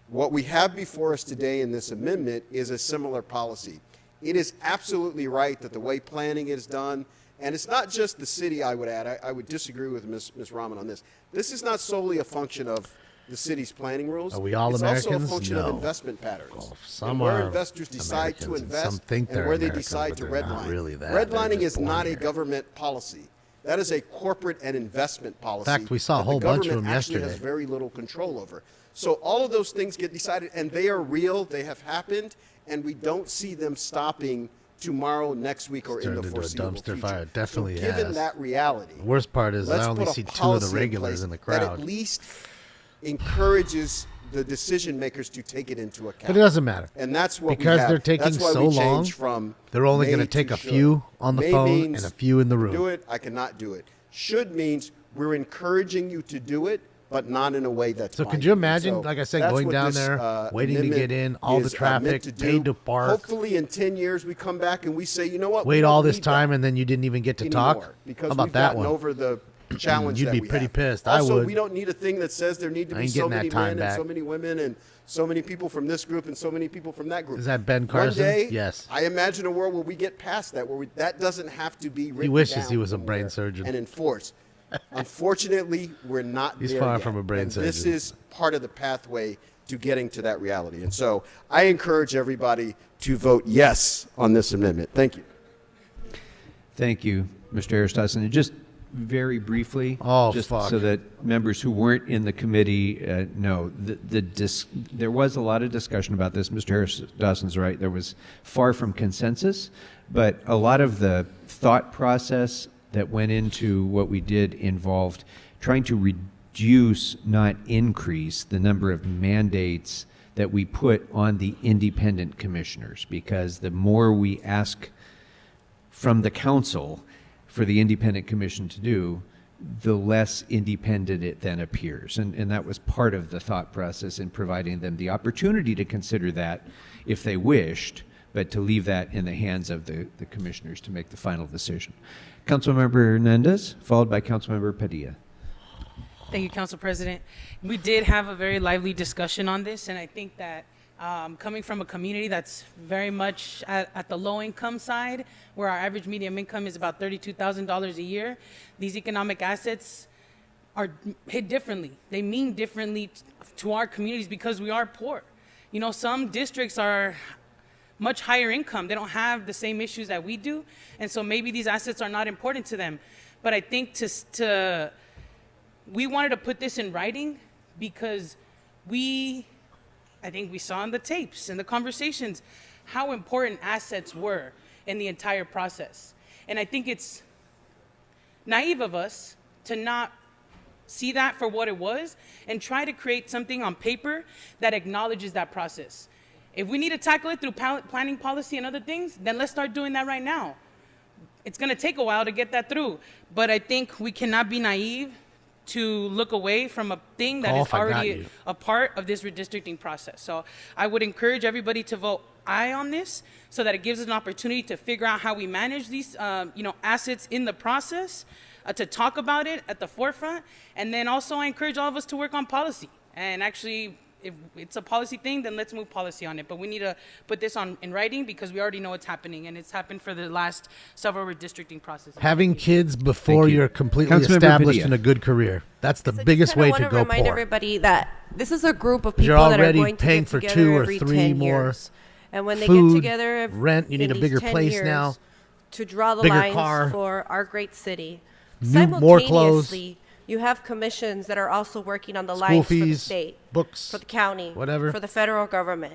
What we have before us today in this amendment is a similar policy. It is absolutely right that the way planning is done, and it's not just the city, I would add. I would disagree with Ms. Rahman on this. This is not solely a function of the city's planning rules. Are we all it's also a Americans? function No. of investment patterns. some and where are investors decide to Americans, and invest some think and they're where they Americans, decide but to they're not redline. really that. They're Redlining just is not born a here. government policy. That is a corporate and investment policy. fact, we saw a that whole the bunch of government them actually yesterday. has very little control over. So all of those things get decided, and they are real. They have happened, and we don't see them stopping tomorrow, next week, or in Turned the into a foreseeable dumpster future. fire. It definitely so given has. that reality, The worst part is I let's only put a see two of the policy regulars place in the that crowd. at least encourages the decision makers to take it into account. But it doesn't matter. And that's what because we have. they're taking That's why so we long. changed from They're only may going to take a should. few on the May phone means and a few in the room. Do it. I cannot do it. Should means we're encouraging you to do it, but not in a way that's. So could binding. you imagine, So like I said, that's going what down this, there, waiting to amendment get in, all the is, traffic, meant to do. paid to park, Hopefully, in 10 years, we come back and we say, you know what? we wait don't all this need time, that and then you didn't even get to anymore, talk? because How about we've that gotten one? over the challenge You'd that be we pretty have. pissed. I Also, would. we don't need a thing that says there need to I be ain't so getting that many time men back. and so many women and so many people from this group and so many people from that group. Is that Ben Carson? One day, Yes. I imagine a world where we get past that, where that doesn't have to be written He wishes down he was a somewhere brain surgeon. and enforced. Unfortunately, we're not He's there far yet. from a brain and This surgeon. is part of the pathway to getting to that reality. And so I encourage everybody to vote yes on this amendment. Thank you. Thank you, Mr. Harris-Dawson. And just very briefly, Oh, just fuck. so that members who weren't in the committee know, there was a lot of discussion about this. Mr. Harris-Dawson's right. There was far from consensus, but a lot of the thought process that went into what we did involved trying to reduce, not increase, the number of mandates that we put on the independent commissioners, because the more we ask from the council for the independent commission to do, the less independent it then appears. And that was part of the thought process in providing them the opportunity to consider that if they wished, but to leave that in the hands of the commissioners to make the final decision. Councilmember Hernandez, followed by Councilmember Padilla. Thank you, Council President. We did have a very lively discussion on this, and I think that coming from a community that's very much at the low-income side, where our average median income is about $32,000 a year, these economic assets are hit differently. They mean differently to our communities because we are poor. You know, some districts are much higher income. They don't have the same issues that we do, and so maybe these assets are not important to them. But I think we wanted to put this in writing because I think we saw in the tapes and the conversations how important assets were in the entire process. And I think it's naive of us to not see that for what it was and try to create something on paper that acknowledges that process. If we need to tackle it through planning policy and other things, then let's start doing that right now. It's going to take a while to get that through, but I think we cannot be naive to look away from a thing that is already a part of this redistricting process. So I would encourage everybody to vote aye on this so that it gives us an opportunity to figure out how we manage these assets in the process, to talk about it at the forefront. And then also I encourage all of us to work on policy And actually, if it's a policy thing, then let's move policy on it. But we need to put this in writing because we already know it's happening, and it's happened for the last several redistricting processes. Having kids before Thank you. you're completely Councilmember established Padilla. in a good career. That's the biggest way to go remind poor. everybody that this is a group of You're people that are already going to paying get for together 2 or every 3 10 more years. And when they food, get together, rent, you need in a these bigger 10 place years now, to draw the bigger lines car, for our great city. more clothes, Simultaneously, you have commissions that are also working on the school lines for the fees, state, books, for the county, whatever. for the federal government.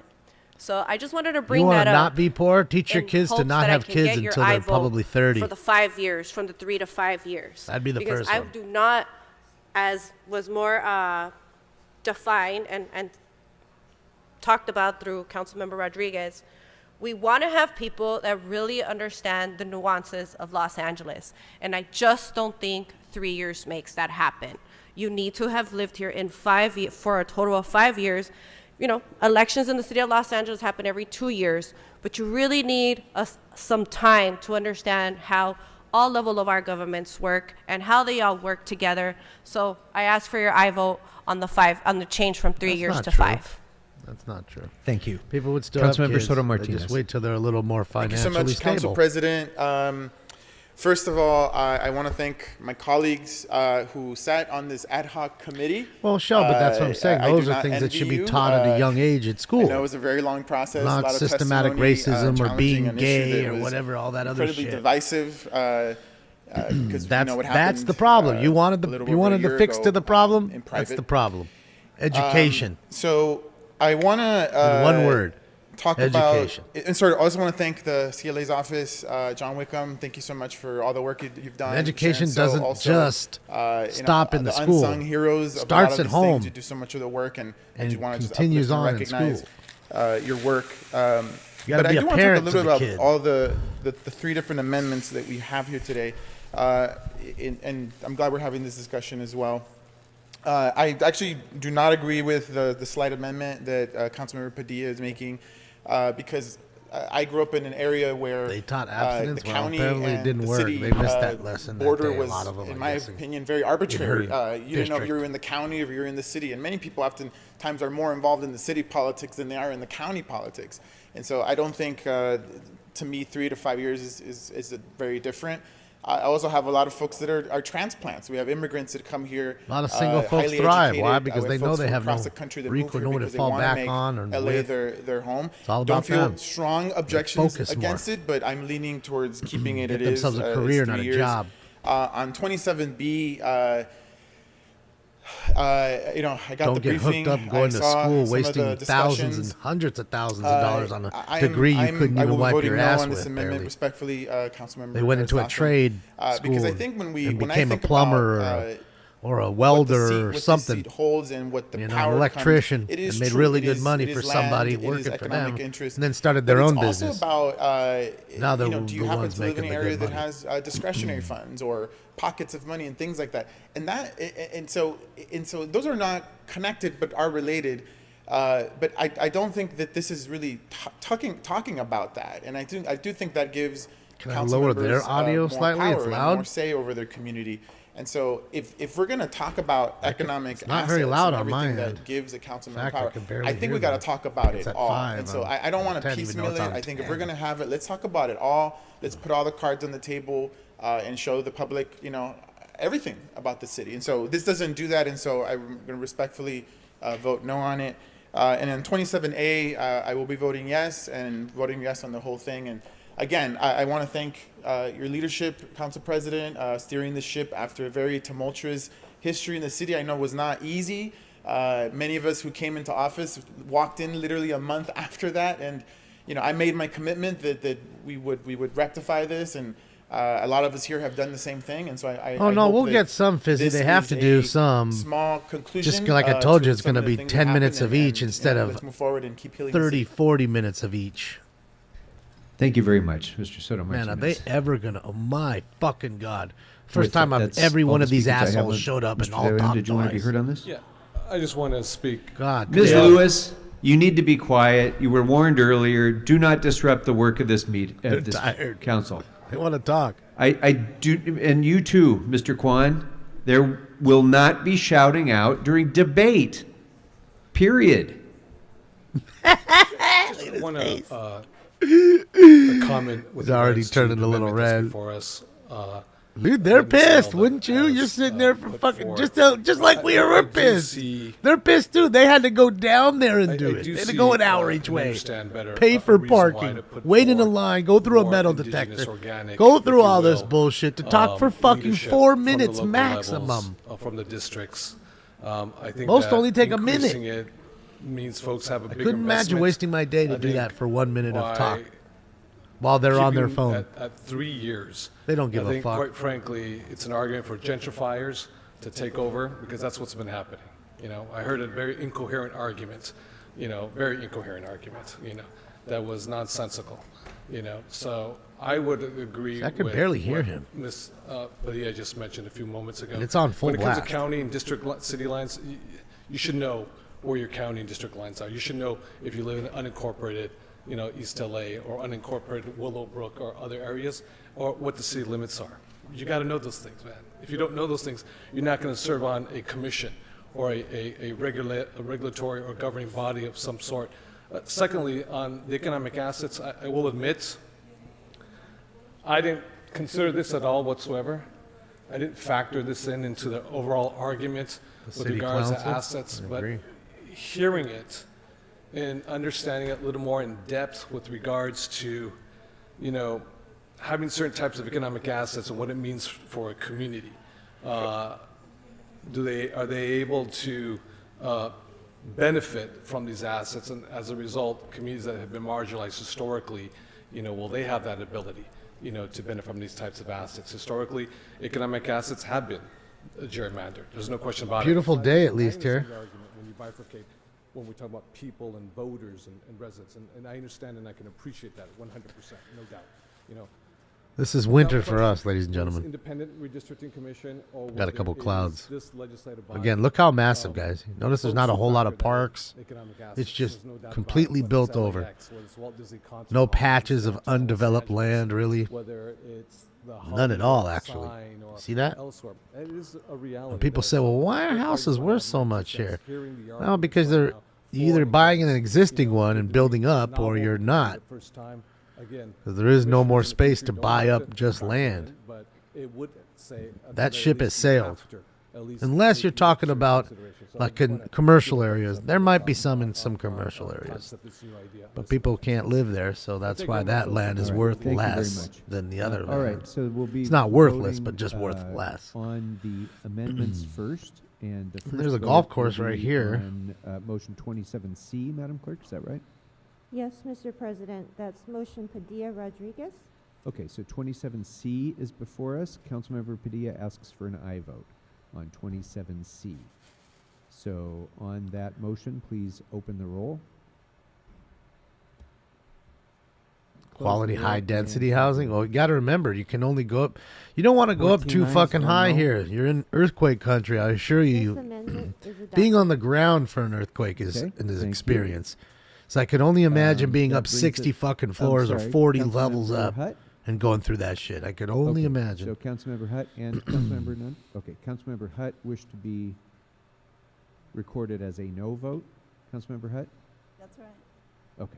So I just wanted to You bring want that to up. not be poor? Teach your in kids to hopes not that I have can kids get your until aye they're vote probably 30. For the 5 years, from the 3 to 5 years. That'd be the because first I one. do not, as was more defined and talked about through Councilmember Rodriguez, we want to have people that really understand the nuances of Los Angeles. And I just don't think 3 years makes that happen. You need to have lived here in for a total of 5 years. You know, elections in the city of Los Angeles happen every 2 years, but you really need some time to understand how all levels of our governments work and how they all work together. So I ask for your aye vote on the change from 3 years not to true. 5. That's not true. Thank you. People would still have Councilmember kids. Soto They Martinez. just wait till they're a little more Thank you financially so much, stable. Council President. First of all, I want to thank my colleagues who sat on this ad hoc committee. Well, sure, but that's what I'm saying. I do Those are not things that envy should be you. taught at a young age at school. I know it was a very long process. Not a lot of systematic testimony, racism or challenging being an issue gay that or was whatever, all that other incredibly shit. divisive. Because That's the problem. You wanted the fix to the problem. in That's private. the problem. Education. So I want to In one word. talk Education. about. And sorry, I also want to thank the CLA's office, John Wickham. Thank you so much for all the work you've done. Education Sharon doesn't So also, just stop in the school. Unsung heroes of Starts a lot of at these home things. You do so much of the work, and and you want to just continues uplift and on in recognize your work. You gotta but be I a do want to talk a parent little to bit the about kid. all the 3 different amendments that we have here today, and I'm glad we're having this discussion as well. I actually do not agree with the slight amendment that Councilmember Padilla is making, because I grew up in an area where They taught the abstinence. Well, county apparently it and didn't the work. city They missed that lesson that border day, a was, lot of them, in I'm my guessing. opinion, very arbitrary. her You didn't know if you district. were in the county or you're in the city, and many people oftentimes are more involved in the city politics than they are in the county politics. And so I don't think, to me, 3 to 5 years is very different. I also have a lot of folks that are transplants. We have immigrants that come here. A lot of single folks highly thrive. Why? educated. Because We they know folks they from have across no the country that reek move or here nowhere to because they fall wanna back make on or LA with. their home. It's all Don't about feel them. strong objections focus against it, but I'm leaning towards keeping it. Get It is themselves a it's career, 3 not a years. job. On 27B, I got Don't the get briefing. hooked up going to saw school, some of wasting the thousands and discussions. hundreds of thousands of dollars on a I degree you couldn't I even will be wipe voting your no ass on this with, amendment, barely. respectfully, Councilmember. They went into a Stassen. trade Because I school think when and when I became a think plumber about, or a what welder the or seat something. holds and what the You know, power an electrician, comes, it is and made true. really It good is- money it is for somebody land, it is working for economic them, interest. and then started But their it's own also business. about Now they're do you the happen ones to live in making an the area good that money. has discretionary funds or pockets of money and things like that, and so those are not connected but are related. But I don't think that this is really talking about that, and I do think that gives Can I council lower members, their audio more slightly? power It's and loud. more say over their community. And so if we're going to talk about economic It's not very assets loud and on my everything end. that gives a council In member fact, I power, can barely I think hear we got to them. talk about It's it at all. 5 And so on I don't want to 10, even though piecemeal it's it. on I think if 10. we're going to have it, let's talk about it all. Let's put all the cards on the table and show the public, everything about the city. And so this doesn't do that. And so I'm going to respectfully vote no on it. And then 27A, I will be voting yes and voting yes on the whole thing. And again, I want to thank your leadership, Council President, steering the ship after a very tumultuous history in the city. I know was not easy. Many of us who came into office walked in literally a month after that, and I made my commitment that we would rectify this, and a lot of us here have done the same thing. And so I Oh, no, hope we'll that get some fizzy. this They have is to do a some. small conclusion. Just like I told you, it's some going to of the be things 10 that minutes happened, of each instead of let's move forward and keep healing the 30, city. 40 minutes of each. Thank you very much, Mr. Soto Man, Martinez. are they ever going to? Oh, my fucking God. First With time that's every all one the of these speakers I have assholes on. showed up Mr. and all Taylor, talked did you want to be twice. heard on this? Yeah, I just want to speak. God, Ms. yeah. Lewis, you need to be quiet. You were warned earlier. Do not disrupt the work of this this tired. council. They want to talk. I do, and you too, Mr. Kwan. There will not be shouting out during debate. Period. Just want to a comment with He's already regards to turning the a little amendment that's red. before us. Dude, they're pissed, wouldn't you? You're sitting there for fucking just like we were pissed. They're pissed too. They had to go down there and do it. They had to go an hour each way, pay for parking, wait in a line, go through a metal detector, go through all this bullshit to talk for fucking 4 minutes maximum. From the districts. I think Most that only take a increasing minute. It means folks have a I bigger couldn't imagine investment. wasting my day to I do think that for 1 minute of by talk while they're on their keeping phone. At 3 years. They don't give I a think, fuck. quite frankly, it's an argument for gentrifiers to take over because that's what's been happening. You know, I heard a very incoherent argument, very incoherent argument, that was nonsensical, So I would agree I could with barely hear what him. Ms. Padilla just mentioned a few moments ago. And it's on full When it comes blast. to county and district city lines, you should know where your county and district lines are. You should know if you live in unincorporated, East LA or unincorporated Willowbrook or other areas, or what the city limits are. You got to know those things, man. If you don't know those things, you're not going to serve on a commission or a regulatory or governing body of some sort. Secondly, on the economic assets, I will admit, I didn't consider this at all whatsoever. I didn't factor this into the overall argument with city regards to council? assets, I but agree. hearing it and understanding it a little more in depth with regards to, having certain types of economic assets and what it means for a community. Are they able to benefit from these assets, and as a result, communities that have been marginalized historically, will they have that ability, to benefit from these types of assets? Historically, economic assets have been gerrymandered. There's no question about Beautiful it. day, at least here. When you bifurcate, when we talk about people and voters and residents, and I understand and I can appreciate that 100%, no doubt. This is winter for us, ladies and gentlemen. Independent redistricting commission, or Got a couple whether it is clouds. this legislative body, Again, look how massive, guys. Notice there's not a whole lot of parks. It's just completely built over. No patches of undeveloped land, really. whether it's the None at all, actually. sign or See that? elsewhere. It is a reality. When people that say, well, why are houses worth so much here? Well, because they're either buying an existing one and building up, or you're not. First time, again, 'Cause there is no more space to buy up just land. but it would say at That the ship very has least sailed. after, at least Unless take you're into talking certain about consideration. So like I in wanna commercial give a areas. heads There up might be on- some in on- some on- commercial on areas. concept, this new idea. But people can't live there, so that's Thank why you very that much. land is All right, worth thank you very less much. than the other All land. right, so we'll be It's not worthless, voting, but just worth less. On the amendments first, and the first There's a vote golf will course right be here. on, motion 27C, Madam Clerk, is that right? Yes, Mr. President, that's motion Padilla Rodriguez. Okay, so 27C is before us. Councilmember Padilla asks for an aye vote on 27C. So on that motion, please open the roll. Quality Close the roll high density and- housing. Well, you got to remember, you can only go up. You don't want to go up 14 too ayes, fucking one high no. here. You're in earthquake country. I assure you. This amendment is adopted. Being on the ground for an earthquake is Okay, an thank you. experience. So I could only imagine being that up brings 60 it- fucking floors or sorry, 40 levels Councilmember up Hutt? and going through that shit. I could only Okay, imagine. So Councilmember Hutt and Councilmember Nunn? Okay, Councilmember Hutt wish to be recorded as a no vote. Councilmember Hutt? That's right. Okay.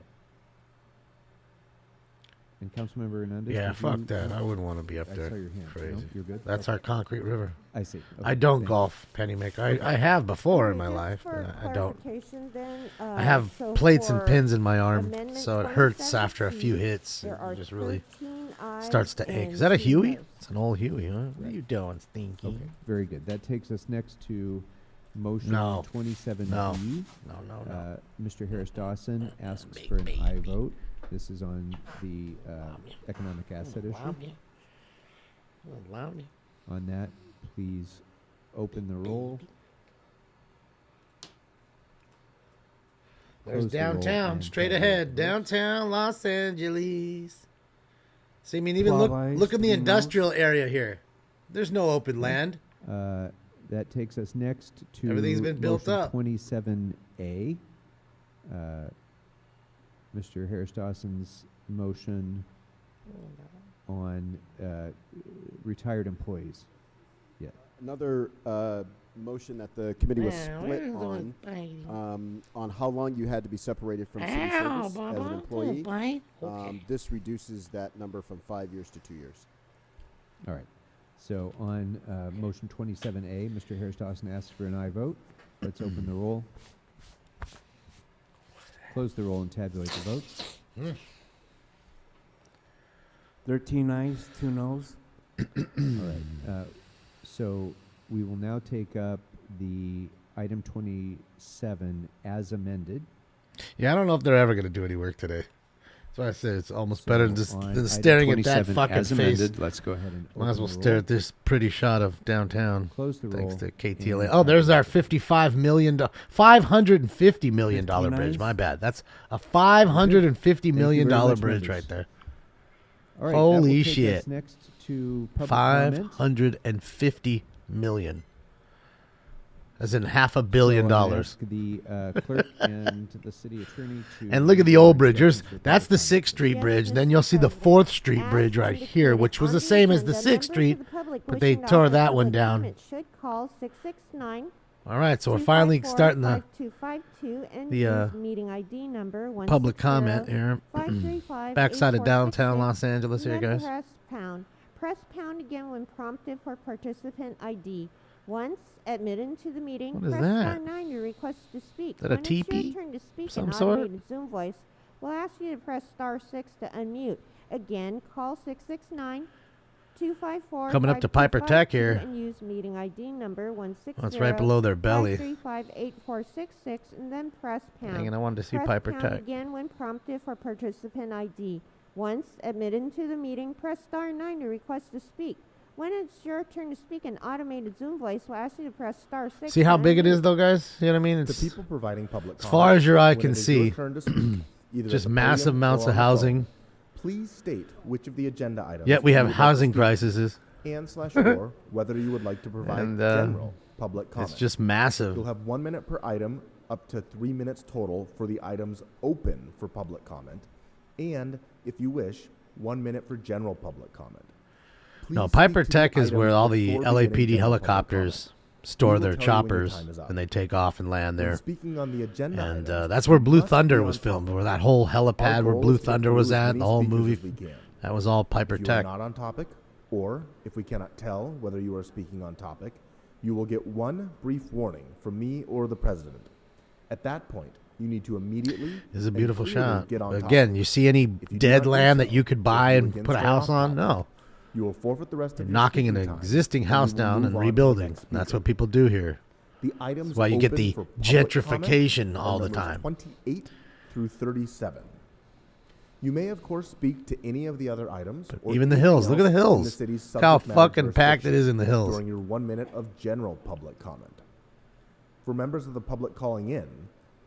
And Councilmember Hernandez? Yeah, did fuck you- that. I wouldn't want to be up I there. saw your hand. Crazy. No, you're good? That's our concrete river. I see. I Okay, don't thank you. golf, Pennymaker. I have before in my Just life, for but I don't. clarification then, I have so plates and for pins in my arm, Amendment so it hurts after a few 27C, hits. there are It just really 13 ayes starts to ache. and Is that a 2 Huey? noes. It's an old Huey, huh? What are you doing, Stinky? Okay, very good. That takes us next to motion No. 27B. No. No. Mr. Harris Dawson asks Big for an aye baby. vote. This is on the economic asset issue. Allow me. On that, please open the roll. There's Close the roll downtown, and straight count ahead, votes. downtown Los Angeles. See, I mean, even look 12 ayes, in the 3 industrial area here. There's no open land. That takes us next to Everything's been built motion up. 27A. Mr. Harris Dawson's motion on retired employees. Yeah. Another motion that the committee was split on how long you had to be separated from city service as an employee. This reduces that number from 5 years to 2 years. All right. So on motion 27A, Mr. Harris Dawson asks for an aye vote. Let's open the roll. Close the roll and tabulate the votes. 13 ayes, 2 noes. All right. So we will now take up the item 27 as amended. Yeah, I don't know if they're ever going to do any work today. That's why I say it's almost better than staring at that fucking as face. amended, let's go ahead and might as well open the stare roll. at this pretty shot of downtown. Close the thanks roll to KTLA. and Oh, there's our $550 million 15 bridge. ayes. My bad. That's a $550 million much, bridge members. right there. All right, that will Holy take us shit! next to public comment. $550 million. As in $500 million. So I'm gonna ask the clerk and the city attorney to. And look at the old bridge. That's the 6th Street Bridge. Then you'll see the 4th Street Bridge right here, which was the same as the 6th Street, but they tore that one down. Should call 669. All right, so we're finally starting the 5252 and the, use meeting ID number public comment here. 535 Backside of downtown 8466, Los Angeles here, then guys. Press pound. Press pound again when prompted for participant ID. Once admitted into the meeting, What is press that? star 9 to request to speak. Is that a When it's teepee? your turn to speak Some in sort? automated Zoom voice, we'll ask you to press star 6 to unmute. Again, call 669 254 Coming up to Piper Tech here. and use meeting ID number 160. Oh, it's right below their belly. 535-8466 and then press pound. Dang it, I wanted to see Press Piper pound Tech. again when prompted for participant ID. Once admitted into the meeting, press star 9 to request to speak. When it's your turn to speak in automated Zoom voice, we'll ask you to press star 6. See how to big it unmute. is, though, guys? You know what I mean? It's The people providing public as far comment, as your eye when can it is your see. turn to speak, either Just at the massive podium amounts or of on the phone, housing. Please state which of the agenda items. Yet we you have would like to housing speak crises. and/or whether you would like to provide And, general public comment. it's just massive. You'll have 1 minute per item, up to 3 minutes total for the items open for public comment, and if you wish, 1 minute for general public comment. No, Please Piper speak to the Tech is where items all the before beginning LAPD general public helicopters comment. store We will their tell you when your choppers, time is up. and they take off and land When there. speaking on the agenda And items, that's where you Blue must be Thunder on was topic. filmed, where that whole Our helipad where goal Blue is to Thunder include was as at, many the whole speakers movie. as we can. That was all Piper If you Tech. are not on topic, or if we cannot tell whether you are speaking on topic, you will get one brief warning from me or the president. At that point, you need to immediately. This is a and beautiful clearly shot. Get on But topic. again, you see any If you do dead not do land so, that you could or buy if you and begin put a to house get off on? topic, No. You will forfeit the rest of your Knocking an speaking time, existing and house we will down move and on to the rebuilding. next That's speaker. what people do here. The items That's why you get open the for public gentrification comment all are the numbers time. 28 through 37. You may, of course, speak to any of the other items. Or even the anything hills. Look at the else in hills. city's Look how subject matter fucking packed it is in the jurisdiction hills. During your 1 minute of general public comment. For members of the public calling in,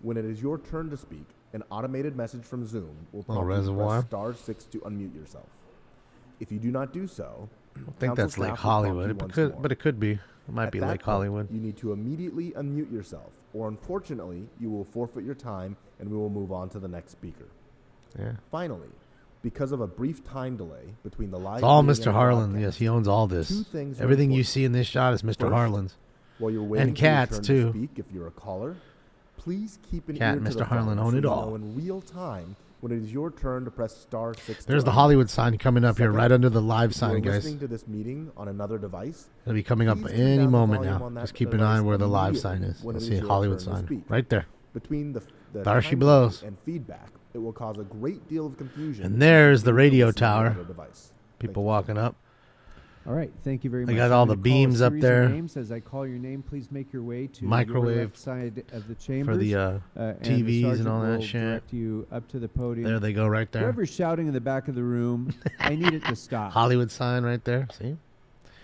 when it is your turn to speak, an automated message from Zoom will prompt you to reservoir. press star 6 to unmute yourself. If you do not do so, I think council that's Lake staff will prompt Hollywood, you but once could more. but it could be. It might At be that Lake point, Hollywood. You need to immediately unmute yourself, or unfortunately, you will forfeit your time and we will move on to the next speaker. Yeah. Finally, because of a brief time delay between the live It's all meeting Mr. and the Harlan. broadcast, Yes, he owns all two this. things are Everything you important. see in this shot is Mr. First, Harlan's. While you're waiting And for your cats, turn too. to speak, if you're a caller, please keep an Cat ear and to Mr. the Harlan phone own so it you all. know in real time when it is your turn to press star 6. There's to the unmute. Hollywood sign coming up here, Second, right under the live if you are sign, guys. listening to this meeting on another device, It'll be coming up please turn any down the moment volume now. on that Just keep an device eye on where the live immediately sign is. when You'll it see is a your Hollywood turn to sign speak. right there. Between the There she time blows. delay and feedback, it will cause a great deal of confusion. And there's the between radio listening to tower. another device. People walking up. All right, thank you very They much. got I'm all gonna the call a beams up series of there. Names. As I call your name, please make your way to Microwave your left side of the chamber. for the and TVs and sergeant all that will shit. direct you up to the podium. There they go right there. Whoever's shouting in the back of the room, I need it to stop. Hollywood sign right there. See?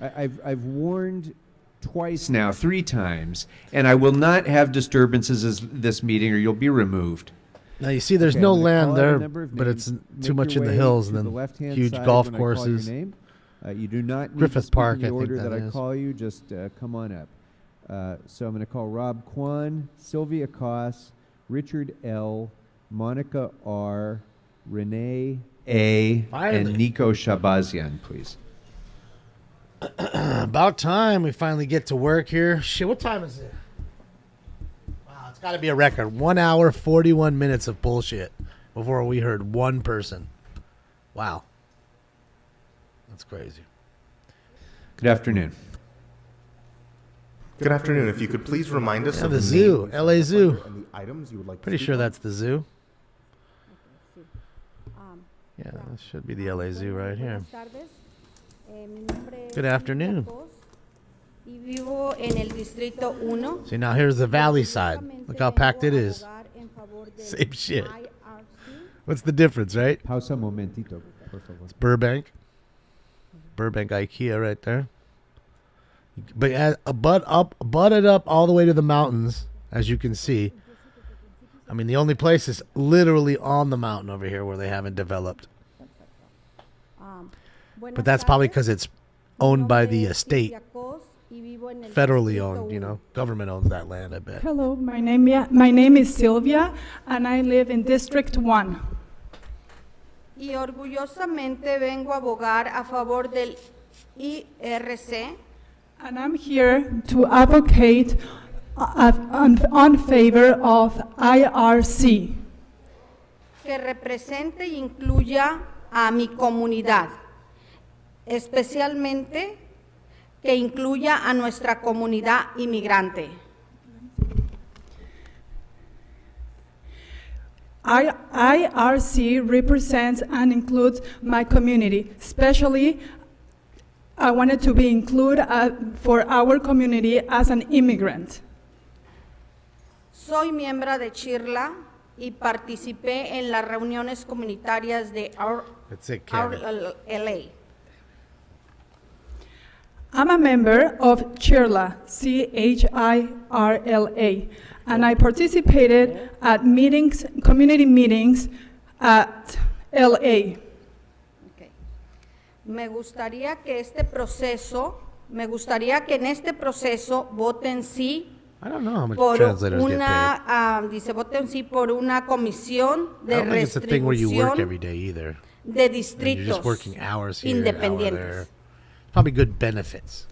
I've warned twice now, 3 times, and I will not have disturbances as this meeting, or you'll be removed. Now you see there's Okay, no I'm gonna land call out a there, number of but names. it's Make too much your in the way hills to and the then left-hand huge side golf when I call your courses. name. You do not need Griffith to speak Park, in the I think order that that I is. call you. Just come on up. So I'm going to call Rob Kwan, Sylvia Koss, Richard L., Monica R., Renee A., Finally. and Nico Shabazian, please. About time we finally get to work here. Shit, what time is it? Wow, it's got to be a record. 1 hour, 41 minutes of bullshit before we heard one person. Wow. That's crazy. Good afternoon. Good afternoon. If you could please remind us Yeah, of the the zoo, names LA Zoo. and the items you would like to Pretty speak sure on. that's the zoo. Yeah, that should be the LA Zoo right here. Good afternoon. Y vivo en el distrito 1. See, now here's the valley side. Look how packed it is. Same shit. What's the difference, right? Pausa un momentito, por favor. It's Burbank. Burbank IKEA right there. But butted up all the way to the mountains, as you can see. I mean, the only place is literally on the mountain over here where they haven't developed. But that's probably because it's owned by the estate. Federally owned, you know. Government owns that land, I bet. Hello, my name is Sylvia, and I live in District 1. Y orgullosamente vengo a abogar a favor del IRC. And I'm here to advocate on favor of IRC. Que represente y incluya a mi comunidad, especialmente que incluya a nuestra comunidad inmigrante. IRC represents and includes my community, especially I wanted to be included for our community as an immigrant. Soy miembro de CHIRLA y participé en las reuniones comunitarias de LA. I'm a member of CHIRLA, CHIRLA, and I participated at meetings, community meetings at LA. Me gustaría que en este proceso voten sí I don't know how much por translators get paid. dice voten sí por una comisión I de don't think it's a thing where you work restribución every day either. de And you're just working hours here, hour independientes. there. Probably good benefits.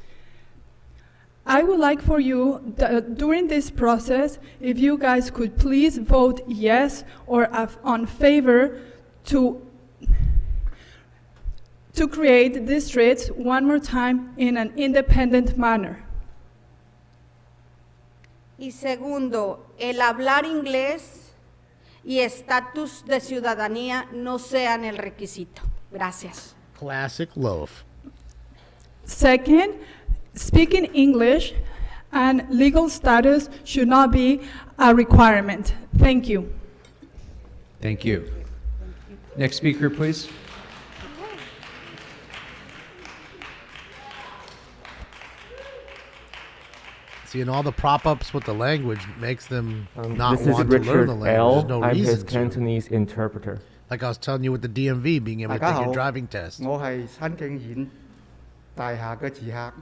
I would like for you, during this process, if you guys could please vote yes or on favor to create districts one more time in an independent manner. Y segundo, el hablar inglés y estatus de ciudadanía no sean el requisito. Gracias. Classic loaf. Second, speaking English and legal status should not be a requirement. Thank you. Thank you. Next speaker, please. See, and all the prop-ups with the language makes them not This is want to learn Richard the language. L. There's no I'm reason his to. Cantonese interpreter. Like I was telling you with the DMV being able to take your driving test. 我係新經演大廈嘅住客。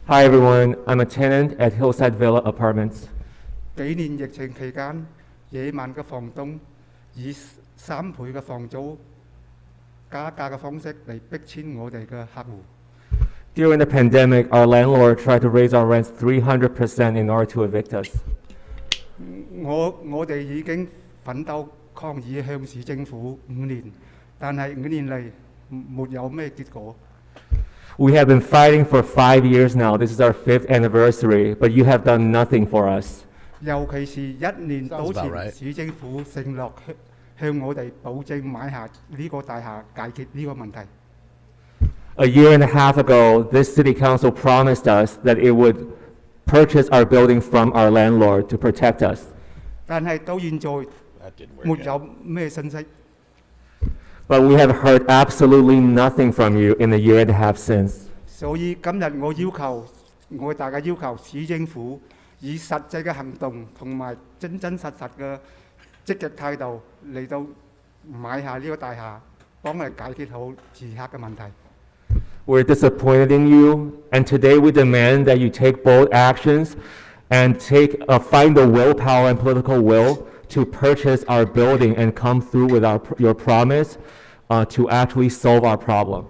Hi everyone, I'm a tenant at Hillside Villa Apartments. 幾年疫情期間，野蠻嘅房東以3倍嘅房租加價嘅方式嚟逼遷我哋嘅客戶。 During the pandemic, our landlord tried to raise our rents 300% in order to evict us. 我哋已經奮鬥抗議向市政府5年，但係5年嚟沒有咩結果。 We have been fighting for 5 years now. This is our 5th anniversary, but you have done nothing for us. 尤其是1年到 Sounds about 前， right. 市政府承諾向我哋保證買下呢個大廈，解決呢個問題。 A year and a half ago, this city council promised us that it would purchase our building from our landlord to protect us. 但係到現在沒有咩信息。 But we have heard absolutely nothing from you in the year and a half since. 所以今日我大家要求市政府以實際嘅行動同埋真實嘅積極態度嚟到買下呢個大廈，幫我哋解決好住客嘅問題。 We're disappointed in you, and today we demand that you take bold actions and find the willpower and political will to purchase our building and come through with your promise to actually solve our problem.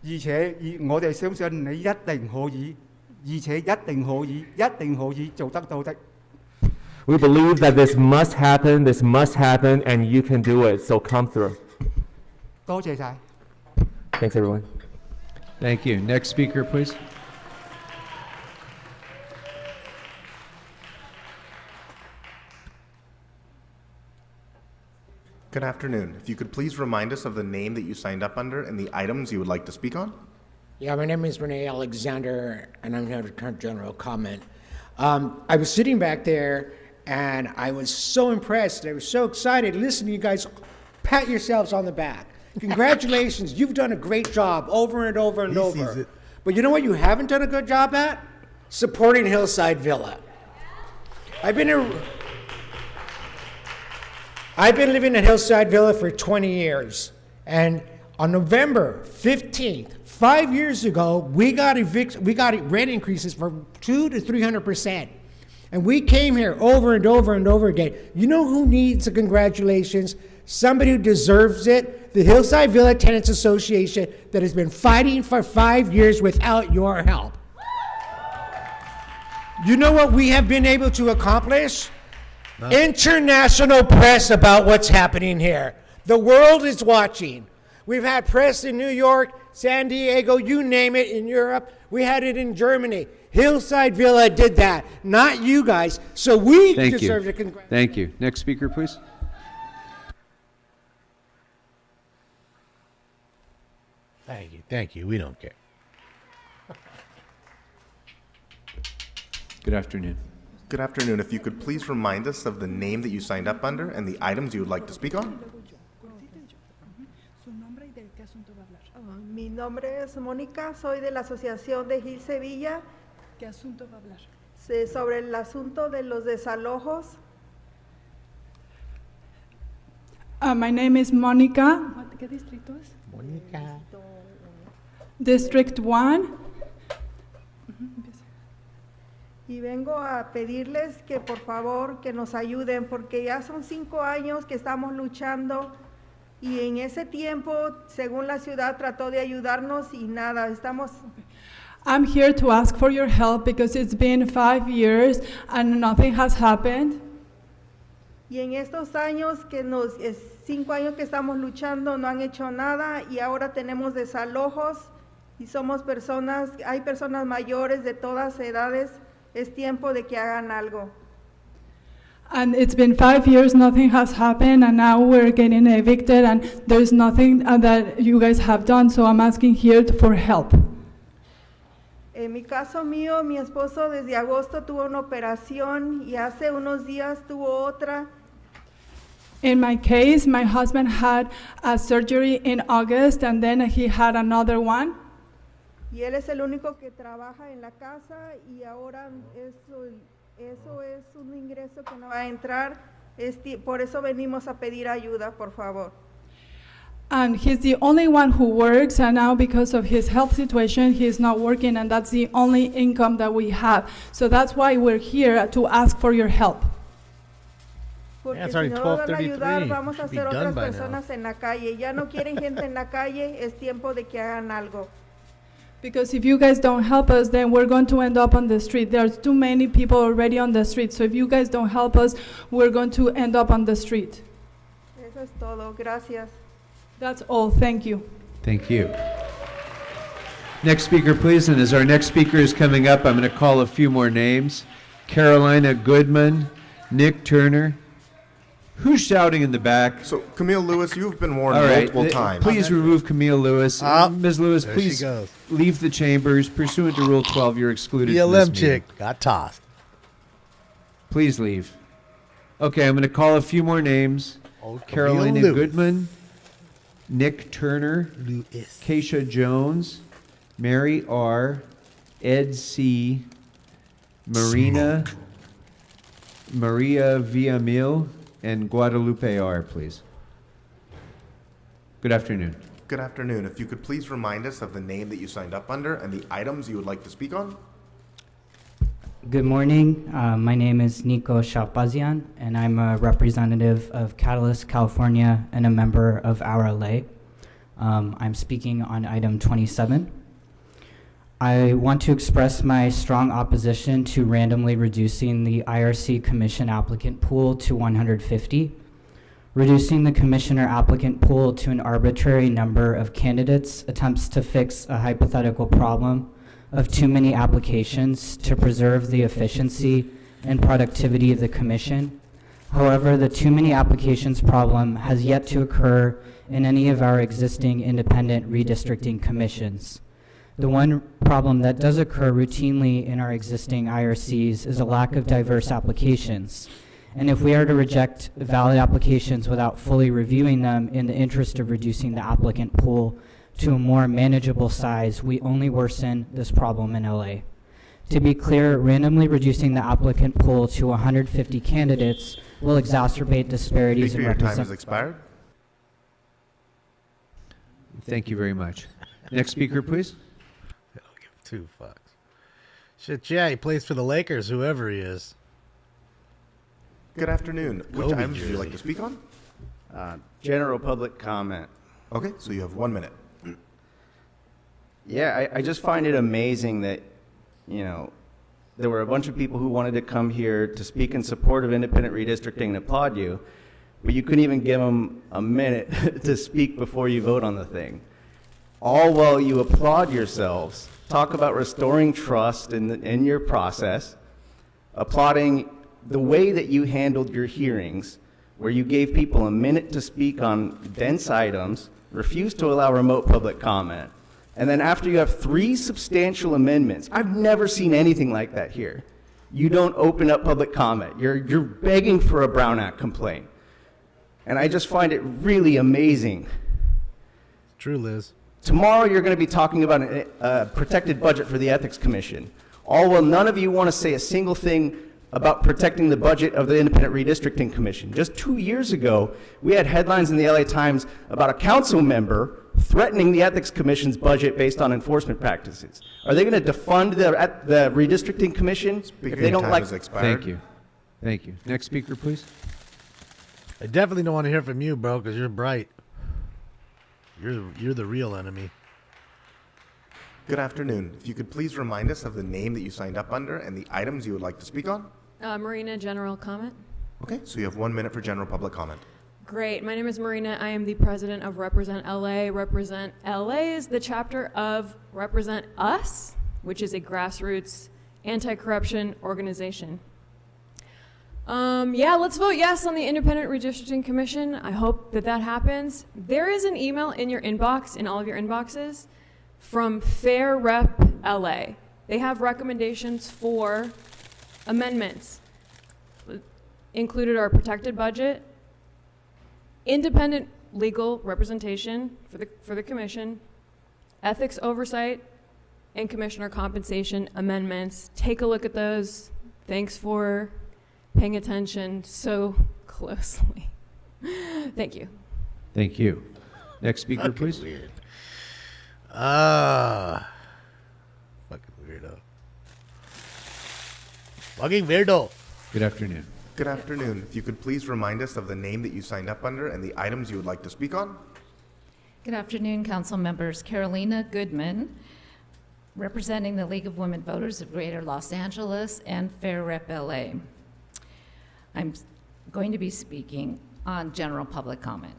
而且我哋相信你一定可以，而且一定可以，一定可以做得到的。 We believe that this must happen, and you can do it, so come through. 多謝晒。 Thanks, everyone. Thank you. Next speaker, please. Good afternoon. If you could please remind us of the name that you signed up under and the items you would like to speak on. Yeah, my name is Renee Alexander, and I'm here to current general comment. I was sitting back there, and I was so impressed. I was so excited. Listen, you guys, pat yourselves on the back. Congratulations, you've done a great job over and over and over. But you know what you haven't done a good job at? Supporting Hillside Villa. I've been living at Hillside Villa for 20 years, and on November 15th, 5 years ago, we got rent increases from 200% to 300%. And we came here over and over and over again. You know who needs a congratulations? Somebody who deserves it. The Hillside Villa Tenants Association that has been fighting for 5 years without your help. You know what we have been able to accomplish? International press about what's happening here. The world is watching. We've had press in New York, San Diego, you name it, in Europe. We had it in Germany. Hillside Villa did that, not you guys. So we deserve to congratulate. Thank you. Next speaker, please. Thank you. We don't care. Good afternoon. Good afternoon. If you could please remind us of the name that you signed up under and the items you would like to speak on. Mi nombre es Mónica, soy de la Asociación de Gil Sevilla. ¿Qué asunto va a hablar? Sobre el asunto de los desalojos. My name is Monica. ¿Qué distrito es? Mónica. District 1. Y vengo a pedirles que por favor que nos ayuden porque ya son 5 años que estamos luchando y en ese tiempo, según la ciudad, trató de ayudarnos y nada, estamos... I'm here to ask for your help because it's been 5 years and nothing has happened. Y en estos años, 5 años que estamos luchando, no han hecho nada y ahora tenemos desalojos y somos personas, hay personas mayores de todas edades, es tiempo de que hagan algo. And it's been 5 years, nothing has happened, and now we're getting evicted, and there's nothing that you guys have done, so I'm asking here for help. En mi caso mío, mi esposo desde agosto tuvo una operación y hace unos días tuvo otra. In my case, my husband had a surgery in August, and then he had another one. Y él es el único que trabaja en la casa y ahora eso es un ingreso que no va a entrar. Por eso venimos a pedir ayuda, por favor. And he's the only one who works, and now because of his health situation, he's not working, and that's the only income that we have. So that's why we're here to ask for your help. Porque it's si already no nos van a 12:33. ayudar, vamos a Should be hacer done otras by now. personas en la calle. Ya no quieren gente en la calle, es tiempo de que hagan algo. Because if you guys don't help us, then we're going to end up on the street. There's too many people already on the street. So if you guys don't help us, we're going to end up on the street. Eso es todo. Gracias. That's all. Thank you. Thank you. Next speaker, please. And as our next speaker is coming up, I'm going to call a few more names. Carolina Goodman, Nick Turner. Who's shouting in the back? So, Camille Lewis, you've been warned All right, multiple times. Please remove Camille Lewis. Ms. Lewis, there she please goes. leave the chambers. Pursuant to Rule 12, you're excluded from BLM this meeting. chick got tossed. Please leave. Okay, I'm going to call a few more names. Oh, Carolina Camille Lewis. Goodman, Nick Turner, Keisha Jones, Mary R., Ed C., Maria Villamil, and Guadalupe R., please. Good afternoon. Good afternoon. If you could please remind us of the name that you signed up under and the items you would like to speak on. Good morning. My name is Nico Shalpazian, and I'm a representative of Catalyst, California, and a member of Our LA. I'm speaking on item 27. I want to express my strong opposition to randomly reducing the IRC commission applicant pool to 150. Reducing the commissioner applicant pool to an arbitrary number of candidates attempts to fix a hypothetical problem of too many applications to preserve the efficiency and productivity of the commission. However, the too many applications problem has yet to occur in any of our existing independent redistricting commissions. The one problem that does occur routinely in our existing IRCs is a lack of diverse applications. And if we are to reject valid applications without fully reviewing them in the interest of reducing the applicant pool to a more manageable size, we only worsen this problem in LA. To be clear, randomly reducing the applicant pool to 150 candidates will exacerbate disparities in Speaker, your time has representation. expired. Thank you very much. Next speaker, please. I don't give two fucks. Shit, yeah, he plays for the Lakers, whoever he is. Good afternoon. Which Kobe items would you like to jersey. speak on? General public comment. Okay, so you have 1 minute. Yeah, I just find it amazing that, you know, there were a bunch of people who wanted to come here to speak in support of independent redistricting and applaud you, but you couldn't even give them a minute to speak before you vote on the thing. All while you applaud yourselves, talk about restoring trust in your process, applauding the way that you handled your hearings, where you gave people a minute to speak on dense items, refused to allow remote public comment, and then after you have 3 substantial amendments, I've never seen anything like that here. You don't open up public comment. You're begging for a Brown Act complaint. And I just find it really amazing. True, Liz. Tomorrow you're going to be talking about a protected budget for the Ethics Commission. All while none of you want to say a single thing about protecting the budget of the Independent Redistricting Commission. Just 2 years ago, we had headlines in the LA Times about a council member threatening the Ethics Commission's budget based on enforcement practices. Are they going to defund the Redistricting Commission if they don't like? Thank you. Thank you. Next speaker, please. I definitely don't want to hear from you, bro, because you're bright. You're the real enemy. Good afternoon. If you could please remind us of the name that you signed up under and the items you would like to speak on. Marina, general comment. Okay, so you have 1 minute for general public comment. Great. My name is Marina. I am the president of Represent LA. Represent LA is the chapter of Represent Us, which is a grassroots anti-corruption organization. Yeah, let's vote yes on the Independent Redistricting Commission. I hope that happens. There is an email in your inbox, in all of your inboxes, from Fair Rep LA. They have recommendations for amendments. Included are protected budget, independent legal representation for the commission, ethics oversight, and commissioner compensation amendments. Take a look at those. Thanks for paying attention so closely. Thank you. Thank you. Next speaker, please. Weird. Fucking weirdo. Fucking weirdo. Good afternoon. Good afternoon. If you could please remind us of the name that you signed up under and the items you would like to speak on. Good afternoon, council members. Carolina Goodman, representing the League of Women Voters of Greater Los Angeles and Fair Rep LA. I'm going to be speaking on general public comment.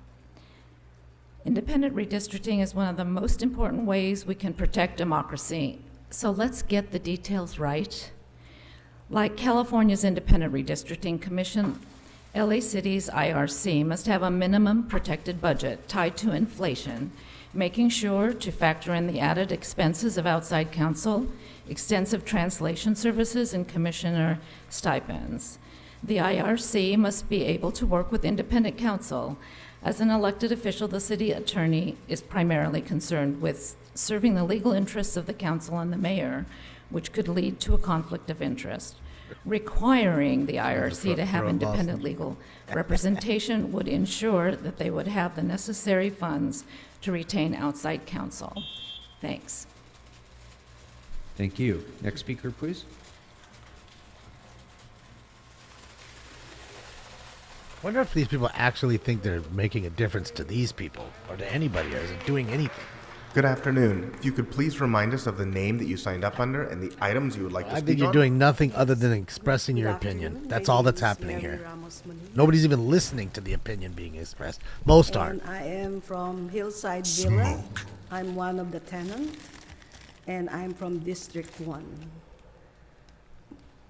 Independent redistricting is one of the most important ways we can protect democracy. So let's get the details right. Like California's Independent Redistricting Commission, LA City's IRC must have a minimum protected budget tied to inflation, making sure to factor in the added expenses of outside counsel, extensive translation services, and commissioner stipends. The IRC must be able to work with independent counsel. As an elected official, the city attorney is primarily concerned with serving the legal interests of the council and the mayor, which could lead to a conflict of interest. Requiring the IRC to have independent legal representation would ensure that they would have the necessary funds to retain outside counsel. Thanks. Thank you. Next speaker, please. wonder if these people actually think they're making a difference to these people or to anybody, or is it doing anything? Good afternoon. If you could please remind us of the name that you signed up under and the items you would like to I speak think you're on. doing nothing other than expressing your opinion. That's all that's happening here. Nobody's even listening to the opinion being expressed. Most aren't. And I am from Hillside Villa. I'm one of the tenants, and I'm from District 1.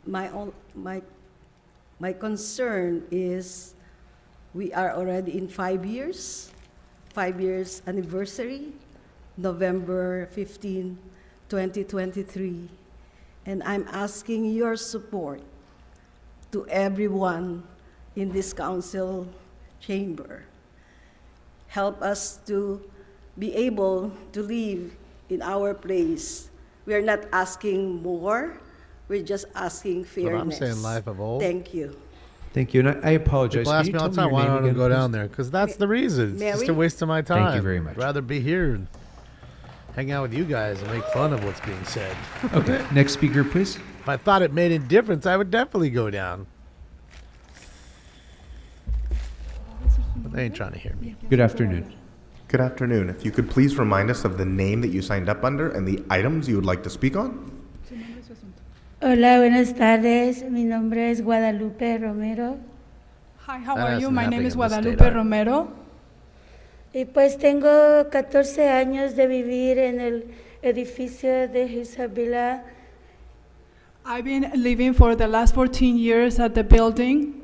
My concern is we are already in 5 years anniversary, November 15, 2023, and I'm asking your support to everyone in this council chamber. Help us to be able to live in our place. We are not asking more, we're just asking fairness. But I'm saying life of old. Thank you. Thank you, and I apologize. People Can ask you me all tell the time your why name I don't again, go please? down there, because that's the reason. It's just a Mary? waste of my time. Thank you very much. I'd rather be here and hang out with you guys and make fun of what's being said. Okay, next speaker, please. If I thought it made a difference, I would definitely go down. But they ain't trying to hear me. Good afternoon. Good afternoon. If you could please remind us of the name that you signed up under and the items you would like to speak on. Hola, buenas tardes. Mi nombre es Guadalupe Romero. Hi, how That are you? hasn't My name happened is in the state, Guadalupe art. Romero. Y pues tengo 14 años de vivir en el edificio de Isabela. I've been living for the last 14 years at the building.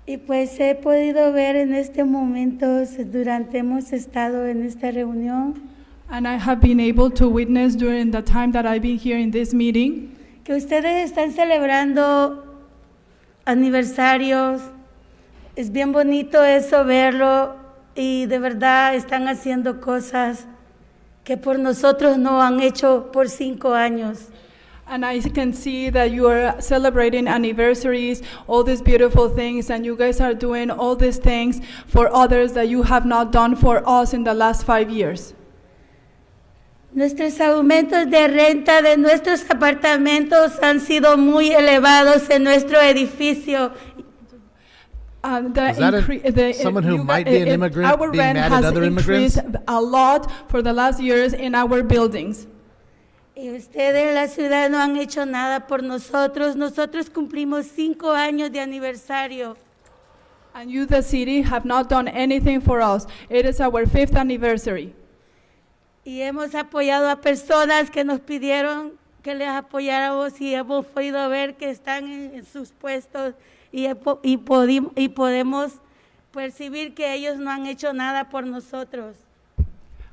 Y pues he podido ver en este momento, durante hemos estado en esta reunión, And I have been able to witness during the time that I've been here in this meeting que ustedes están celebrando aniversarios. Es bien bonito eso verlo y de verdad están haciendo cosas que por nosotros no han hecho por 5 años. and I can see that you are celebrating anniversaries, all these beautiful things, and you guys are doing all these things for others that you have not done for us in the last 5 years. Nuestros aumentos de renta de nuestros apartamentos han sido muy elevados en nuestro edificio. Is that someone who might be an immigrant our being rent mad has at other immigrants? increased a lot for the last years in our buildings. Y ustedes, la ciudad, no han hecho nada por nosotros. Nosotros cumplimos 5 años de aniversario. And you, the city, have not done anything for us. It is our 5th anniversary. Y hemos apoyado a personas que nos pidieron que les apoyáramos y hemos podido ver que están en sus puestos y podemos percibir que ellos no han hecho nada por nosotros.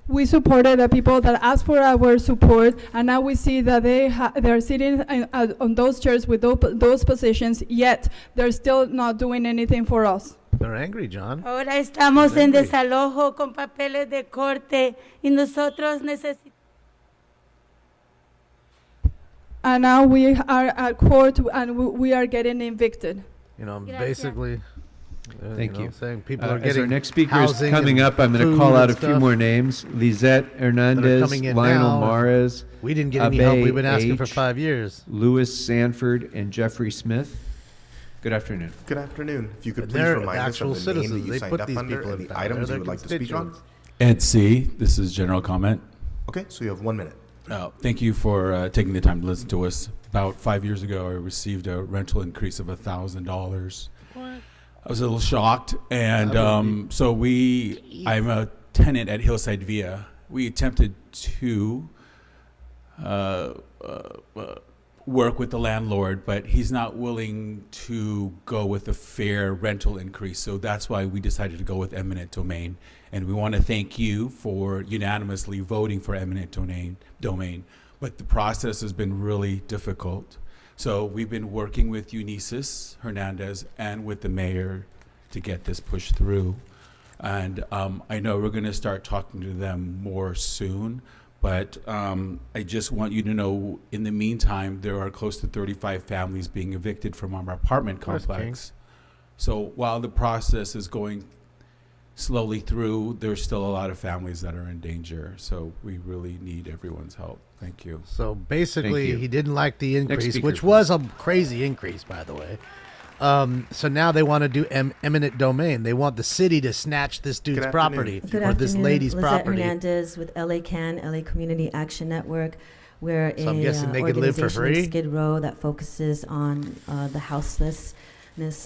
We supported the people that asked for our support, and now we see that they're sitting on those chairs with those positions, yet they're still not doing anything for us. They're angry, John. Ahora estamos They're en angry. desalojo con papeles de corte y nosotros necesitamos. And now we are at court, and we are getting evicted. You know, Gracias. basically. Thank you. Saying people are As getting our next speaker is housing coming and up, I'm going to food call out and a few stuff more names. Lisette that are Hernandez, coming in Lionel now. Mares, We didn't get any help. Abe We've been asking for H., 5 years. Louis Sanford, and Jeffrey Smith. Good afternoon. Good afternoon. If you could And please they're remind us actual of the name that citizens. you They signed put up these under people and in the power. items They're you would like to speak on. constituents. Ed C., this is general comment. Okay, so you have 1 minute. Thank you for taking the time to listen to us. About 5 years ago, I received a rental increase of $1,000. What? I was a little shocked, and I'm a tenant at Hillside Villa. We attempted to work with the landlord, but he's not willing to go with a fair rental increase. So that's why we decided to go with eminent domain. And we want to thank you for unanimously voting for eminent domain. But the process has been really difficult. So we've been working with Eunices Hernandez and with the mayor to get this pushed through. And I know we're going to start talking to them more soon. But I just want you to know, in the meantime, there are close to 35 families being evicted from our apartment Where's complex. So while the process is going slowly through, there's still a lot of families that are in danger. So we really need everyone's help. Thank you. So basically, Thank you. he didn't like the Next increase, speaker, which please. was a crazy increase, by the way. So now they want to do eminent domain. They want the city to snatch this dude's property or this lady's property. Hernandez with LA CAN, LA Community Action Network. We're So I'm guessing they could live for organization in free? Skid Row that focuses on the houselessness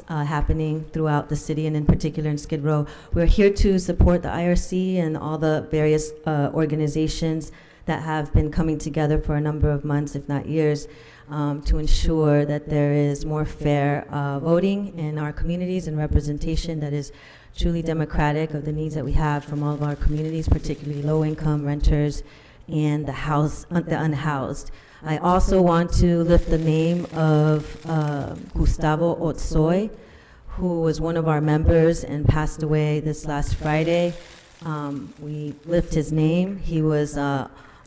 happening throughout the city and in particular in Skid Row. We're here to support the IRC and all the various organizations that have been coming together for a number of months, if not years, to ensure that there is more fair voting in our communities and representation that is truly democratic of the needs that we have from all of our communities, particularly low-income renters and the unhoused. I also want to lift the name of Gustavo Otsoy, who was one of our members and passed away this last Friday. We lift his name. He was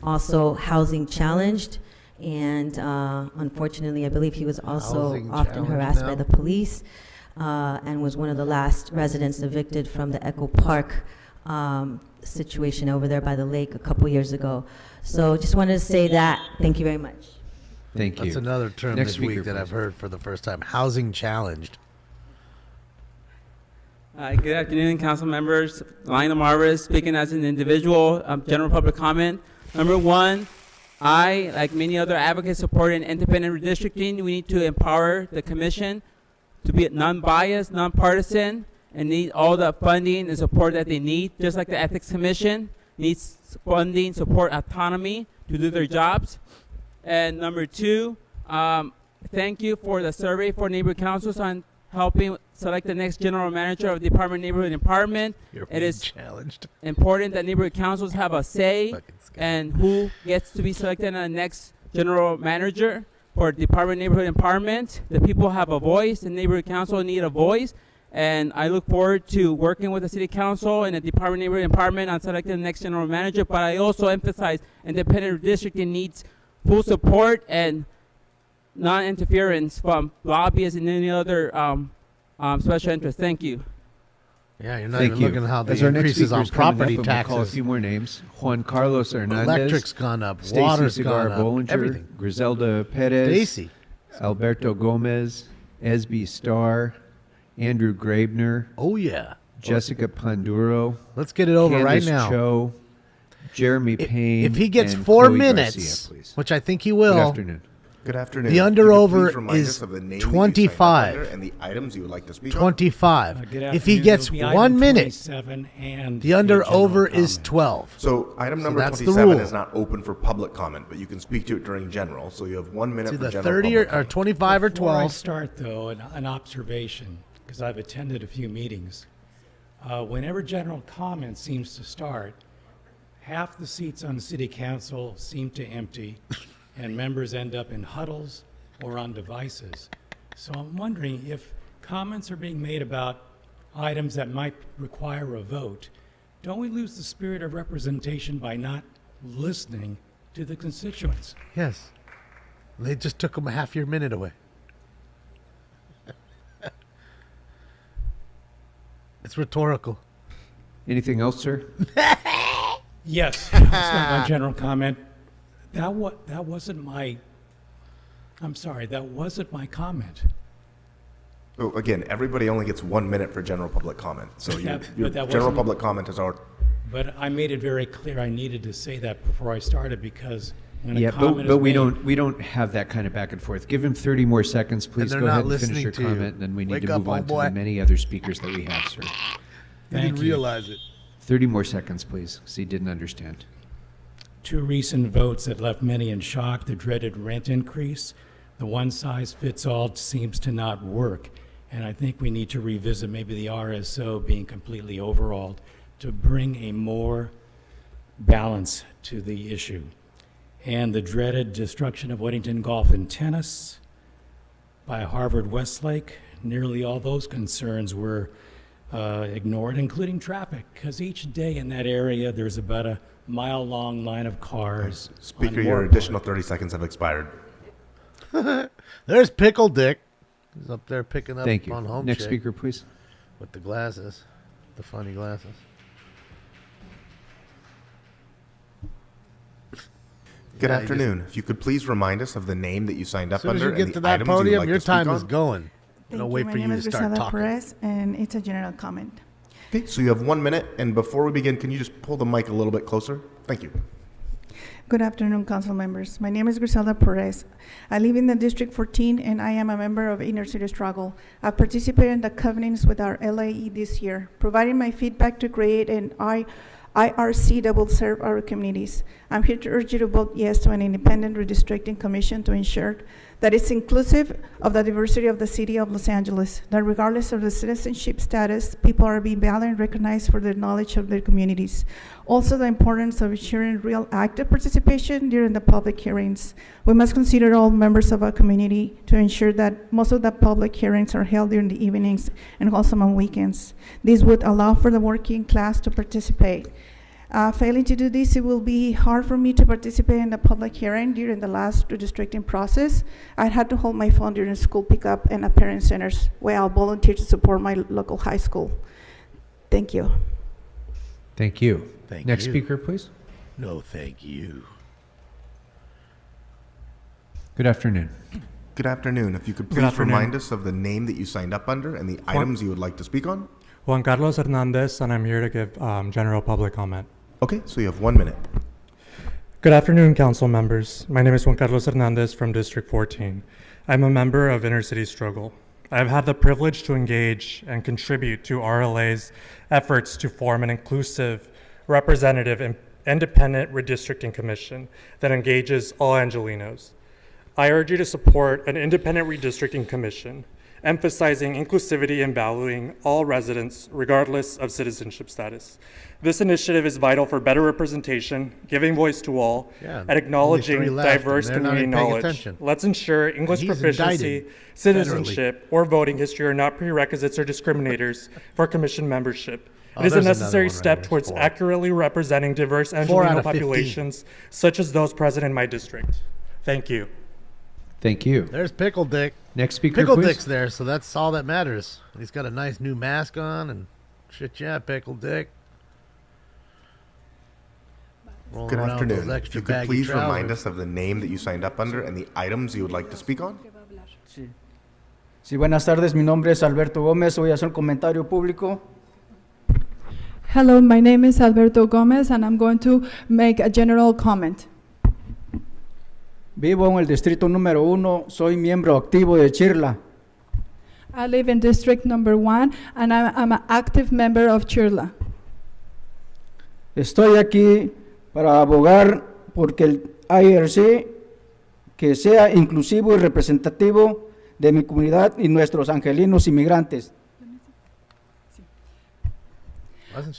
also housing challenged, and unfortunately, I believe he was also Housing often challenged harassed by now? the police, and was one of the last residents evicted from the Echo Park situation over there by the lake a couple years ago. So just wanted to say that. Thank you very much. Thank you. That's another term Next this week speaker, that please. I've heard for the first time. Housing challenged. Good afternoon, council members. Lionel Marvis, speaking as an individual, general public comment. Number one, I, like many other advocates supporting independent redistricting, we need to empower the commission to be non-biased, non-partisan, and need all the funding and support that they need, just like the Ethics Commission needs funding, support, autonomy to do their jobs. And number two, thank you for the survey for neighborhood councils on helping select the next general manager of the Department of Neighborhood Empowerment. It is challenged. important that neighborhood councils have a say and who gets to be selected as the next general manager for Department of Neighborhood Empowerment. The people have a voice, and neighborhood council need a voice. And I look forward to working with the City Council and the Department of Neighborhood Empowerment on selecting the next general manager. But I also emphasize independent redistricting needs full support and non-interference from lobbyists and any other special interest. Thank you. Yeah, you're not Thank even you. looking at how the As our next increases on speaker's coming up, property I'm gonna call a taxes. few more names. Juan Carlos Hernandez. Electric's gone up. Stacy Water's Cigar gone up. Bollinger, Everything. Griselda Perez. Stacy. Alberto Gomez. Esby Starr. Andrew Grabner. Oh, yeah. Jessica Panduro. Let's get it over right Candace now. Cho. Jeremy Payne. If he gets and 4 Chloe minutes, Garcia, please. which I think he will. Good afternoon. Good afternoon. The If you under could over please remind is us of the name that you signed up 25. under and the items you would like to speak on. 25. Good If he afternoon. gets It'll be 1 item minute, 27 and the under a general over is comment. 12. So item number that's the 27 rule. is not open for public comment, but you can speak to it during general. So you have 1 minute It's for either general 30 public or comment. 25 or Before I 12. start, though, an observation, because I've attended a few meetings. Whenever general comment seems to start, half the seats on the city council seem to empty, and members end up in huddles or on devices. So I'm wondering if comments are being made about items that might require a vote, don't we lose the spirit of representation by not listening to the constituents? Yes. They just took him a half your minute away. It's rhetorical. Anything else, sir? Yes, I'll start my general comment. That wasn't my, I'm sorry, that wasn't my comment. So again, everybody only gets 1 minute for general public comment. So Yeah, your but that general wasn't- public comment is our. But I made it very clear I needed to say that before I started, because when Yeah, a comment but is we made, don't have that kind of back and forth. Give him 30 more seconds, please. they're Go not ahead and finish listening your to you. comment, and then we need Wake to up, move on old to boy. the many other speakers that we have, sir. You Thank didn't you. realize it. 30 more seconds, please, because he didn't understand. two recent votes that left many in shock, the dreaded rent increase, the one-size-fits-all seems to not work. And I think we need to revisit maybe the RSO being completely overhauled to bring a more balance to the issue. And the dreaded destruction of Weddington Golf and Tennis by Harvard Westlake, nearly all those concerns were ignored, including traffic, because each day in that area there's about a mile-long line of cars. Speaker, on your Moore additional 30 seconds have expired. There's Pickle Dick. He's up there picking up Thank you. on home Next chick speaker, please. with the glasses, the funny glasses. Good Yeah, you afternoon. If you could please remind us of the name that you signed up As soon as under you and get the to that items you would podium, like your to speak time on. is going. And Thank I'll you. wait My for name you is to start Griselda talking. Perez, and it's a general comment. Okay, so you have 1 minute, and before we begin, can you just pull the mic a little bit closer? Thank you. Good afternoon, council members. My name is Griselda Perez. I live in the District 14, and I am a member of Inner City Struggle. I participated in the covenants with our LAE this year, providing my feedback to create an IRC that will serve our communities. I'm here to urge you to vote yes to an independent redistricting commission to ensure that it's inclusive of the diversity of the city of Los Angeles, that regardless of the citizenship status, people are being valued and recognized for their knowledge of their communities. Also, the importance of ensuring real active participation during the public hearings. We must consider all members of our community to ensure that most of the public hearings are held during the evenings and also on weekends. This would allow for the working class to participate. Failing to do this, it will be hard for me to participate in the public hearing during the last redistricting process. I had to hold my phone during school pickup and at parent centers where I'll volunteer to support my local high school. Thank you. Thank you. Thank Next you. speaker, please. No, thank you. Good afternoon. Good afternoon. If you could Good please afternoon. remind us of the name that you signed up under and the items you would like to speak on. Juan Carlos Hernandez, and I'm here to give general public comment. Okay, so you have 1 minute. Good afternoon, council members. My name is Juan Carlos Hernandez from District 14. I'm a member of Inner City Struggle. I've had the privilege to engage and contribute to RLA's efforts to form an inclusive, representative, and independent redistricting commission that engages all Angelenos. I urge you to support an independent redistricting commission, emphasizing inclusivity and valuing all residents regardless of citizenship status. This initiative is vital for better representation, giving voice to all, Yeah, and acknowledging only 3 left, and diverse they're not community even paying knowledge. attention. Let's ensure English He's proficiency, indicted citizenship, or voting history are not prerequisites or discriminators for commission membership. Oh, It is a there's another necessary one right step here. It's towards 4. accurately representing diverse 4 out Angelino of 15. populations, such as those present in my district. Thank you. Thank you. There's Pickle Dick. Next speaker, Pickle please. Dick's there, so that's all that matters. He's got a nice new mask on and shit. Yeah, Pickle Dick. Rolling Good around with those afternoon. If extra you could baggy please remind trousers. us of the name that you signed up under and the items you would like to speak on. Sí. Sí, buenas tardes. Mi nombre es Alberto Gómez. Voy a hacer un comentario público. Hello, my name is Alberto Gomez, and I'm going to make a general comment. Vivo en el distrito número 1. Soy miembro activo de Chirla. I live in District Number 1, and I'm an active member of Chirla. Estoy aquí para abogar porque el IRC que sea inclusivo y representativo de mi comunidad y nuestros angelinos inmigrantes.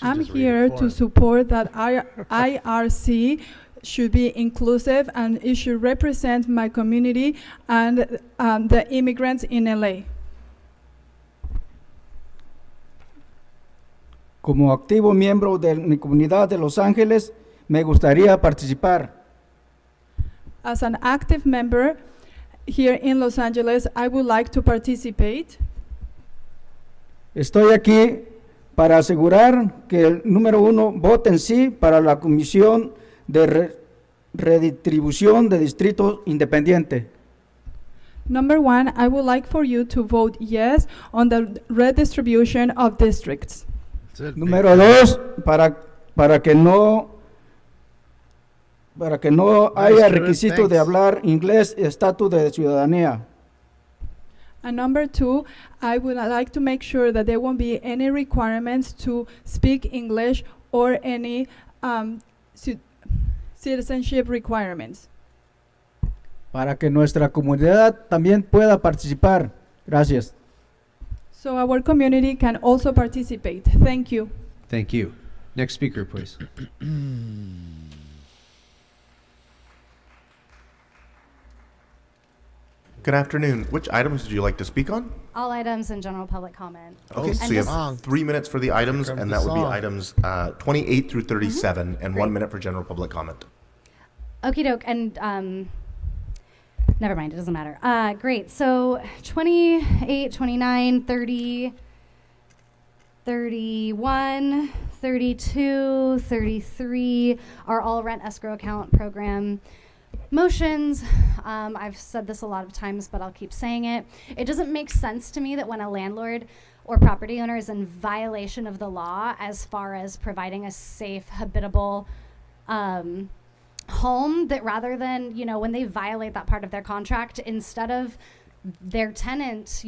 I'm here to support that IRC should be inclusive and it should represent my community and the immigrants in LA. Como activo miembro de mi comunidad de Los Ángeles, me gustaría participar. As an active member here in Los Angeles, I would like to participate. Estoy aquí para asegurar que el número 1 vote en sí para la Comisión de Redistribución de Distrito Independiente. Number 1, I would like for you to vote yes on the redistribution of districts. Número 2, para que no haya requisito de hablar inglés y estatus de ciudadanía. And number 2, I would like to make sure that there won't be any requirements to speak English or any citizenship requirements. Para que nuestra comunidad también pueda participar. Gracias. So our community can also participate. Thank you. Thank you. Next speaker, please. Good afternoon. Which items would you like to speak on? All items and general public comment. Okay, so you have 3 minutes for the items, and that would be items 28 through 37, and 1 minute for general public comment. Okie doke, and never mind, it doesn't matter. Great, so 28, 29, 30, 31, 32, 33 are all rent escrow account program. motions. I've said this a lot of times, but I'll keep saying it. It doesn't make sense to me that when a landlord or property owner is in violation of the law as far as providing a safe, habitable home, that rather than, when they violate that part of their contract, instead of their tenant,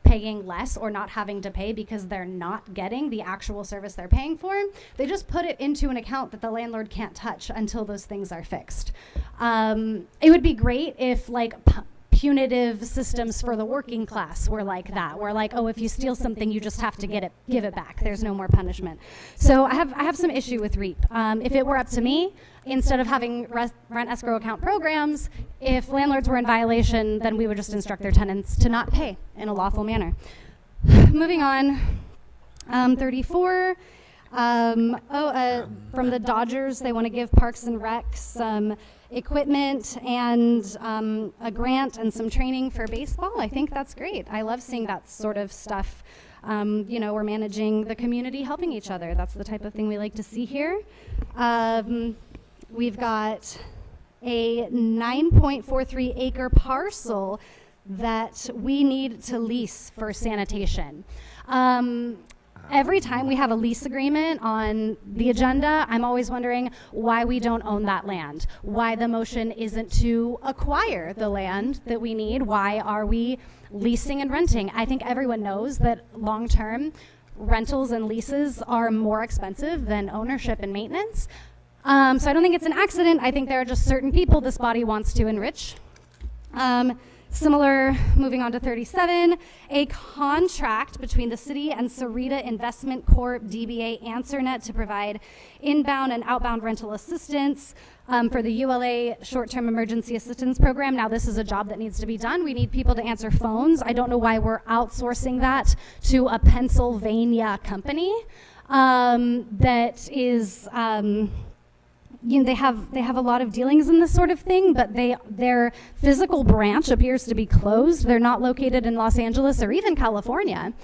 paying less or not having to pay because they're not getting the actual service they're paying for, they just put it into an account that the landlord can't touch until those things are fixed. It would be great if punitive systems for the working class were like that, where if you steal something, you just have to give it back. There's no more punishment. So I have some issue with REAP. If it were up to me, instead of having rent escrow account programs, if landlords were in violation, then we would just instruct their tenants to not pay in a lawful manner. Moving on, 34. From the Dodgers, they want to give Parks and Rec some equipment and a grant and some training for baseball. I think that's great. I love seeing that sort of stuff. We're managing the community, helping each other. That's the type of thing we like to see here. We've got a 9.43 acre parcel that we need to lease for sanitation. Every time we have a lease agreement on the agenda, I'm always wondering why we don't own that land, why the motion isn't to acquire the land that we need, why are we leasing and renting? I think everyone knows that long-term rentals and leases are more expensive than ownership and maintenance. So I don't think it's an accident. I think there are just certain people this body wants to enrich. Similar, moving on to 37, a contract between the city and Solidad Investment Corp. DBA AnswerNet to provide inbound and outbound rental assistance for the ULA Short-Term Emergency Assistance Program. Now, this is a job that needs to be done. We need people to answer phones. I don't know why we're outsourcing that to a Pennsylvania company that is... they have a lot of dealings in this sort of thing, but their physical branch appears to be closed. They're not located in Los Angeles or even California.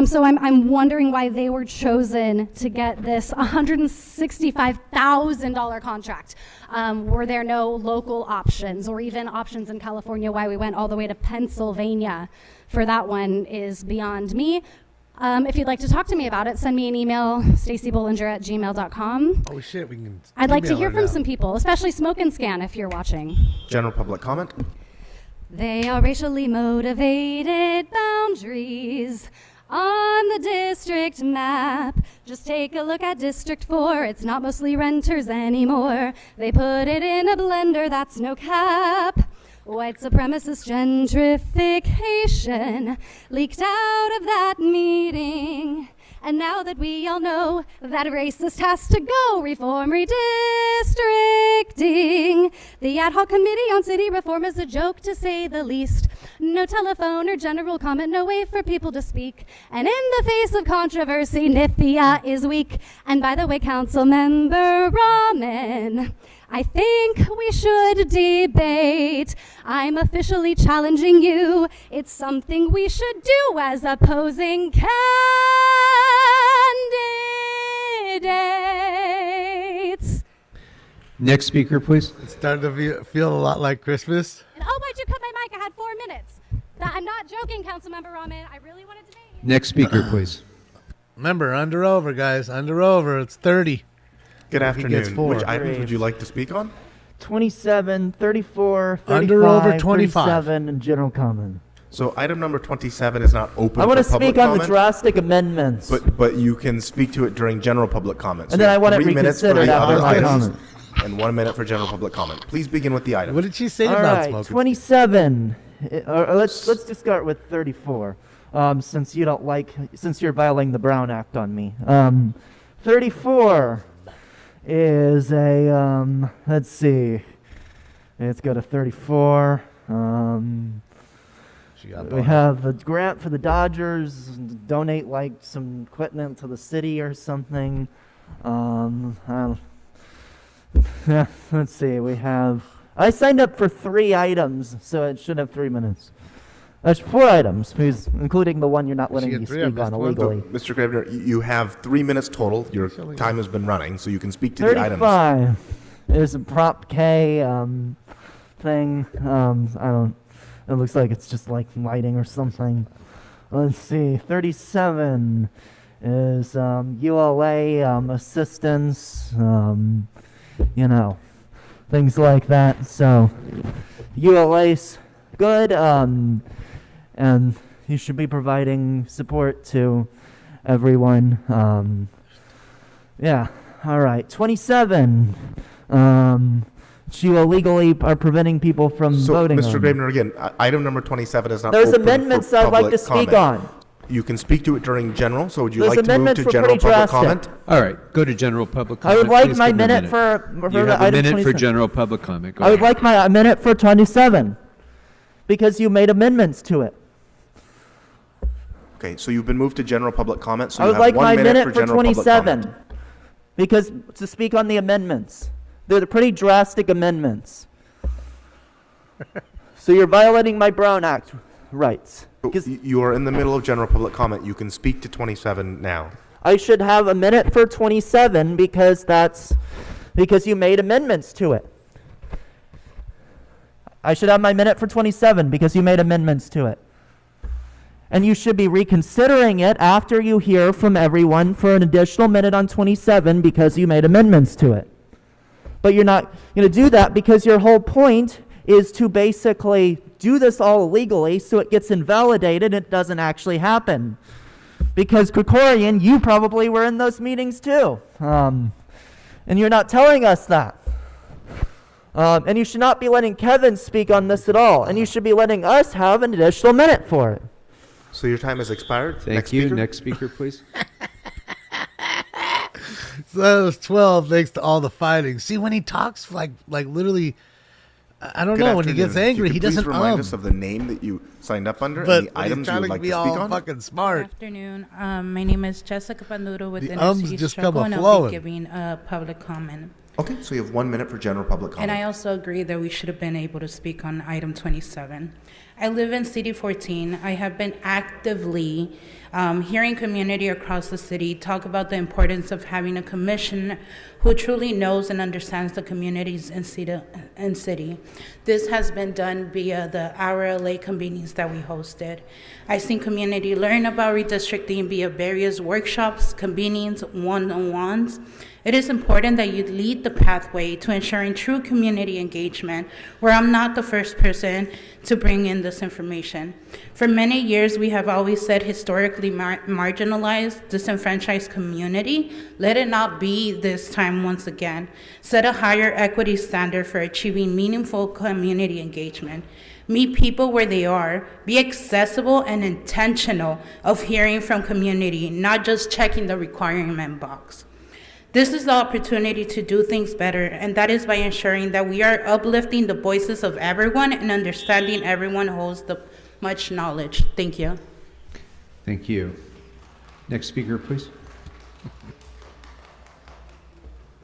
So I'm wondering why they were chosen to get this $165,000 contract. Were there no local options or even options in California? Why we went all the way to Pennsylvania for that one is beyond me. If you'd like to talk to me about it, send me an email, staceybollinger@gmail.com. Oh shit, we can. I'd like to hear from some people, especially Smoke and Scan if you're watching. General public comment. They are racially motivated boundaries on the district map. Just take a look at District 4. It's not mostly renters anymore. They put it in a blender, that's no cap. White supremacist gentrification leaked out of that meeting. And now that we all know that racist has to go, reform redistricting. The ad hoc committee on city reform is a joke, to say the least. No telephone or general comment, no way for people to speak. And in the face of controversy, Nithya is weak. And by the way, Council Member Rahman, I think we should debate. I'm officially challenging you. It's something we should do as opposing candidates. Next speaker, please. It's starting to feel a lot like Christmas. Oh, why'd you cut my mic? I had 4 minutes. I'm not joking, Councilmember Rahman. I really wanted to make it. Next speaker, please. Remember, under over, guys. Under over. It's 30. Good afternoon. He gets 4. Which items would you like to speak on? 27, 34, 35, Under over 25. 37, and general comment. So item number 27 is not open I want to for public speak on comment, the drastic amendments. but you can speak to it during general public comment. And then I want it 3 minutes for reconsidered the after other my items, comment. and 1 minute for general public comment. Please begin with the item. What did she say All about right, smoking? 27. Let's just start with 34. Since you don't since you're violating the Brown Act on me. 34 is a let's see. Let's go to 34. We have a grant for the Dodgers, donate some equipment to the city or something. Let's see, I signed up for 3 items, so it should have 3 minutes. That's 4 items, please, including the one you're not letting me speak on illegally. Mr. Gravener, you have 3 minutes total. Your time has been running, so you can speak to the items. 35 is a Prop K, thing. I don't. It looks like it's just like lighting or something. Let's see. 37 is ULA assistance. You know, things like that. So ULA's good. And you should be providing support to everyone. Yeah. All right. 27. You illegally are preventing people from voting. Mr. on. Gravener, again, item number 27 is not There's open amendments for I'd like public to speak comment. on. You can speak to it during general, so would you Those like to move amendments to were general pretty public drastic. comment? All right, go to general public I comment. would like Please my give him a minute for You the have a item minute for 27. general public comment. Go I would ahead. like a minute for 27 because you made amendments to it. Okay, so you've been moved to general public comment, so I you would have like 1 my minute minute for for general public 27 comment. because to speak on the amendments. They're pretty drastic amendments. So you're violating my Brown Act rights. You are in the middle of general public comment. You can speak to 27 now. I should have a minute for 27 because you made amendments to it. I should have my minute for 27 because you made amendments to it. And you should be reconsidering it after you hear from everyone for an additional minute on 27 because you made amendments to it. But you're not going to do that because your whole point is to basically do this all illegally so it gets invalidated and it doesn't actually happen. Because Krikorian, you probably were in those meetings too. And you're not telling us that. And you should not be letting Kevin speak on this at all. And you should be letting us have an additional minute for it. So your time has expired. Thank you. Next speaker, please. So that was 12 thanks to all the fighting. See, when he talks like literally, I don't Good know, when he gets afternoon. angry, If you he could doesn't please remind us of the name that you signed up under But and the when he's items you trying would to like be to all speak on. fucking smart. Good afternoon. My name is Jessica Panduro with The Inner ums City just Struggle, come and I'll a-flowing. be giving a public comment. Okay, so you have 1 minute for general public comment. And I also agree that we should have been able to speak on item 27. I live in City 14. I have been actively hearing community across the city talk about the importance of having a commission who truly knows and understands the communities in city. This has been done via the RLA convenings that we hosted. I've seen community learn about redistricting via various workshops, convenings, one-on-ones. It is important that you lead the pathway to ensuring true community engagement, where I'm not the first person to bring in this information. For many years, we have always said historically marginalized, disenfranchised community. Let it not be this time once again. Set a higher equity standard for achieving meaningful community engagement. Meet people where they are. Be accessible and intentional of hearing from community, not just checking the requirement box. This is the opportunity to do things better, and that is by ensuring that we are uplifting the voices of everyone and understanding everyone holds the much knowledge. Thank you. Thank you. Next speaker, please.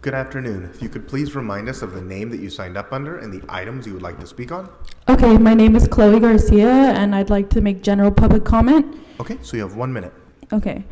Good afternoon. If you could please remind us of the name that you signed up under and the items you would like to speak on. Okay, my name is Chloe Garcia, and I'd like to make general public comment. Okay, so you have 1 minute. Okay.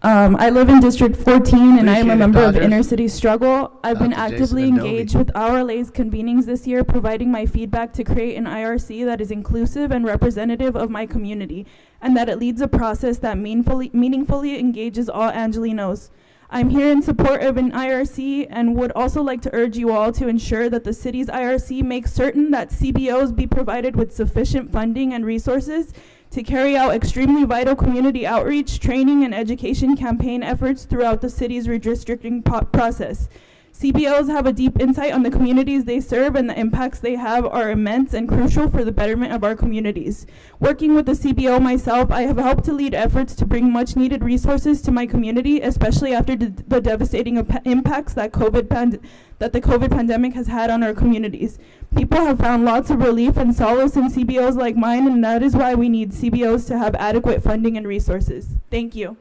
I live in District 14, and I am Appreciate a it, member of Dodgers. Inner City Struggle. I've been Dr. actively Jason Adobe. engaged with RLA's convenings this year, providing my feedback to create an IRC that is inclusive and representative of my community, and that it leads a process that meaningfully engages all Angelinos. I'm here in support of an IRC and would also like to urge you all to ensure that the city's IRC makes certain that CBOs be provided with sufficient funding and resources to carry out extremely vital community outreach, training, and education campaign efforts throughout the city's redistricting process. CBOs have a deep insight on the communities they serve, and the impacts they have are immense and crucial for the betterment of our communities. Working with the CBO myself, I have helped to lead efforts to bring much needed resources to my community, especially after the devastating impacts that the COVID pandemic has had on our communities. People have found lots of relief and solace in CBOs like mine, and that is why we need CBOs to have adequate funding and resources. Thank you.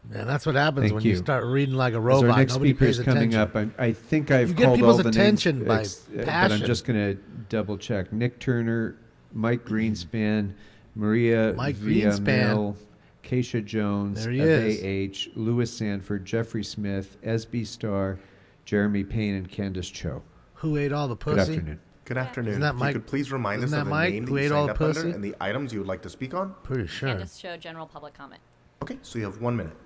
Man, that's what happens Thank when you. you start reading like a As robot. our next Nobody speaker pays is coming attention. up. I think I've You get called people's all the attention names, by but I'm passion. just going to double check. Nick Turner, Mike Greenspan, Maria Mike Greenspan. Villamil, Keisha Jones, There he Abe is. H., Louis Sanford, Jeffrey Smith, SB Starr, Jeremy Payne, and Candace Cho. Who ate all the pussy? Good afternoon. Good afternoon. Isn't that If Mike? you could please remind us Isn't of that the Mike name that who you ate all signed the up under pussy? and the items you would like to speak on. Pretty sure. Candace Cho, general public comment. Okay, so you have 1 minute.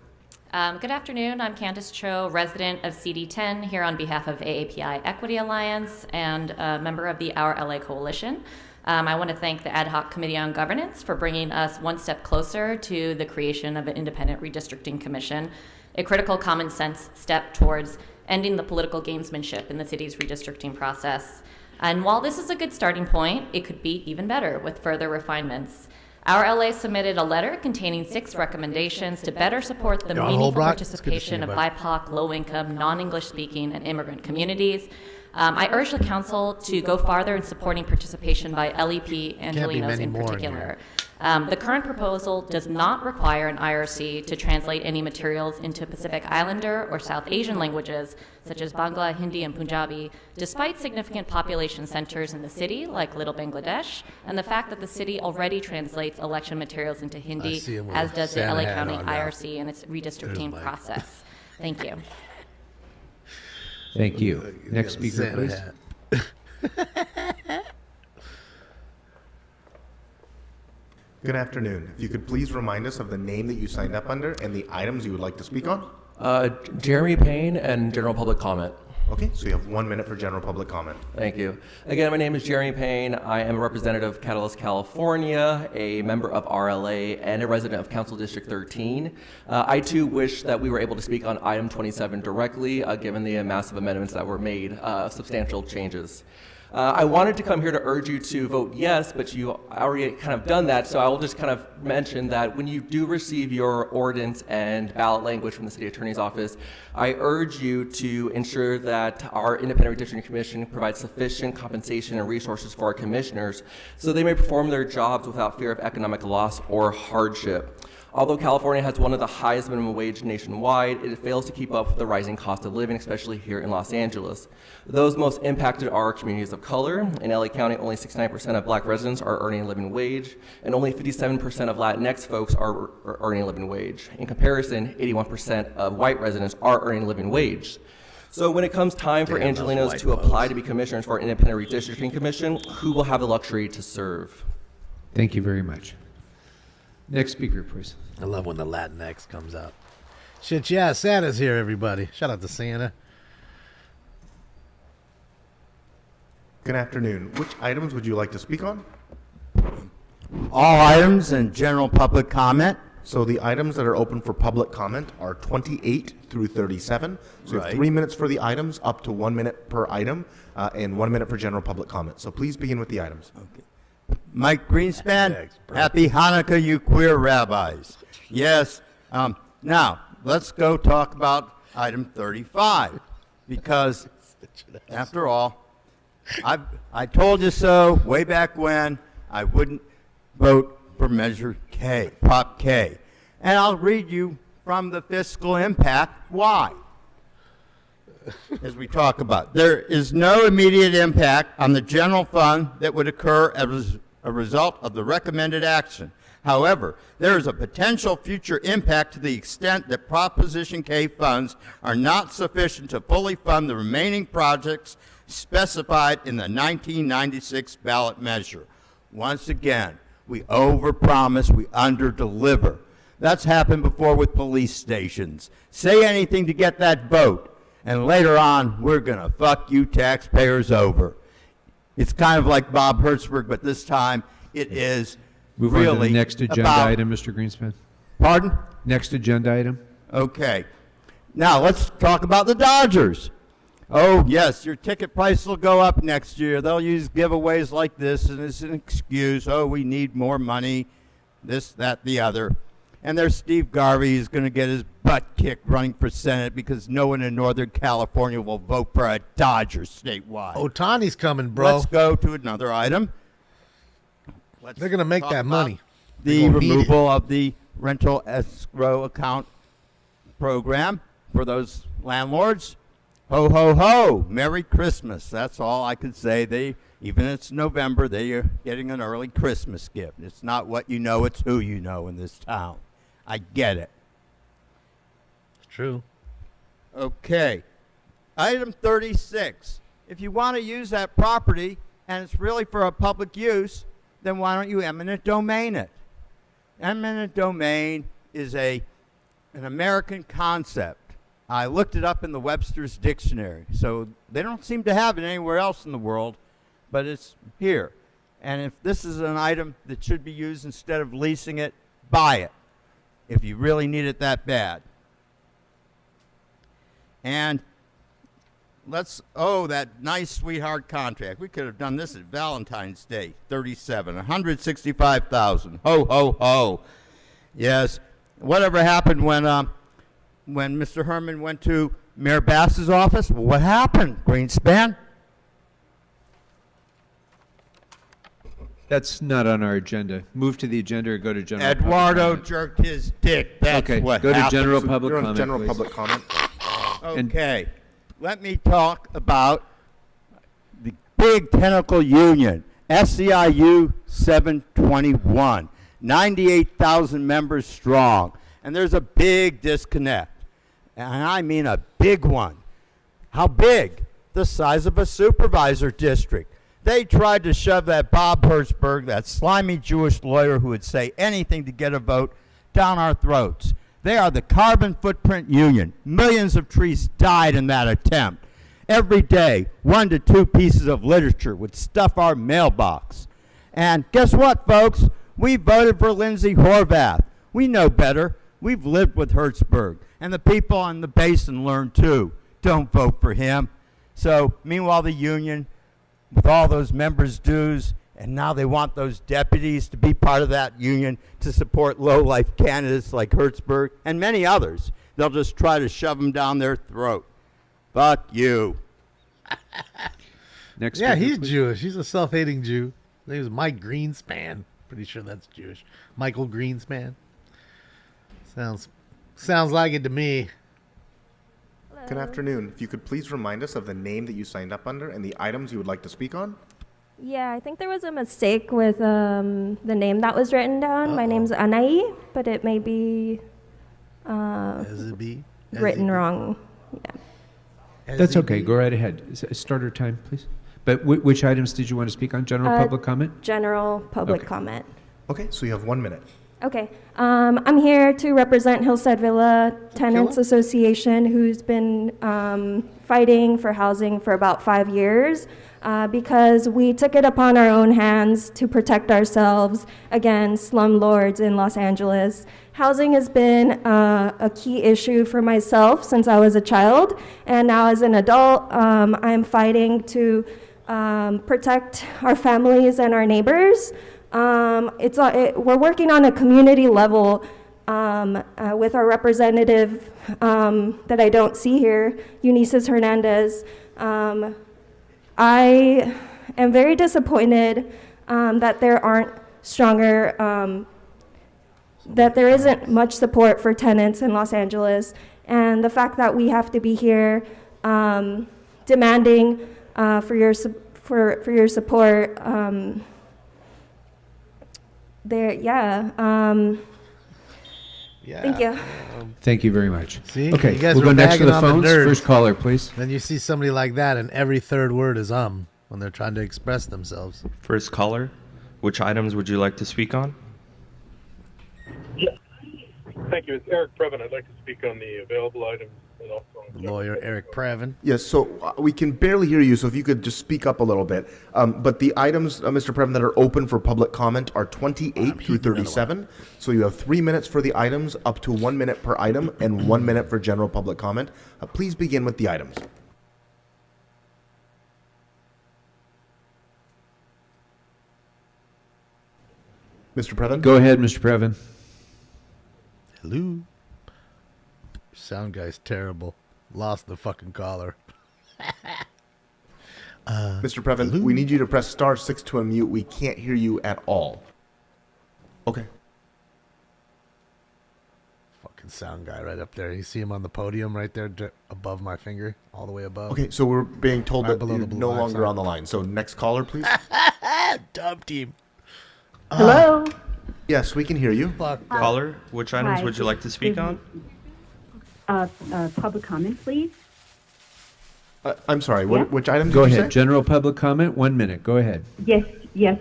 Good afternoon. I'm Candace Cho, resident of CD10, here on behalf of AAPI Equity Alliance and a member of the Our LA Coalition. I want to thank the Ad Hoc Committee on Governance for bringing us one step closer to the creation of an independent redistricting commission, a critical common sense step towards ending the political gamesmanship in the city's redistricting process. And while this is a good starting point, it could be even better with further refinements. Our LA submitted a letter containing 6 recommendations to better support the John meaningful Holbrook, it's good to see participation you, of bud. BIPOC, low-income, non-English speaking, and immigrant communities. I urge the council to go farther in supporting participation by LEP Angelinos many in more in particular. The current proposal does not require an IRC to translate any materials into Pacific Islander or South Asian languages, such as Bangla, Hindi, and Punjabi, despite significant population centers in the city, like Little Bangladesh, and the fact that the city already translates election materials into Hindi, see him with as a does the Santa LA hat County on now. IRC and its redistricting Mike. process. Thank you. Thank you. Next speaker, Santa please. hat. Good afternoon. If you could please remind us of the name that you signed up under and the items you would like to speak on. Jeremy Payne and general public comment. Okay, so you have 1 minute for general public comment. Thank you. Again, my name is Jeremy Payne. I am a representative of Catalyst, California, a member of RLA, and a resident of Council District 13. I too wish that we were able to speak on item 27 directly, given the massive amendments that were made, substantial changes. I wanted to come here to urge you to vote yes, but you already kind of done that, so I will just kind of mention that when you do receive your ordinance and ballot language from the City Attorney's Office, I urge you to ensure that our Independent Redistricting Commission provides sufficient compensation and resources for our commissioners so they may perform their jobs without fear of economic loss or hardship. Although California has one of the highest minimum wage nationwide, it fails to keep up with the rising cost of living, especially here in Los Angeles. Those most impacted are communities of color. In LA County, only 69% of black residents are earning a living wage, and only 57% of Latinx folks are earning a living wage. In comparison, 81% of white residents are earning a living wage. So when it comes time for Angelinos to apply to be commissioners for an independent redistricting commission, who will have the luxury to serve? Thank you very much. Next speaker, please. I love when the Latinx comes out. Shit, yeah, Santa's here, everybody. Shout out to Santa. Good afternoon. Which items would you like to speak on? All items and general public comment. So the items that are open for public comment are 28 through 37. So you have Right. 3 minutes for the items, up to 1 minute per item, and 1 minute for general public comment. So please begin with the items. Mike Greenspan, happy Hanukkah, you queer rabbis. Yes. Now, let's go talk about item 35, because after all, I told you so way back when I wouldn't vote for Measure K, Prop K. And I'll read you from the fiscal impact why. As we talk about, there is no immediate impact on the general fund that would occur as a result of the recommended action. However, there is a potential future impact to the extent that Proposition K funds are not sufficient to fully fund the remaining projects specified in the 1996 ballot measure. Once again, we overpromise, we underdeliver. That's happened before with police stations. Say anything to get that vote, and later on, we're going to fuck you taxpayers over. It's kind of like Bob Hertzberg, but this time it is Move really on to the next agenda about, item, Mr. Greenspan. Pardon? Next agenda item. Okay. Now let's talk about the Dodgers. Oh, yes, your ticket price will go up next year. They'll use giveaways like this as an excuse. Oh, we need more money, this, that, the other. And there's Steve Garvey. He's going to get his butt kicked running for Senate because no one in Northern California will vote for a Dodger statewide. Otani's coming, bro. Let's go to another item. They're going to make that money. The removal of the rental escrow account program for those landlords. Ho, ho, ho. Merry Christmas. That's all I could say. Even it's November, they are getting an early Christmas gift. It's not what you know, it's who you know in this town. I get it. It's true. Okay. Item 36. If you want to use that property and it's really for a public use, then why don't you eminent domain it? Eminent domain is an American concept. I looked it up in the Webster's Dictionary, so they don't seem to have it anywhere else in the world, but it's here. And if this is an item that should be used instead of leasing it, buy it if you really need it that bad. And that nice sweetheart contract. We could have done this at Valentine's Day, 37, 165,000. Ho, ho, ho. Yes. Whatever happened when Mr. Herman went to Mayor Bass's office? Well, what happened, Greenspan? That's not on our agenda. Move to the agenda or go to general Eduardo public comment. jerked his dick. That's Okay, what go to happened. general public You're on comment, general please. public comment. Okay. Let me talk about the big tentacle union, SEIU 721, 98,000 members strong. And there's a big disconnect. And I mean a big one. How big? The size of a supervisor district. They tried to shove that Bob Hertzberg, that slimy Jewish lawyer who would say anything to get a vote, down our throats. They are the carbon footprint union. Millions of trees died in that attempt. Every day, 1 to 2 pieces of literature would stuff our mailbox. And guess what, folks? We voted for Lindsay Horvath. We know better. We've lived with Hertzberg. And the people on the basin learned too. Don't vote for him. So, meanwhile, the union, with all those members' dues, and now they want those deputies to be part of that union to support low-life candidates like Hertzberg and many others. They'll just try to shove them down their throat. Fuck you. Next Yeah, speaker, he's please. Jewish. He's a self-hating Jew. His name is Mike Greenspan. Pretty sure that's Jewish. Michael Greenspan. Sounds like it to me. Good afternoon. If you could please remind us of the name that you signed up under and the items you would like to speak on. Yeah, I think there was a mistake with the name that was written down. My name's Anai, but it may be written wrong. Yeah. That's okay. Go right ahead. Starter time, please. But which items did you want to speak on? General public comment? General public Okay. comment. Okay, so you have 1 minute. Okay. I'm here to represent Hillside Villa Tenants Association, who's been fighting for housing for about 5 years because we took it upon our own hands to protect ourselves against slumlords in Los Angeles. Housing has been a key issue for myself since I was a child, and now as an adult, I'm fighting to protect our families and our neighbors. We're working on a community level with our representative that I don't see here, Eunices Hernandez. I am very disappointed that there aren't stronger, that there isn't much support for tenants in Los Angeles, and the fact that we have to be here demanding for your support. Thank you. Thank you very much. See, Okay, you guys we'll were go next to bagging the on phones. nerds. First caller, please. Then you see somebody like that, and every third word is when they're trying to express themselves. First caller, which items would you like to speak on? Thank you. It's Eric Previn. I'd like to speak on the available items and also on Lawyer Eric Previn. Yes, so we can barely hear you, so if you could just speak up a little bit. But the items, Mr. Previn, that are open for public comment are 28 through 37. So you have 3 minutes for the items, up to 1 minute per item, and 1 minute for general public comment. Please begin with the items. Mr. Previn? Go ahead, Mr. Previn. Hello. Sound guy's terrible. Lost the fucking caller. Mr. Previn, we need you to press *6 to unmute. We can't hear you at all. Okay. Fucking sound guy right up there. You see him on the podium right there above my finger, all the way above. Okay, so we're being told Right that below you're the blue no line longer sign. on the line. So next caller, please. Dumb team. Hello? Yes, we can hear you. Caller, which items Hi, would you like to speak on? Public comment, please. I'm sorry, Yeah? which item did Go you ahead. say? General public comment, 1 minute. Go ahead. Yes,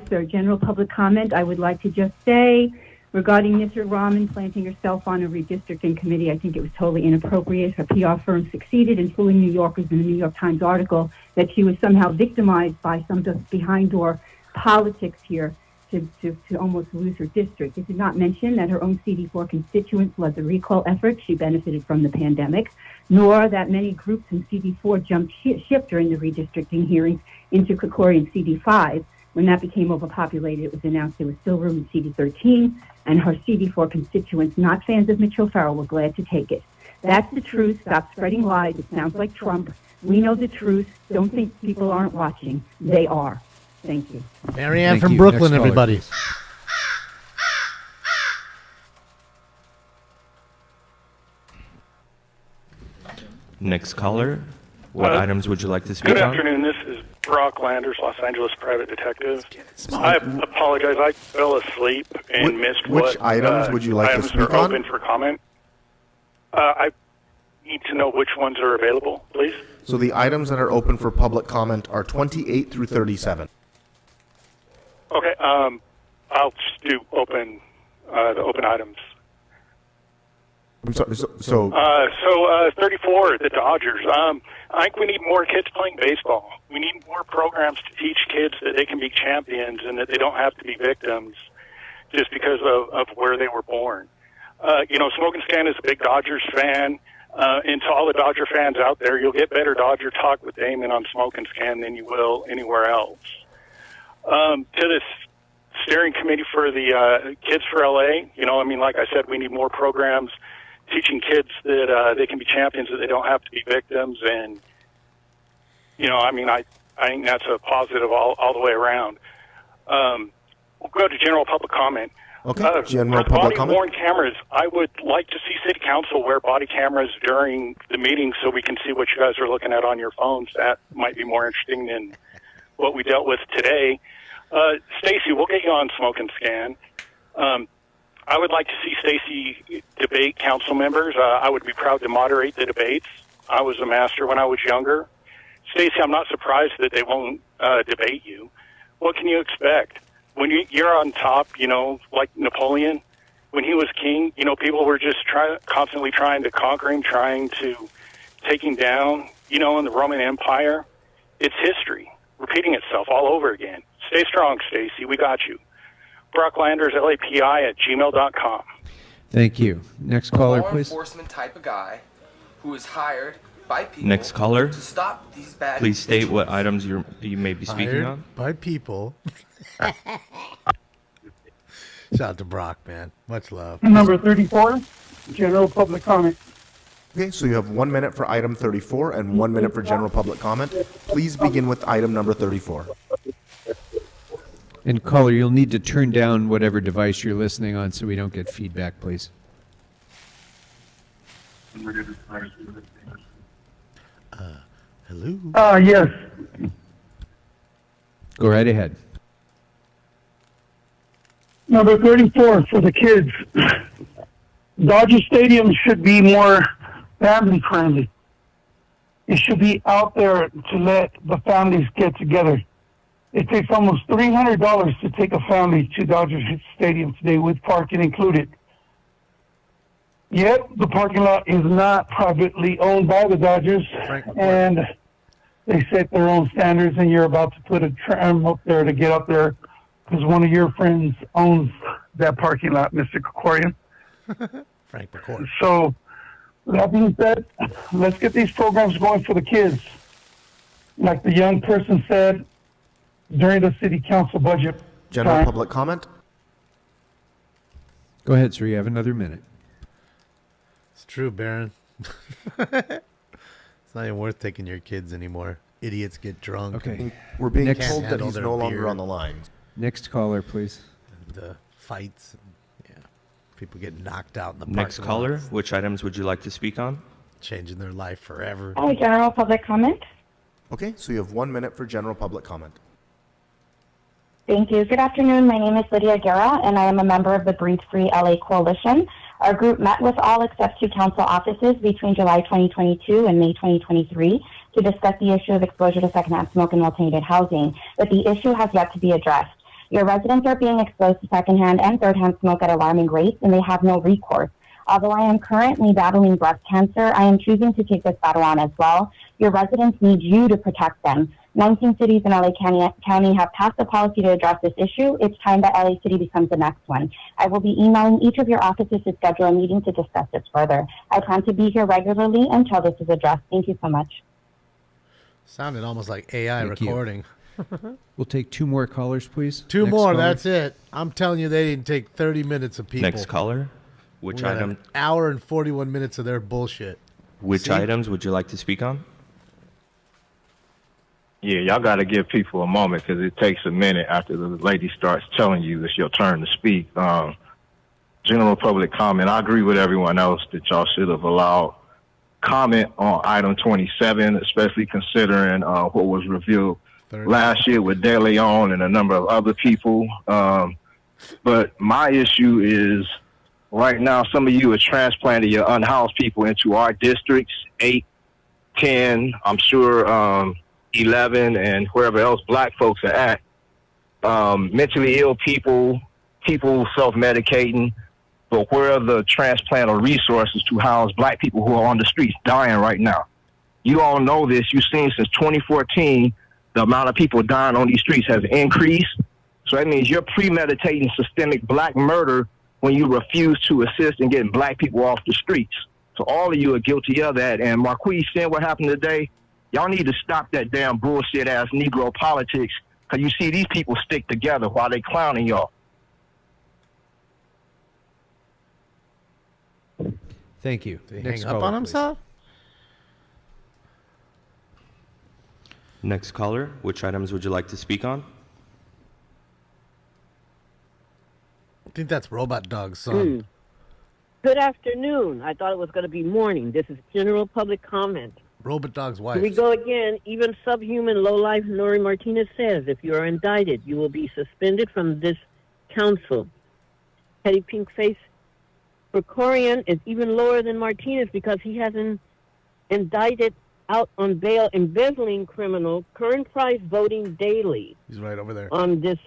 sir. General public comment. I would like to just say regarding Mr. Rahman planting herself on a redistricting committee, I think it was totally inappropriate. Her PR firm succeeded in fooling New Yorkers in the New York Times article that she was somehow victimized by some behind-door politics here to almost lose her district. It did not mention that her own CD4 constituents led the recall effort. She benefited from the pandemic, nor that many groups in CD4 jumped ship during the redistricting hearings into Kokori and CD5. When that became overpopulated, it was announced there was still room in CD13, and her CD4 constituents, not fans of Mitch O'Farrell, were glad to take it. That's the truth. Stop spreading lies. It sounds like Trump. We know the truth. Don't think people aren't watching. They are. Thank you. Marianne from Brooklyn, everybody. Next caller. What items would you like to speak Good on? afternoon. This is Brock Landers, Los Angeles private detective. I apologize. I fell asleep and missed which items would you like to items speak are on? open for comment. I need to know which ones are available, please. So the items that are open for public comment are 28 through 37. Okay. I'll just do open the open items. I'm sorry. So 34, the Dodgers. I think we need more kids playing baseball. We need more programs to teach kids that they can be champions and that they don't have to be victims just because of where they were born. Smoke and Scan is a big Dodgers fan. And to all the Dodger fans out there, you'll get better Dodger talk with Damon on Smoke and Scan than you will anywhere else. To this steering committee for the Kids for LA, like I said, we need more programs teaching kids that they can be champions, that they don't have to be victims. And, I think that's a positive all the way around. We'll go to general public comment. Okay, for general the public comment. body-worn cameras, I would like to see City Council wear body cameras during the meeting so we can see what you guys are looking at on your phones. That might be more interesting than what we dealt with today. Stacy, we'll get you on Smoke and Scan. I would like to see Stacy debate council members. I would be proud to moderate the debates. I was a master when I was younger. Stacy, I'm not surprised that they won't debate you. What can you expect? When you're on top, like Napoleon, when he was king, people were just constantly trying to conquer him, trying to take him down, in the Roman Empire. It's history repeating itself all over again. Stay strong, Stacy. We got you. Brock Landers, LAPI@gmail.com. Thank you. Next caller, law please. enforcement type of guy who is hired by people Next caller. to stop these bad Please state what items you may be speaking Hired on. by people. Shout out to Brock, man. Much love. Number 34, general public comment. Okay, so you have 1 minute for item 34 and 1 minute for general public comment. Please begin with item number 34. And caller, you'll need to turn down whatever device you're listening on so we don't get feedback, please. Hello? Yes. Go right ahead. Number 34 for the kids. Dodger Stadium should be more family friendly. It should be out there to let the families get together. It takes almost $300 to take a family to Dodger Stadium today with parking included. Yet the parking lot is not privately owned by the Dodgers, and they set their own standards, and you're about to put a tram up there to get up there because one of your friends owns that parking lot, Mr. Kokorian. Frank McCord. So, that being said, let's get these programs going for the kids. Like the young person said during the city council budget General time. public comment. Go ahead, sir. You have another minute. It's true, Baron. It's not even worth taking your kids anymore. Idiots get drunk. Okay. We're being Next- told that handle he's their no longer beer. on the line. Next caller, please. And fights. And, people get knocked out in the Next parking caller. lots, Which items would you like to speak on? changing their life forever. Hi, general public comment. Okay, so you have 1 minute for general public comment. Thank you. Good afternoon. My name is Lydia Guerra, and I am a member of the Breathe Free LA Coalition. Our group met with all except two council offices between July 2022 and May 2023 to discuss the issue of exposure to secondhand smoke in well-tenanted housing, but the issue has yet to be addressed. Your residents are being exposed to secondhand and third-hand smoke at alarming rates, and they have no recourse. Although I am currently battling breast cancer, I am choosing to take this battle on as well. Your residents need you to protect them. 19 cities in LA County have passed a policy to address this issue. It's time that LA City becomes the next one. I will be emailing each of your offices to schedule a meeting to discuss this further. I plan to be here regularly until this is addressed. Thank you so much. Sounded almost like AI Thank you. recording. We'll take 2 more callers, please. Two Next more, caller. that's it. I'm telling you, they didn't take 30 minutes of people. Next caller. Which We had item? An hour and 41 minutes of their bullshit. Which See? items would you like to speak on? Yeah, y'all got to give people a moment because it takes a minute after the lady starts telling you it's your turn to speak. General public comment. I agree with everyone else that y'all should have allowed comment on item 27, especially considering what was revealed last year with De Leon and a number of other people. But my issue is right now, some of you are transplanting your unhoused people into our districts, 8, 10, I'm sure 11, and wherever else black folks are at. Mentally ill people, people self-medicating, but where are the transplantal resources to house black people who are on the streets dying right now? You all know this. You've seen since 2014, the amount of people dying on these streets has increased. So that means you're premeditating systemic black murder when you refuse to assist in getting black people off the streets. So all of you are guilty of that. And Marquis, seeing what happened today, y'all need to stop that damn bullshit-ass Negro politics, because you see these people stick together while they clowning y'all. Thank you. Did he Next hang up caller, on please. himself? Next caller. Which items would you like to speak on? I think that's Robot Dog's son. Good afternoon. I thought it was going to be morning. This is general public comment. Robot Dog's wife. Here we go again. Even subhuman lowlife Nori Martinez says, if you are indicted, you will be suspended from this council. Petty pink face for Corian is even lower than Martinez because he hasn't indicted out on bail embezzling criminal current price voting daily He's right over there. on this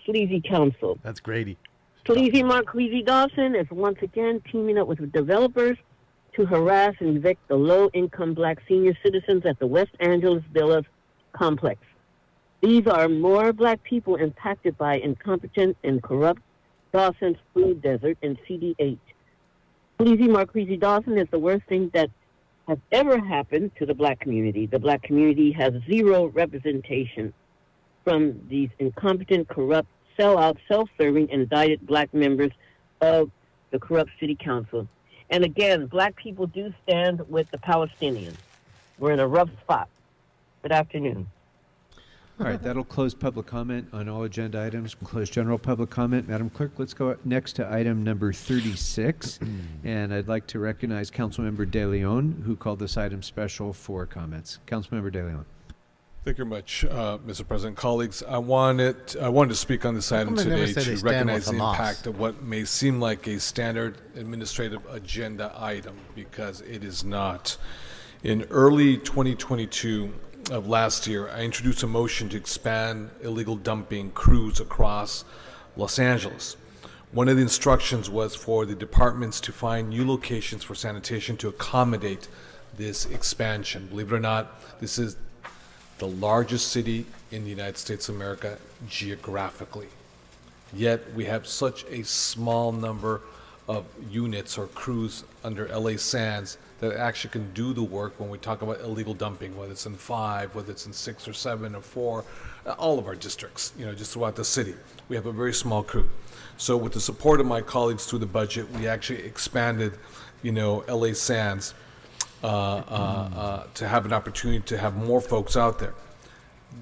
sleazy council. That's Grady. Sleazy Marquise Dawson is once again teaming up with developers to harass and evict the low-income black senior citizens at the West Angeles Villas complex. These are more black people impacted by incompetent and corrupt Dawson's food desert in CD8. Sleazy Marquise Dawson is the worst thing that has ever happened to the black community. The black community has zero representation from these incompetent, corrupt, sellout, self-serving, indicted black members of the corrupt city council. And again, black people do stand with the Palestinians. We're in a rough spot. Good afternoon. All right, that'll close public comment on all agenda items. We'll close general public comment. Madam Clerk, let's go next to item number 36. And I'd like to recognize Councilmember De Leon, who called this item special for comments. Councilmember De Leon. Thank you very much, Mr. President. Colleagues, I wanted to speak on this item today to recognize the impact of what may seem like a standard administrative agenda item, because it is not. In early 2022 of last year, I introduced a motion to expand illegal dumping crews across Los Angeles. One of the instructions was for the departments to find new locations for sanitation to accommodate this expansion. Believe it or not, this is the largest city in the United States of America geographically. Yet we have such a small number of units or crews under LA Sands that actually can do the work when we talk about illegal dumping, whether it's in 5, whether it's in 6 or 7 or 4, all of our districts, just throughout the city. We have a very small crew. So with the support of my colleagues through the budget, we actually expanded, LA Sands to have an opportunity to have more folks out there.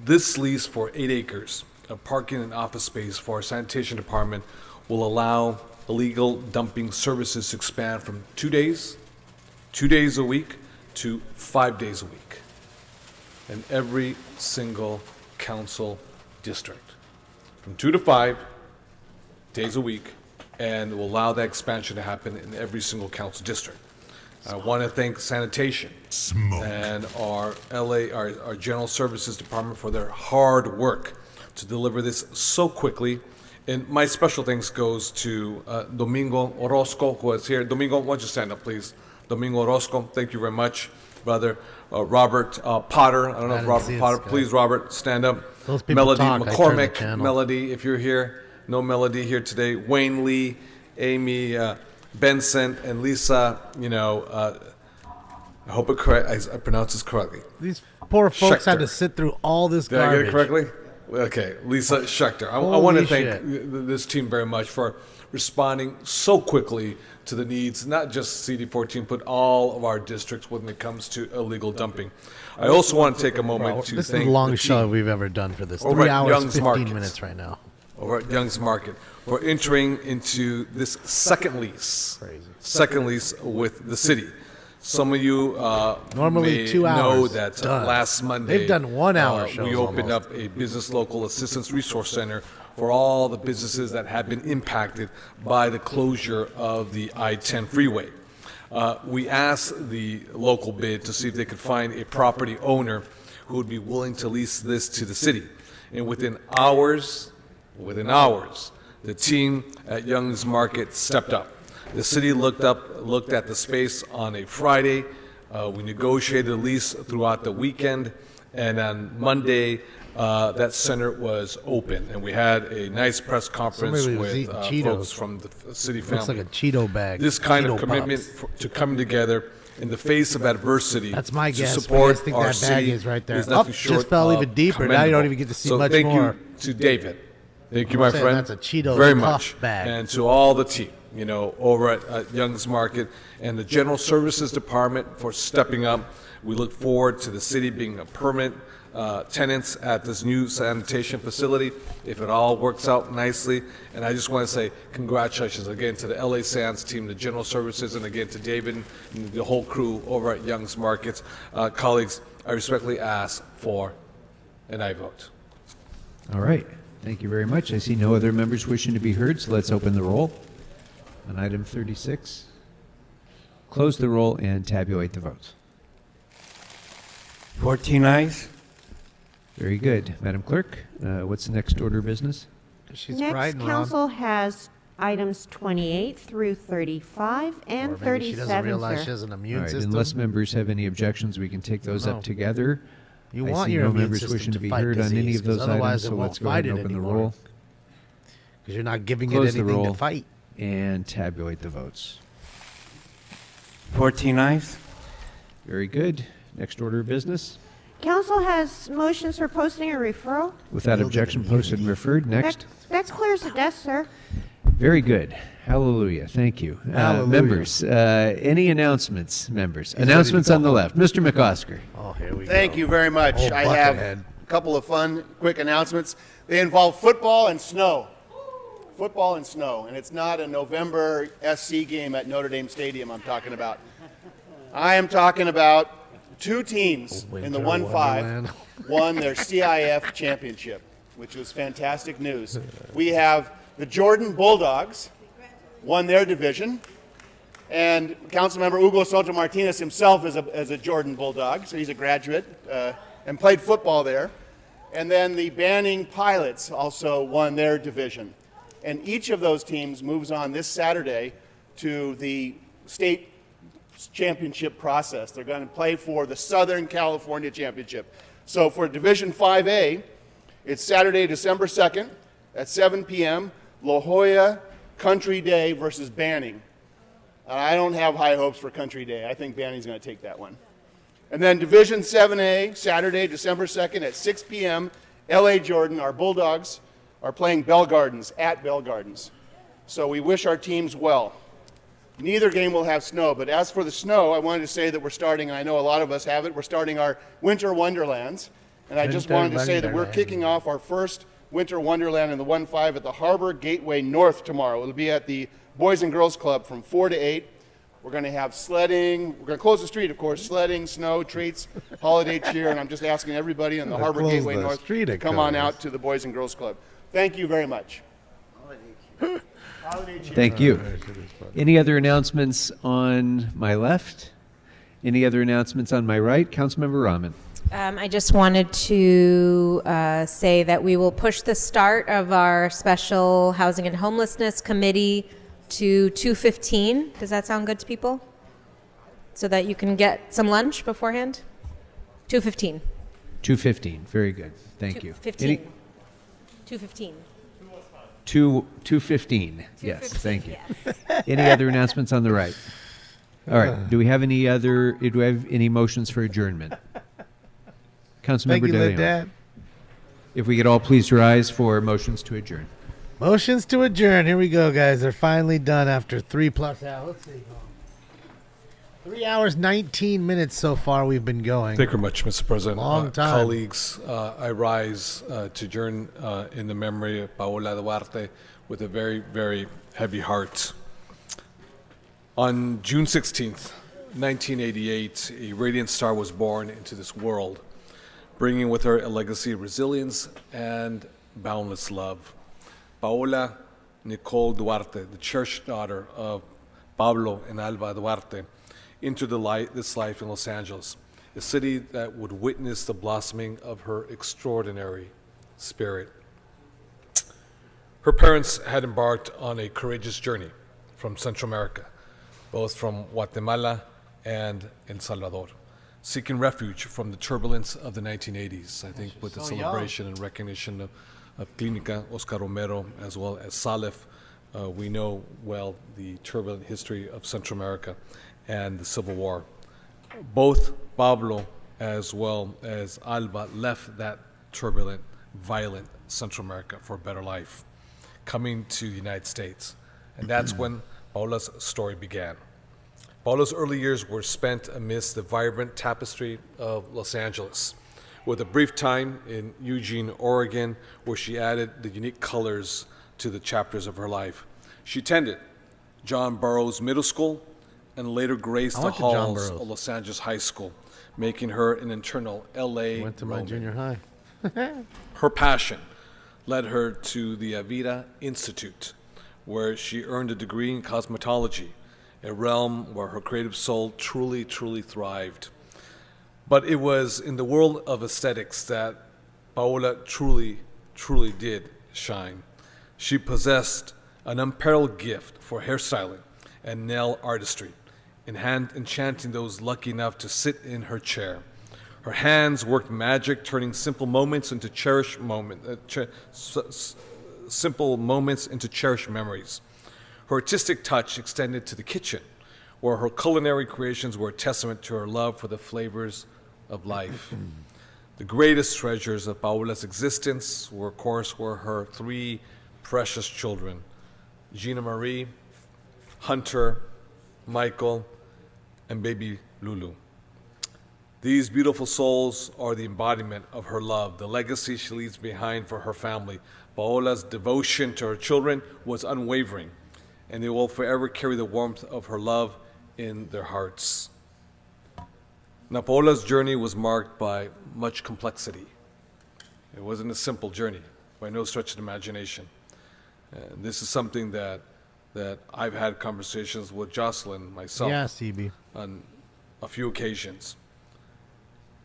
This lease for 8 acres of parking and office space for our sanitation department will allow illegal dumping services to expand from 2 days a week to 5 days a week in every single council district, from 2 to 5 days a week, and will allow that expansion to happen in every single council district. I want to thank sanitation and our our general services department for their hard work to deliver this so quickly. And my special thanks goes to Domingo Orozco, who is here. Domingo, why don't you stand up, please? Domingo Orozco, thank you very much, brother. Robert Potter, I don't know if Robert Potter, please, Robert, stand up. Those people Melody talk, I turn the McCormick, channel. Melody, if you're here. No Melody here today. Wayne Lee, Amy Benson, and Lisa, I hope I pronounce this correctly. These poor folks had Schechter. to sit through all this Did I garbage. get it correctly? Okay, Lisa Schechter. I Holy want to shit. thank this team very much for responding so quickly to the needs, not just CD14, but all of our districts when it comes to illegal dumping. I also want to take a moment to This is thank the longest the show team we've ever done for this. over 3 at hours, Young's 15 Market. minutes right now. Over at Young's Market for entering into this second lease with the city. Some of you Normally may 2 hours. know that Done. last Monday They've done 1 hour we shows opened almost. up a business local assistance resource center for all the businesses that have been impacted by the closure of the I-10 freeway. We asked the local bid to see if they could find a property owner who would be willing to lease this to the city. And within hours, the team at Young's Market stepped up. The city looked at the space on a Friday. We negotiated a lease throughout the weekend, and on Monday, that center was open, and we had a nice press conference Somebody was with eating Cheetos. folks from the city family. Looks like a Cheeto bag. This kind Cheeto of commitment to coming together in the face of adversity. That's my to guess. support What do you think our that bag city is right there? is nothing Up, short just fell of even deeper. Now you don't commendable. even get to see So much thank more. you to David. Thank you, I'm my saying friend. that's a Cheetos very puff much. bag. And to all the team, over at Young's Market and the General Services Department for stepping up. We look forward to the city being a permanent tenants at this new sanitation facility if it all works out nicely. And I just want to say congratulations again to the LA Sands team, the General Services, and again to David and the whole crew over at Young's Markets. Colleagues, I respectfully ask for an aye vote. All right. Thank you very much. I see no other members wishing to be heard, so let's open the roll on item 36. Close the roll and tabulate the votes. 14 ayes. Very good. Madam Clerk, what's the next order of business? Next, council has items 28 through 35 and Or maybe she 37, doesn't realize she sir. has an immune All right, system. unless members have any objections, we can take those No. up together. You I want see your no immune members system wishing to to be fight heard on any disease, of those 'cause otherwise items, it so won't let's go ahead fight and it open the anymore. roll. Because you're not giving it Close the anything roll to fight. and tabulate the votes. 14 ayes. Very good. Next order of business. Council has motions for posting a referral. Without objection, posted and referred. Next. That clears the desk, sir. Very good. Hallelujah. Thank you. Hallelujah. Members, any announcements, members? Announcements on the left. Mr. McOsker. Oh, here we Thank you very much. Old I have buckethead. a couple of fun, quick announcements. They involve football and snow. Football and snow. And it's not a November SC game at Notre Dame Stadium I'm talking about. I am talking about two teams in the Winter 1-5 Wonderland. won their CIF championship, which was fantastic news. We have the Jordan Bulldogs won their division, and Councilmember Hugo Soto Martinez himself is a Jordan Bulldog, so he's a graduate and played football there. And then the Banning Pilots also won their division. And each of those teams moves on this Saturday to the state championship process. They're going to play for the Southern California Championship. So for Division 5A, it's Saturday, December 2nd at 7 p.m., La Jolla Country Day versus Banning. I don't have high hopes for Country Day. I think Banning's going to take that one. And then Division 7A, Saturday, December 2nd at 6 p.m., L.A. Jordan, our Bulldogs, are playing Bell Gardens, at Bell Gardens. So we wish our teams well. Neither game will have snow, but as for the snow, I wanted to say that we're starting, and I know a lot of us have it, we're starting our Winter Wonderlands. And I just wanted to say that we're kicking off our first Winter Wonderland in the 1-5 at the Harbor Gateway North tomorrow. It'll be at the Boys and Girls Club from 4 to 8. We're going to have sledding. We're going to close the street, of course, sledding, snow, treats, holiday cheer, and I'm just asking everybody in the Harbor Close Gateway the North street, to it come on goes. out to the Boys and Girls Club. Thank you very much. Thank you. Any other announcements on my left? Any other announcements on my right? Councilmember Rahman. I just wanted to say that we will push the start of our special Housing and Homelessness Committee to 2:15. Does that sound good to people? So that you can get some lunch beforehand? 2:15. 2:15. Very good. Thank you. 2:15. 2:15. 2:15. Yes, thank you. Any other announcements on the right? All right. Do we have any motions for adjournment? Councilmember De Leon. Dad. If we could all please rise for motions to adjourn. Motions to adjourn. Here we go, guys. They're finally done after 3+ hours. Let's see. 3 hours, 19 minutes so far we've been going. Thank you very much, Mr. President. Long time. Colleagues, I rise to adjourn in the memory of Paola Duarte with a very, very heavy heart. On June 16th, 1988, a radiant star was born into this world, bringing with her a legacy of resilience and boundless love. Paola Nicole Duarte, the cherished daughter of Pablo and Alba Duarte, entered this life in Los Angeles, a city that would witness the blossoming of her extraordinary spirit. Her parents had embarked on a courageous journey from Central America, both from Guatemala and El Salvador, seeking refuge from the turbulence of the 1980s, I think with the celebration and recognition of Clinica Romero as well as SALF. We know well the turbulent history of Central America and the Civil War. Both Pablo as well as Alba left that turbulent, violent Central America for a better life, coming to the United States. And that's when Paola's story began. Paola's early years were spent amidst the vibrant tapestry of Los Angeles, with a brief time in Eugene, Oregon, where she added the unique colors to the chapters of her life. She attended John Burroughs Middle School and later graced the halls of Los Angeles High School, making her an internal LA Went to my junior high. Her passion led her to the Avida Institute, where she earned a degree in cosmetology, a realm where her creative soul truly, truly thrived. But it was in the world of aesthetics that Paola truly, truly did shine. She possessed an unparalleled gift for hairstyling and nail artistry, enchanting those lucky enough to sit in her chair. Her hands worked magic, turning simple moments into cherished simple moments into cherished memories. Her artistic touch extended to the kitchen, where her culinary creations were a testament to her love for the flavors of life. The greatest treasures of Paola's existence were, of course, her 3 precious children, Gina Marie, Hunter, Michael, and baby Lulu. These beautiful souls are the embodiment of her love, the legacy she leaves behind for her family. Paola's devotion to her children was unwavering, and they will forever carry the warmth of her love in their hearts. Now, Paola's journey was marked by much complexity. It wasn't a simple journey, by no stretch of the imagination. This is something that I've had conversations with Jocelyn, myself, on a few occasions.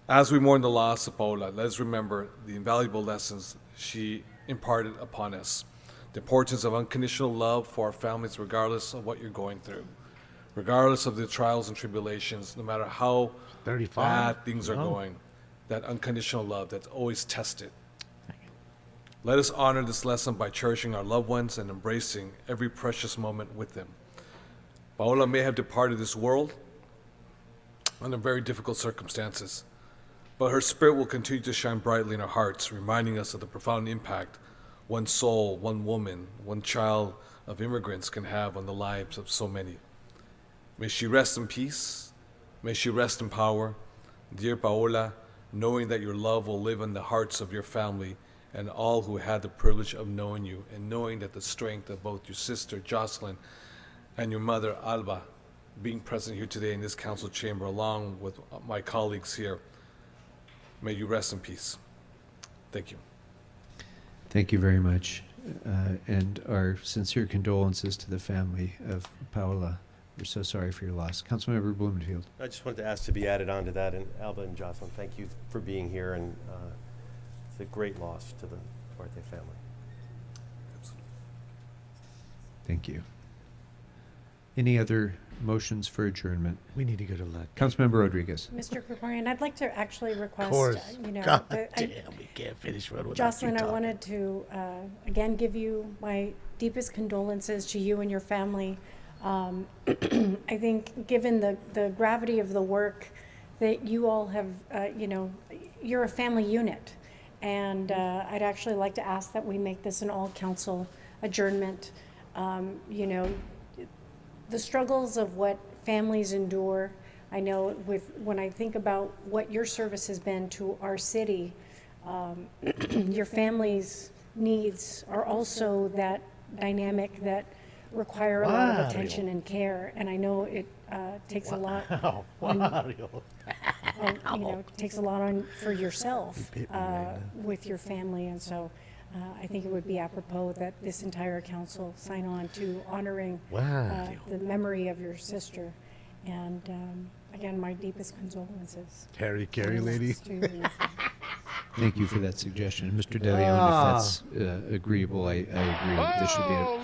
As we mourn the loss of Paola, let's remember the invaluable lessons she imparted upon us. The importance of unconditional love for our families, regardless of what you're going through, regardless of the trials and tribulations, no matter how bad things are going, that unconditional love that's always tested. Let us honor this lesson by cherishing our loved ones and embracing every precious moment with them. Paola may have departed this world under very difficult circumstances, but her spirit will continue to shine brightly in our hearts, reminding us of the profound impact one soul, one woman, one child of immigrants can have on the lives of so many. May she rest in peace. May she rest in power. Dear Paola, knowing that your love will live in the hearts of your family and all who had the privilege of knowing you, and knowing that the strength of both your sister, Jocelyn, and your mother, Alba, being present here today in this council chamber, along with my colleagues here, may you rest in peace. Thank you. Thank you very much. And our sincere condolences to the family of Paola We're so sorry for your loss. Councilmember Blumenfield. I just wanted to ask to be added on to that, and Alba and Jocelyn, thank you for being here, and it's a great loss to the Duarte family. Thank you. Any other motions for adjournment? We need to go to lunch. Councilmember Rodriguez. Mr. Krikorian, I'd like to actually request, God damn, we can't finish one without Jocelyn, you I talking. wanted to again give you my deepest condolences to you and your family. I think given the gravity of the work that you all have, you're a family unit. And I'd actually like to ask that we make this an all-council adjournment. The struggles of what families endure, I know when I think about what your service has been to our city, your family's needs are also that dynamic that require a lot of attention and care. And I know it takes a lot takes a lot on for yourself with your family. And so I think it would be apropos that this entire council sign on to honoring the memory of your sister. And again, my deepest condolences. Carry, lady. Thank you for that suggestion. Mr. De Leon, if that's agreeable, I agree. This should be on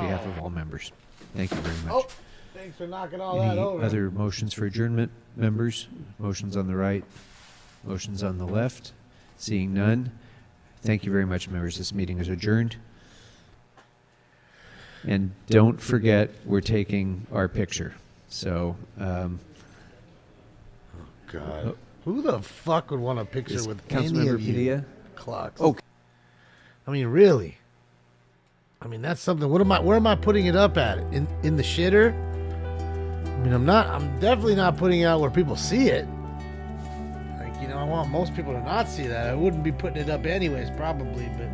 behalf of all members. Thank you very much. Oh, thanks for knocking all that Any over. other motions for adjournment, members? Motions on the right, motions on the left? Seeing none. Thank you very much, members. This meeting is adjourned. And don't forget, we're taking our picture. So, God. Who the fuck would want a picture with any Councilmember of you? Padilla? Clocks. Oh. I mean, really? I mean, that's something. Where am I putting it up at? In the shitter? I mean, I'm definitely not putting it out where people see it. Like, I want most people to not see that. I wouldn't be putting it up anyways, probably, but,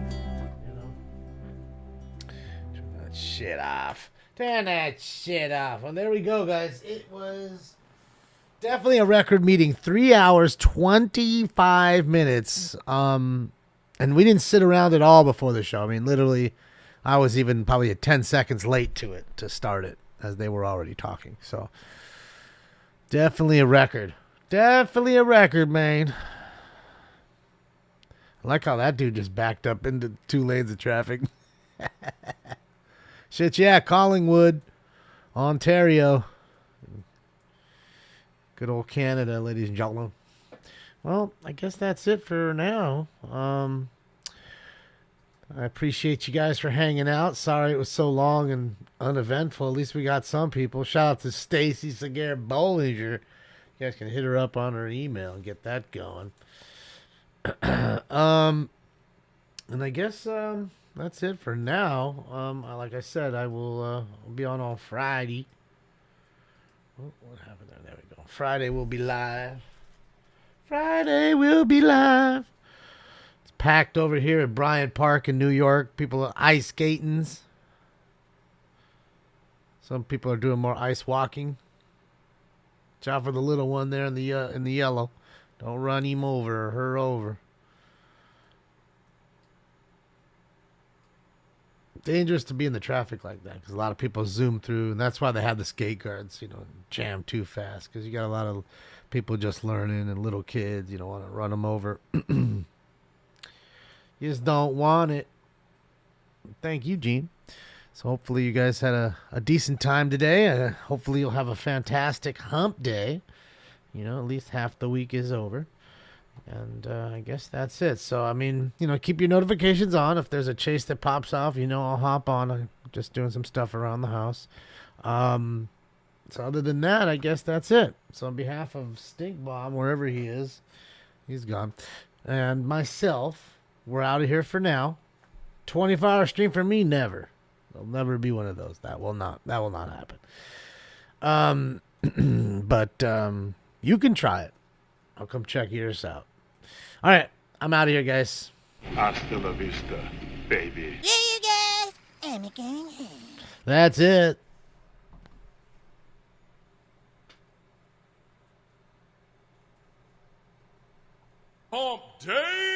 turn that shit off. Turn that shit off. Well, there we go, guys. It was definitely a record meeting. 3 hours, 25 minutes. And we didn't sit around at all before the show. I mean, literally, I was even probably 10 seconds late to start it, as they were already talking. So, definitely a record. Definitely a record, man. I like how that dude just backed up into 2 lanes of traffic. Shit, yeah, Collingwood, Ontario. Good old Canada, ladies and gentlemen. Well, I guess that's it for now. I appreciate you guys for hanging out. Sorry it was so long and uneventful. At least we got some people. Shout out to Stacy Segar Bollinger. You guys can hit her up on her email and get that going. And I guess that's it for now. Like I said, I will be on Friday. Oh, what happened there? There we go. Friday we'll be live. Friday we'll be live. It's packed over here at Bryant Park in New York. People are ice skating. Some people are doing more ice walking. Watch out for the little one there in the yellow. Don't run him over or her over. Dangerous to be in the traffic like that because a lot of people zoom through, and that's why they have the skate guards, jam too fast because you got a lot of people just learning and little kids. You don't want to run them over. You just don't want it. Thank you, Gene. So hopefully you guys had a decent time today. Hopefully you'll have a fantastic hump day. At least half the week is over. And I guess that's it. So, I mean, keep your notifications on. If there's a chase that pops off, I'll hop on. I'm just doing some stuff around the house. So other than that, I guess that's it. So on behalf of Stink Bomb, wherever he is, he's gone, and myself, we're out of here for now. 24-hour stream for me, never. There'll never be one of those. That will not happen. But you can try it. I'll come check yours out. All right, I'm out of here, guys. Hasta la vista, baby. Yeah, you guys. And again. That's it. Hump Day!